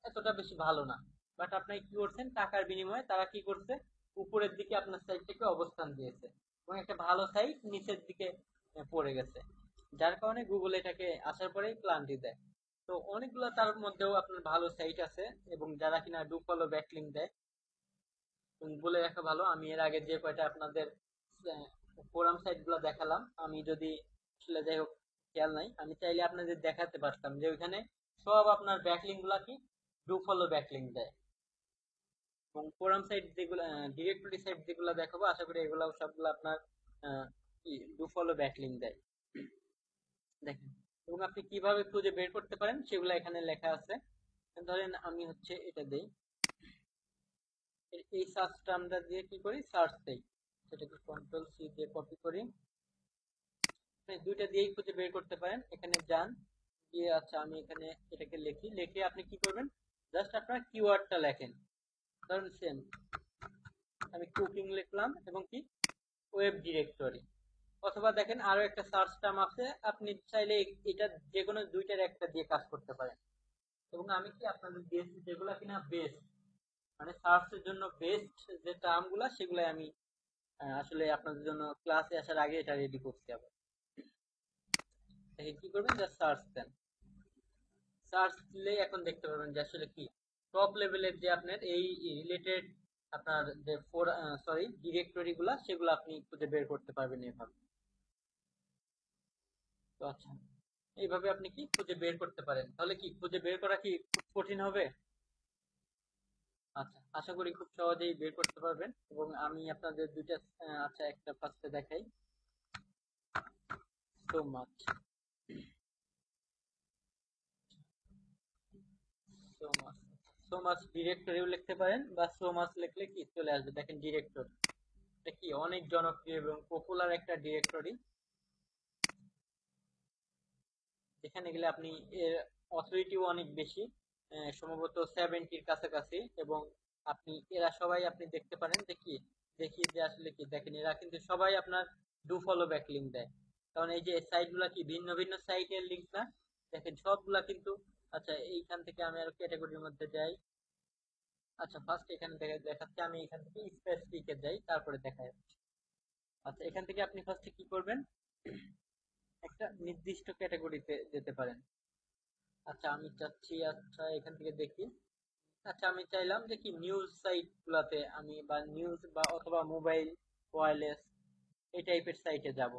এতটা বেশি ভালো না, বাট আপনি কি করছেন, টাকার বিনিময়ে তারা কি করছে, উপরের দিকে আপনার সাইটটাকে অবস্থান দিয়েছে, এবং একটা ভালো সাইট নিচের দিকে পড়ে গেছে, যার কারণে গুগল এটাকে আসার পরেই ক্লান্তি দেয়। তো অনেকগুলো তার মধ্যেও আপনার ভালো সাইট আছে, এবং যারা কিনা ডু ফলো ব্যাকলিংক দেয়। এবং বলে রাখা ভালো, আমি এর আগে যে কয়টা আপনাদের ফোরাম সাইট গুলো দেখালাম, আমি যদি আসলে যাই হোক খেয়াল নাই, আমি চাইলে আপনাদের দেখাতে পারতাম যে ওইখানে সব আপনার ব্যাকলিংক গুলা কি ডু ফলো ব্যাকলিংক দেয়। এবং ফোরাম সাইট যেগুলো, ডিরেক্টরি সাইট যেগুলো দেখাবো, আশা করি এগুলো সবগুলো আপনার ডু ফলো ব্যাকলিংক দেয়। দেখেন, এবং আপনি কিভাবে খুঁজে বের করতে পারেন সেগুলো এখানে লেখা আছে। ধরেন আমি হচ্ছে এটা দেই, এই সার্চটা আমরা দিয়ে কি করি, সার্চ দেই, সেটাকে কন্ট্রোল সি দিয়ে কপি করি, দুইটা দিয়েই খুঁজে বের করতে পারেন। এখানে যান, গিয়ে আচ্ছা আমি এখানে এটাকে লিখি, লিখে আপনি কি করবেন, জাস্ট আপনার কিওয়ার্ডটা লেখেন, ধরুন সেম আমি কুকিং লিখলাম এবং কি ওয়েব ডিরেক্টরি। অথবা দেখেন আরো একটা সার্চ টার্ম আছে, আপনি চাইলে এটা যে কোনো দুইটার একটা দিয়ে কাজ করতে পারেন। এবং আমি কি আপনাদের দিয়েছি যেগুলা কিনা বেস্ট, মানে সার্চের জন্য বেস্ট যে টার্ম গুলা সেগুলো আমি আসলে আপনাদের জন্য ক্লাসে আসার আগে এটা রেডি করতে হবে। কি করবেন, জাস্ট সার্চ দেন। সার্চ দিলে এখন দেখতে পাবেন যে আসলে কি টপ লেভেলের যে আপনার এই রিলেটেড আপনার যে ডিরেক্টরি গুলা সেগুলো আপনি খুঁজে বের করতে পারবেন এইভাবে। তো আচ্ছা, এইভাবে আপনি কি খুঁজে বের করতে পারেন। তাহলে কি খুঁজে বের করা কি খুব কঠিন হবে? আচ্ছা, আশা করি খুব সহজেই বের করতে পারবেন। এবং আমি আপনাদের দুইটা আচ্ছা একটা ফার্স্টে দেখাই, so much so much so much ডিরেক্টরিও লিখতে পারেন, বা সো মাচ লিখলে কি চলে আসবে, দেখেন ডিরেক্টরি। এটা কি অনেক জনপ্রিয় এবং পপুলার একটা ডিরেক্টরি, যেখানে গেলে আপনি এর অথরিটিও অনেক বেশি, সম্ভবত 70-র কাছাকাছি। এবং আপনি এরা সবাই আপনি দেখতে পারেন যে কি দেখি যে আসলে কি দেখেন এরা কিন্তু সবাই আপনার ডু ফলো ব্যাক লিঙ্ক দেয়। কারণ এই যে সাইট গুলা কি ভিন্ন ভিন্ন সাইটের লিঙ্ক না, দেখেন সবগুলা কিন্তু। আচ্ছা, এইখান থেকে আমি আরো ক্যাটাগরির মধ্যে যাই। আচ্ছা, ফার্স্ট এখানে দেখাচ্ছে, আমি এখান থেকে স্পেসিফিকে যাই, তারপরে দেখা যাচ্ছে। আচ্ছা, এখান থেকে আপনি ফার্স্টে কি করবেন, একটা নির্দিষ্ট ক্যাটাগরিতে যেতে পারেন। আচ্ছা, আমি চাচ্ছি, আচ্ছা এখান থেকে দেখি। আচ্ছা, আমি চাইলাম যে কি নিউজ সাইট গুলাতে আমি, বা নিউজ বা অথবা মোবাইল ওয়্যারলেস এই টাইপের সাইটে যাব।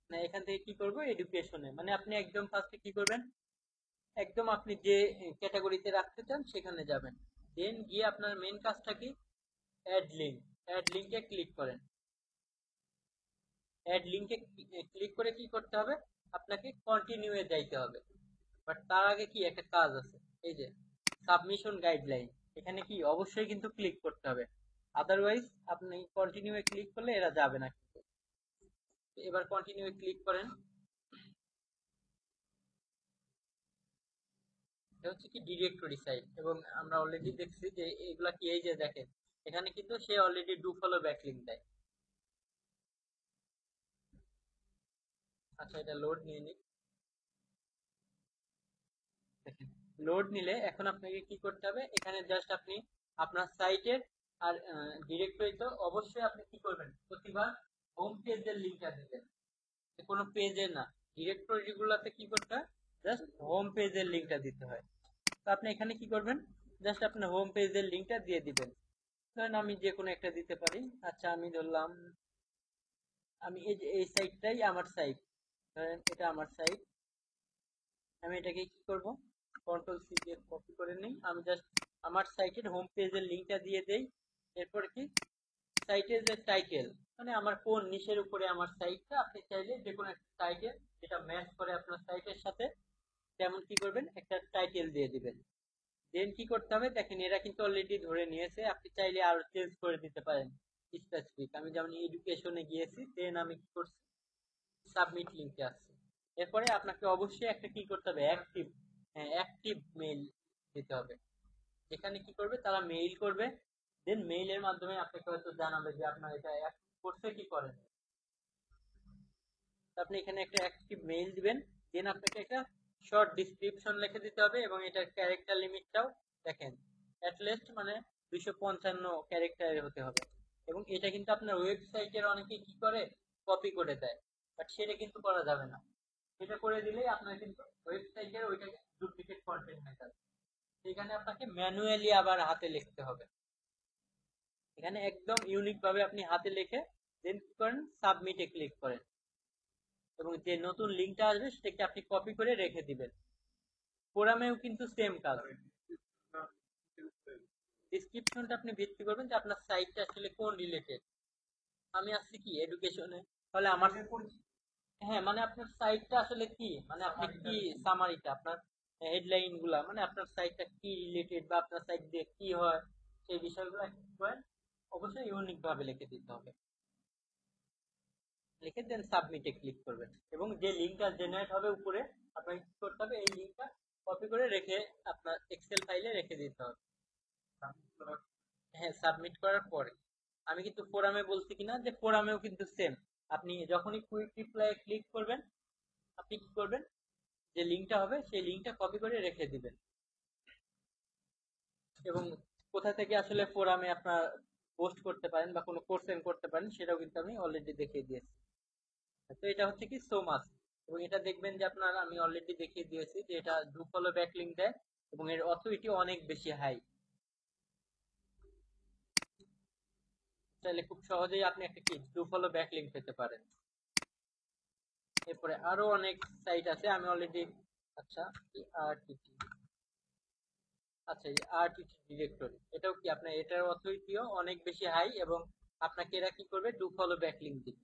না, এখান থেকে কি করব, এডুকেশনে, মানে আপনি একদম ফার্স্টে কি করবেন, একদম আপনি যে ক্যাটাগরিতে রাখতে চান সেখানে যাবেন। দেন গিয়ে আপনার মেন কাজটা কি, অ্যাড লিংক। অ্যাড লিংকে ক্লিক করেন। অ্যাড লিংকে ক্লিক করে কি করতে হবে, আপনাকে কন্টিনিউ এ যাইতে হবে। বাট তার আগে কি একটা কাজ আছে, এই যে সাবমিশন গাইডলাইন, এখানে কি অবশ্যই কিন্তু ক্লিক করতে হবে, আদারওয়াইজ আপনি কন্টিনিউ এ ক্লিক করলে এরা যাবে না কিন্তু। এবার কন্টিনিউ এ ক্লিক করেন। এটা হচ্ছে কি ডিরেক্টরি সাইট, এবং আমরা অলরেডি দেখছি যে এগুলা কি, এই যে দেখেন এখানে কিন্তু সে অলরেডি ডু ফলো ব্যাকলিংক দেয়। আচ্ছা, এটা লোড নিয়ে নিক। দেখেন, লোড নিলে এখন আপনাকে কি করতে হবে, এখানে জাস্ট আপনি আপনার সাইটের আর ডিরেক্টরি তো অবশ্যই আপনি কি করবেন, প্রতিবার হোম পেজের লিঙ্কটা দিবেন, কোনো পেজে না। ডিরেক্টরি গুলাতে কি করতে হয়, জাস্ট হোম পেজের লিঙ্কটা দিতে হয়। তো আপনি এখানে কি করবেন, জাস্ট আপনার হোম পেজের লিঙ্কটা দিয়ে দিবেন। ধরেন আমি যে কোনো একটা দিতে পারি। আচ্ছা, আমি ধরলাম আমি এই যে এই সাইটটাই আমার সাইট, ধরেন এটা আমার সাইট। আমি এটাকে কি করব, কন্ট্রোল সি দিয়ে কপি করে নিই। আমি জাস্ট আমার সাইটের হোম পেজের লিঙ্কটা দিয়ে দেই। এরপর কি সাইটের যে টাইটেল, মানে আমার কোন নিশের উপরে আমার সাইটটা, আপনি চাইলে যে কোনো একটা টাইটেল যেটা ম্যাচ করে আপনার সাইটের সাথে, তেমন কি করবেন, একটা টাইটেল দিয়ে দিবেন। দেন কি করতে হবে, দেখেন এরা কিন্তু অলরেডি ধরে নিয়েছে, আপনি চাইলে আরো চেঞ্জ করে দিতে পারেন স্পেসিফিক। আমি যেমন এডুকেশনে গিয়েছি, দেন আমি কি করছি, সাবমিট লিংকে আসছি। এরপরে আপনাকে অবশ্যই একটা কি করতে হবে, অ্যাক্টিভ মেইল দিতে হবে, যেখানে কি করবে, তারা মেইল করবে। দেন মেইলের মাধ্যমে আপনাকে হয়তো জানাবে যে আপনার এটা করছে কি করেন। আপনি এখানে একটা অ্যাক্টিভ মেইল দিবেন। দেন আপনাকে একটা শর্ট ডিসক্রিপশন লিখে দিতে হবে, এবং এটার ক্যারেক্টার লিমিটটাও দেখেন অ্যাটলিস্ট মানে 255 ক্যারেক্টারের হতে হবে। এবং এটা কিন্তু আপনার ওয়েবসাইটের অনেকে কি করে, কপি করে দেয়, বাট সেটা কিন্তু করা যাবে না। এটা করে দিলেই আপনার কিন্তু ওয়েবসাইটের ওইটাকে ডুপ্লিকেট কন্টেন্ট হয়ে যাবে। সেখানে আপনাকে ম্যানুয়ালি আবার হাতে লিখতে হবে। এখানে একদম ইউনিক ভাবে আপনি হাতে লিখে দেন কি করেন, সাবমিটে ক্লিক করেন, এবং যে নতুন লিঙ্কটা আসবে সেটাকে আপনি কপি করে রেখে দিবেন। ফোরামেও কিন্তু সেম কাজ। ডিসক্রিপশনটা আপনি ভিত্তি করবেন যে আপনার সাইটটা আসলে কোন রিলেটেড। আমি আসছি কি এডুকেশনে, তাহলে আমার, হ্যাঁ মানে আপনার সাইটটা আসলে কি, মানে আপনি কি সামারিটা আপনার হেডলাইন গুলা, মানে আপনার সাইটটা কি রিলেটেড বা আপনার সাইট দিয়ে কি হয়, সেই বিষয়গুলো কি করেন, অবশ্যই ইউনিক ভাবে লিখে দিতে হবে। লিখে দেন সাবমিটে ক্লিক করবেন, এবং যে লিঙ্কটা জেনারেট হবে উপরে, আপনাকে কি করতে হবে, এই লিঙ্কটা কপি করে রেখে আপনার এক্সেল ফাইলে রেখে দিতে হবে। হ্যাঁ, সাবমিট করার পরে আমি কিন্তু ফোরামে বলছি কিনা, যে ফোরামেও কিন্তু সেম। আপনি যখনই কুইক রিপ্লাই ক্লিক করবেন, আপনি কি করবেন, যে লিঙ্কটা হবে সেই লিঙ্কটা কপি করে রেখে দিবেন। এবং কোথা থেকে আসলে ফোরামে আপনার পোস্ট করতে পারেন বা কোনো কোর্স সেন্ড করতে পারেন সেটাও কিন্তু আমি অলরেডি দেখিয়ে দিয়েছি। তো এটা হচ্ছে কি সো মাচ। এবং এটা দেখবেন যে আপনার, আমি অলরেডি দেখিয়ে দিয়েছি যে এটা ডু ফলো ব্যাকলিংক দেয় এবং এর অথরিটি অনেক বেশি হাই। তাহলে খুব সহজেই আপনি একটা কি ডু ফলো ব্যাকলিংক পেতে পারেন। এরপরে আরো অনেক সাইট আছে, আমি অলরেডি, আচ্ছা আরটিটি, আচ্ছা এই আরটিটি ডিরেক্টরি, এটাও কি আপনার, এটার অথরিটিও অনেক বেশি হাই এবং আপনাকে এরা কি করবে, ডু ফলো ব্যাকলিংক দিবে।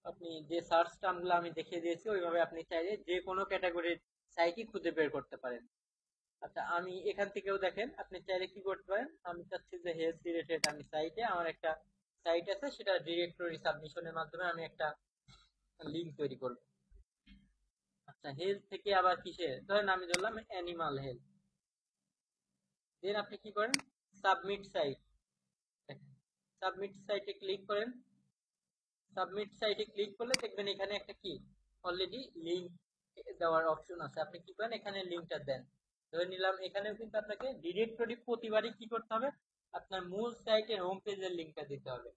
আপনি যে সার্চ টার্মগুলো আমি দেখিয়ে দিয়েছি ওইভাবে আপনি চাইলে যে কোনো ক্যাটাগরির সাইটই খুঁজে বের করতে পারেন। আচ্ছা আমি এখান থেকেও দেখেন, আপনি চাইলে কি করতে পারেন, আমি চাচ্ছি যে হেলথ রিলেটেড আমি সাইটে, আমার একটা সাইট আছে, সেটা ডিরেক্টরি সাবমিশনের মাধ্যমে আমি একটা লিংক তৈরি করব। আচ্ছা হেলথ থেকে আবার কিসে, ধরেন আমি ধরলাম অ্যানিমাল হেলথ, দেন আপনি কি করেন, সাবমিট সাইট, সাবমিট সাইটে ক্লিক করেন। সাবমিট সাইটে ক্লিক করলে দেখবেন এখানে একটা কি অলরেডি লিংক দেওয়ার অপশন আছে, আপনি কি করেন এখানে লিংকটা দেন। ধরে নিলাম এখানেও কিন্তু আপনাকে ডিরেক্টরি প্রতিবারই কি করতে হবে, আপনার মূল সাইটের হোম পেজের লিংকটা দিতে হবে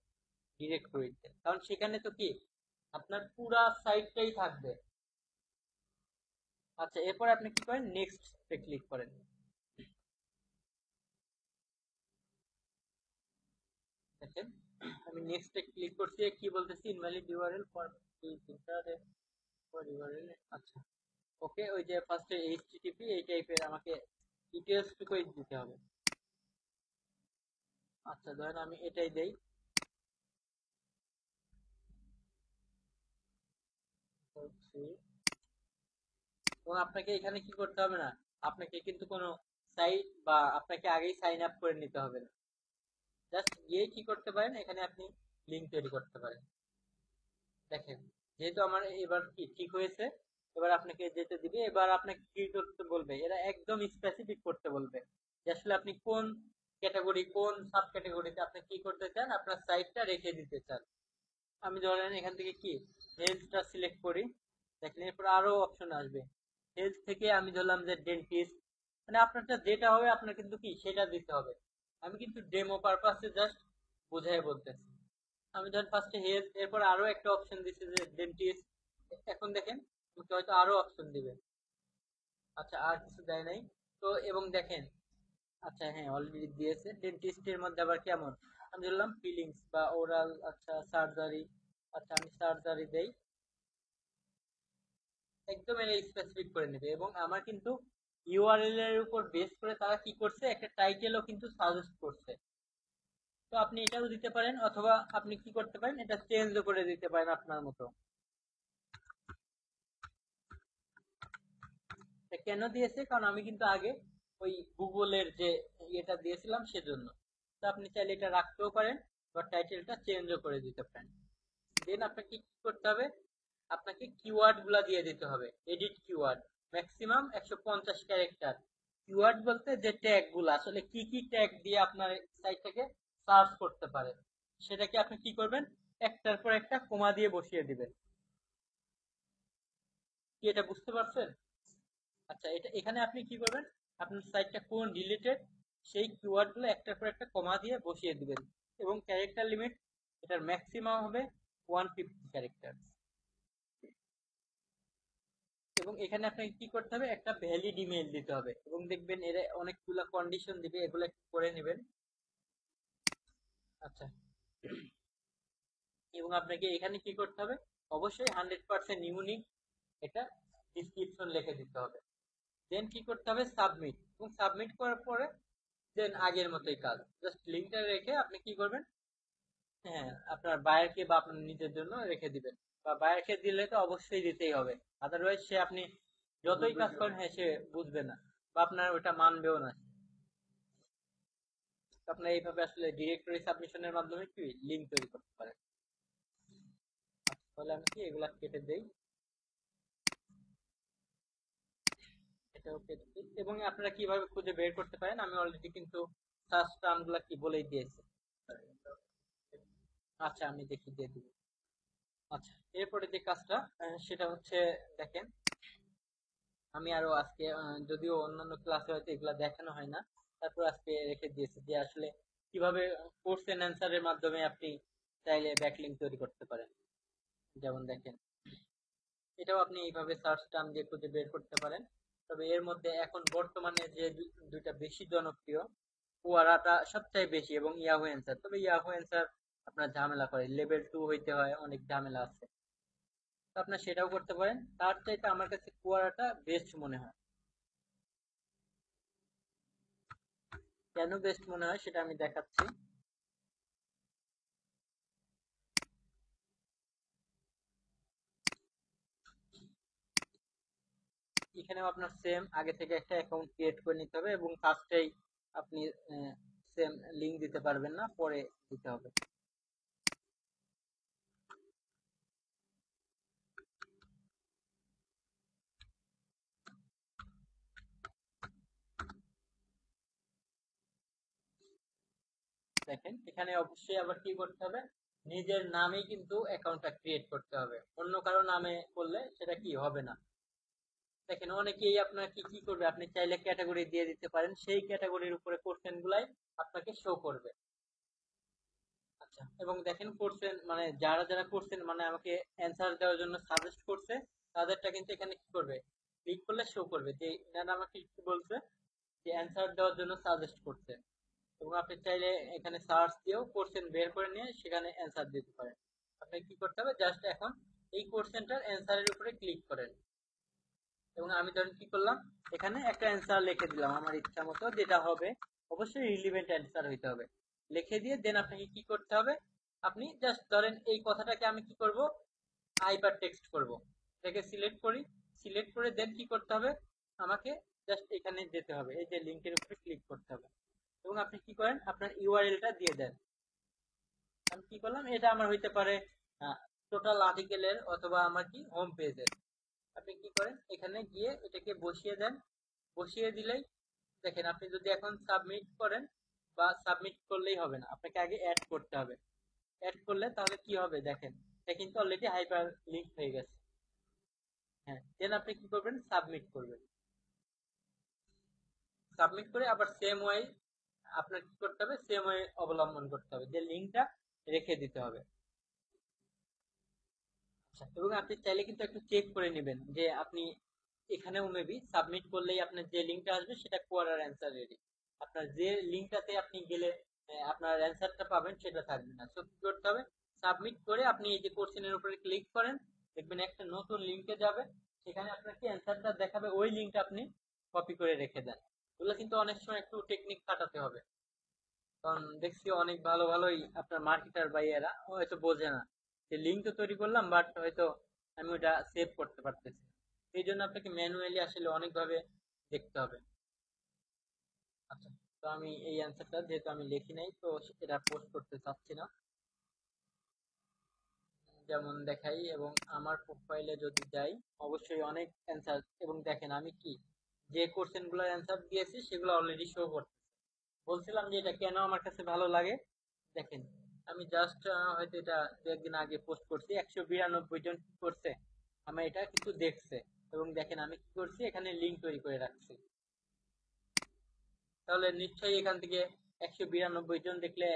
ডিরেক্টরিতে, কারণ সেখানে তো কি আপনার পুরা সাইটটাই থাকবে। আচ্ছা এরপর আপনি কি করেন, নেক্সট এ ক্লিক করেন। দেখেন আমি নেক্সট এ ক্লিক করছি, কি বলতেছি, ইনভ্যালিড ইউআরএল ফর ইউআরএল। আচ্ছা ওকে, ওই যে ফার্স্টে এইচটিটিপি এই টাইপের আমাকে ডিটেইলস টুকুই দিতে হবে। আচ্ছা ধরেন আমি এটাই দেই, এবং আপনাকে এখানে কি করতে হবে না, আপনাকে কিন্তু কোনো সাইট বা আপনাকে আগেই সাইন আপ করে নিতে হবে না, জাস্ট গিয়ে কি করতে পারেন, এখানে আপনি লিংক তৈরি করতে পারেন। দেখেন যেহেতু আমার এবার কি ঠিক হয়েছে, এবার আপনাকে যেতে দিবে, এবার আপনাকে কি করতে বলবে, এরা একদম স্পেসিফিক করতে বলবে যে আসলে আপনি কোন ক্যাটাগরি, কোন সাব ক্যাটাগরিতে আপনি কি করতে চান, আপনার সাইটটা রেখে দিতে চান। আমি ধরেন এখান থেকে কি হেলথটা সিলেক্ট করি, দেখেন এরপর আরো অপশন আসবে, হেলথ থেকে আমি ধরলাম যে ডেন্টিস্ট, মানে আপনারটা যেটা হবে আপনার কিন্তু কি সেটা দিতে হবে। আমি কিন্তু ডেমো পারপাসে জাস্ট বুঝাই বলতেছি। আমি ধরেন ফার্স্টে হেলথ, এরপর আরো একটা অপশন দিচ্ছে যে ডেন্টিস্ট। এখন দেখেন আমাকে হয়তো আরো অপশন দিবে। আচ্ছা আর কিছু দেয় নাই তো, এবং দেখেন, আচ্ছা হ্যাঁ অলরেডি দিয়েছে, ডেন্টিস্টের মধ্যে আবার কেমন, আমি ধরলাম ফিলিংস বা ওরাল, আচ্ছা সার্জারি, আচ্ছা আমি সার্জারি দেই, একদম এর স্পেসিফিক করে নেবে। এবং আমার কিন্তু ইউআরএল এর উপর বেস করে তারা কি করছে, একটা টাইটেলও কিন্তু সাজেস্ট করছে। তো আপনি এটাও দিতে পারেন, অথবা আপনি কি করতে পারেন, এটা চেঞ্জও করে দিতে পারেন আপনার মতো। এটা কেন দিয়েছে, কারণ আমি কিন্তু আগে ওই গুগলের যে এটা দিয়েছিলাম সেজন্য। তো আপনি চাইলে এটা রাখতেও পারেন বা টাইটেলটা চেঞ্জও করে দিতে পারেন। দেন আপনাকে কি করতে হবে, আপনাকে কিওয়ার্ড গুলা দিয়ে দিতে হবে, edit keyword, maximum 150 character. Keyword বলতে যে ট্যাগ গুলা, আসলে কি কি ট্যাগ দিয়ে আপনার সাইটটাকে সার্চ করতে পারে, সেটাকে আপনি কি করবেন, একটার পর একটা কমা দিয়ে বসিয়ে দিবেন। কি এটা বুঝতে পারছেন? আচ্ছা এটা এখানে আপনি কি করবেন, আপনার সাইটটা কোন রিলেটেড সেই কিওয়ার্ড গুলো একটার পর একটা কমা দিয়ে বসিয়ে দিবেন। এবং ক্যারেক্টার লিমিট, এটার ম্যাক্সিমাম হবে 150 ক্যারেক্টার। এবং এখানে আপনাকে কি করতে হবে, একটা ভ্যালিড ইমেল দিতে হবে, এবং দেখবেন এর অনেকগুলো কন্ডিশন দিবে, এগুলো একটু করে নেবেন। আচ্ছা এবং আপনাকে এখানে কি করতে হবে, অবশ্যই 100% ইউনিক এটা ডিসক্রিপশন লিখে দিতে হবে। দেন কি করতে হবে, সাবমিট, এবং সাবমিট করার পরে দেন আগের মতোই কাজ, জাস্ট লিঙ্কটা রেখে আপনি কি করবেন, হ্যাঁ আপনার বায়ারকে বা আপনার নিজের জন্য রেখে দিবেন, বা বায়ারকে দিলে তো অবশ্যই দিতেই হবে, আদারওয়াইজ সে আপনি যতই কাজ করেন হ্যাঁ সে বুঝবে না বা আপনার ওটা মানবেও না। তো আপনার এইভাবে আসলে ডিরেক্টরি সাবমিশনের মাধ্যমে কি লিঙ্ক তৈরি করতে পারেন। তাহলে আমি কি এগুলা কেটে দেই। এটা ওকে। এবং আপনারা কিভাবে খুঁজে বের করতে পারেন আমি অলরেডি কিন্তু সার্চ টার্ম গুলা কি বলেই দিয়েছি। আচ্ছা আমি দেখি দিয়ে দিব। আচ্ছা এরপরে যে কাজটা সেটা হচ্ছে দেখেন, আমি আরো আজকে যদিও অন্যান্য ক্লাসে হয়তো এগুলা দেখানো হয় না, তারপর আজকে রেখে দিয়েছি যে আসলে কিভাবে কোশ্চেন অ্যান্সারের মাধ্যমে আপনি চাইলে ব্যাকলিংক তৈরি করতে পারেন। যেমন দেখেন, এটাও আপনি এইভাবে সার্চ টার্ম দিয়ে খুঁজে বের করতে পারেন। তবে এর মধ্যে এখন বর্তমানে যে দুইটা বেশি জনপ্রিয়, কোয়ারাটা সবচেয়ে বেশি এবং ইয়াহু অ্যান্সার। তবে ইয়াহু অ্যান্সার আপনার ঝামেলা করে, লেভেল 2 হইতে হয়, অনেক ঝামেলা আছে। তো আপনার সেটাও করতে পারেন, তার চাইতে আমার কাছে কোয়ারাটা বেস্ট মনে হয়। কেন বেস্ট মনে হয় সেটা আমি দেখাচ্ছি। এখানেও আপনার সেম আগে থেকে একটা অ্যাকাউন্ট ক্রিয়েট করে নিতে হবে এবং ফার্স্টেই আপনি সেম লিংক দিতে পারবেন না, পরে দিতে হবে। দেখেন এখানে অবশ্যই আবার কি করতে হবে, নিজের নামেই কিন্তু অ্যাকাউন্টটা ক্রিয়েট করতে হবে, অন্য কারো নামে করলে সেটা কি হবে না। দেখেন অনেকেই আপনার কি কি করবে, আপনি চাইলে ক্যাটাগরি দিয়ে দিতে পারেন, সেই ক্যাটাগরির উপরে কোশ্চেন গুলাই আপনাকে শো করবে। আচ্ছা এবং দেখেন কোশ্চেন মানে যারা যারা কোশ্চেন মানে আমাকে অ্যান্সার দেওয়ার জন্য সাজেস্ট করছে, তাদেরটা কিন্তু এখানে কি করবে, ক্লিক করলে শো করবে যে এনারা আমাকে কি বলছে, যে অ্যান্সার দেওয়ার জন্য সাজেস্ট করছে। এবং আপনি চাইলে এখানে সার্চ দিয়েও কোশ্চেন বের করে নিয়ে সেখানে অ্যান্সার দিতে পারেন। আপনাকে কি করতে হবে, জাস্ট এখন এই কোশ্চেনটার অ্যান্সারের উপরে ক্লিক করেন এবং আমি ধরেন কি করলাম, এখানে একটা অ্যান্সার লিখে দিলাম আমার ইচ্ছা মতো, যেটা হবে অবশ্যই রিলিভেন্ট অ্যান্সার হইতে হবে। লিখে দিয়ে দেন আপনাকে কি করতে হবে, আপনি জাস্ট ধরেন এই কথাটাকে আমি কি করব, হাইপার টেক্সট করব। এটাকে সিলেক্ট করি, সিলেক্ট করে দেন কি করতে হবে, আমাকে জাস্ট এখানে যেতে হবে, এই যে লিংকের উপরে ক্লিক করতে হবে এবং আপনি কি করেন আপনার ইউআরএলটা দিয়ে দেন। আমি কি করলাম, এটা আমার হইতে পারে টোটাল আর্টিকেলের অথবা আমার কি হোম পেজের। আপনি কি করেন এখানে গিয়ে এটাকে বসিয়ে দেন, বসিয়ে দিলেই দেখেন, আপনি যদি এখন সাবমিট করেন বা সাবমিট করলেই হবে না, আপনাকে আগে অ্যাড করতে হবে। অ্যাড করলে তাহলে কি হবে দেখেন, এটা কিন্তু অলরেডি হাইপার লিংক হয়ে গেছে। হ্যাঁ দেন আপনি কি করবেন, সাবমিট করবেন। সাবমিট করে আবার সেম ওয়ে আপনার কি করতে হবে, সেম ওয়ে অবলম্বন করতে হবে, যে লিংকটা রেখে দিতে হবে। আচ্ছা এবং আপনি চাইলে কিন্তু একটু চেক করে নেবেন যে আপনি এখানেও মেবি সাবমিট করলেই আপনার যে লিংকটা আসবে সেটা কোয়ারার অ্যান্সার রেডি, আপনার যে লিংকটাতে আপনি গেলে আপনার অ্যান্সারটা পাবেন সেটা থাকবে না। সো কি করতে হবে, সাবমিট করে আপনি এই যে কোশ্চেনের উপরে ক্লিক করেন, দেখবেন একটা নতুন লিংকে যাবে, সেখানে আপনাকে অ্যান্সারটা দেখাবে, ওই লিংকটা আপনি কপি করে রেখে দেন। এগুলো কিন্তু অনেক সময় একটু টেকনিক খাটাতে হবে, কারণ দেখছি অনেক ভালো ভালোই আপনার মার্কেটার ভাইয়েরা হয়তো বোঝে না যে লিঙ্ক তো তৈরি করলাম বাট হয়তো আমি ওটা সেভ করতে পারতেছি, এই জন্য আপনাকে ম্যানুয়ালি আসলে অনেকভাবে দেখতে হবে। আচ্ছা তো আমি এই অ্যান্সারটা যেহেতু আমি লিখি নাই তো এটা পোস্ট করতে চাচ্ছি না, যেমন দেখাই এবং আমার প্রোফাইলে যদি যাই অবশ্যই অনেক অ্যান্সার, এবং দেখেন আমি কি যে কোশ্চেন গুলোর অ্যান্সার দিয়েছি সেগুলো অলরেডি শো করছে। বলছিলাম যে এটা কেন আমার কাছে ভালো লাগে, দেখেন আমি জাস্ট হয়তো এটা দু একদিন আগে পোস্ট করছি, 192 জন কি করছে আমার এটা কিন্তু দেখছে, এবং দেখেন আমি কি করছি এখানে লিঙ্ক তৈরি করে রাখছি। তাহলে নিশ্চয়ই এখান থেকে 192 জন দেখলে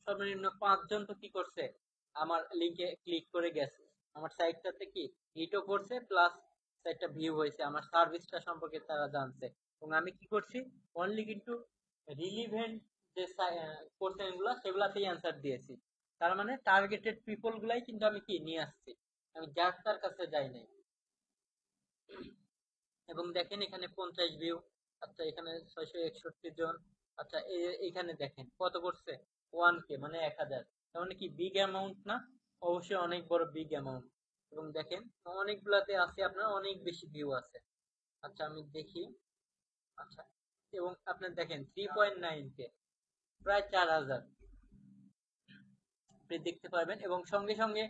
সর্বনিম্ন 5 জন তো কি করছে, আমার লিঙ্কে ক্লিক করে গেছে, আমার সাইটটাতে কি হিটও করছে, প্লাস সাইটটা ভিউ হয়েছে, আমার সার্ভিসটা সম্পর্কে তারা জানছে। এবং আমি কি করছি, অনলি কিন্তু রিলিভেন্ট যে কোশ্চেন গুলো সেগুলাতেই অ্যান্সার দিয়েছি, তার মানে টার্গেটেড পিপল গুলাই কিন্তু আমি কি নিয়ে আসছি, আমি যার তার কাছে যাই নাই। এবং দেখেন এখানে 50 ভিউ, আচ্ছা এখানে 661 জন। আচ্ছা এখানে দেখেন কত করছে, 1K মানে 1000, তার মানে কি বিগ অ্যামাউন্ট না, অবশ্যই অনেক বড় বিগ অ্যামাউন্ট। এবং দেখেন অনেকগুলাতে আছে আপনার অনেক বেশি ভিউ আছে। আচ্ছা আমি দেখি। আচ্ছা এবং আপনার দেখেন 3.9K, প্রায় 4000 আপনি দেখতে পারবেন। এবং সঙ্গে সঙ্গে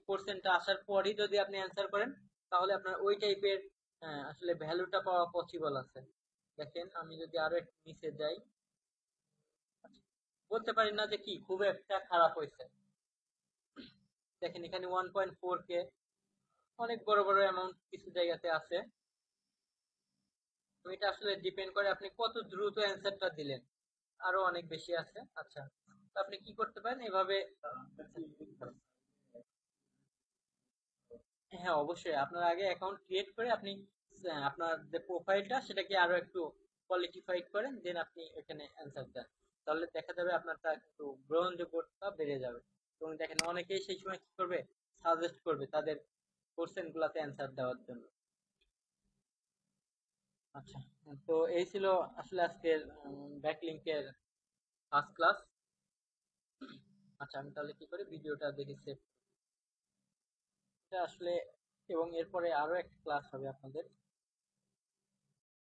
কোশ্চেনটা আসার পরই যদি আপনি অ্যান্সার করেন তাহলে আপনার ওই টাইপের হ্যাঁ, আসলে ভ্যালুটা পাওয়া পসিবল আছে। দেখেন আমি যদি আরো একটু নিচে যাই, বলতে পারি না যে কি খুব একটা খারাপ হয়েছে। দেখেন এখানে 1.4K, অনেক বড় বড় অ্যামাউন্ট কিছু জায়গাতে আছে। তো এটা আসলে ডিপেন্ড করে আপনি কত দ্রুত অ্যান্সারটা দিলেন। আরো অনেক বেশি আছে। আচ্ছা, তো আপনি কি করতে পারেন এভাবে। হ্যাঁ, অবশ্যই আপনার আগে অ্যাকাউন্ট ক্রিয়েট করে আপনি আপনার যে প্রোফাইলটা সেটাকে আরো একটু কোয়ালিটিফাইড করেন, দেন আপনি এখানে অ্যান্সার দেন। তাহলে দেখা যাবে আপনারটা একটু গ্রহণযোগ্যতা বেড়ে যাবে। এবং দেখেন অনেকেই সেই সময় কি করবে, সাজেস্ট করবে তাদের কোশ্চেন গুলাতে অ্যান্সার দেওয়ার জন্য। আচ্ছা, তো এই ছিল আসলে আজকের ব্যাকলিংকের ফার্স্ট ক্লাস। আচ্ছা, আমি তাহলে কি করি, ভিডিওটা দেখে সেভ আসলে, এবং এরপরে আরো একটা ক্লাস হবে আপনাদের।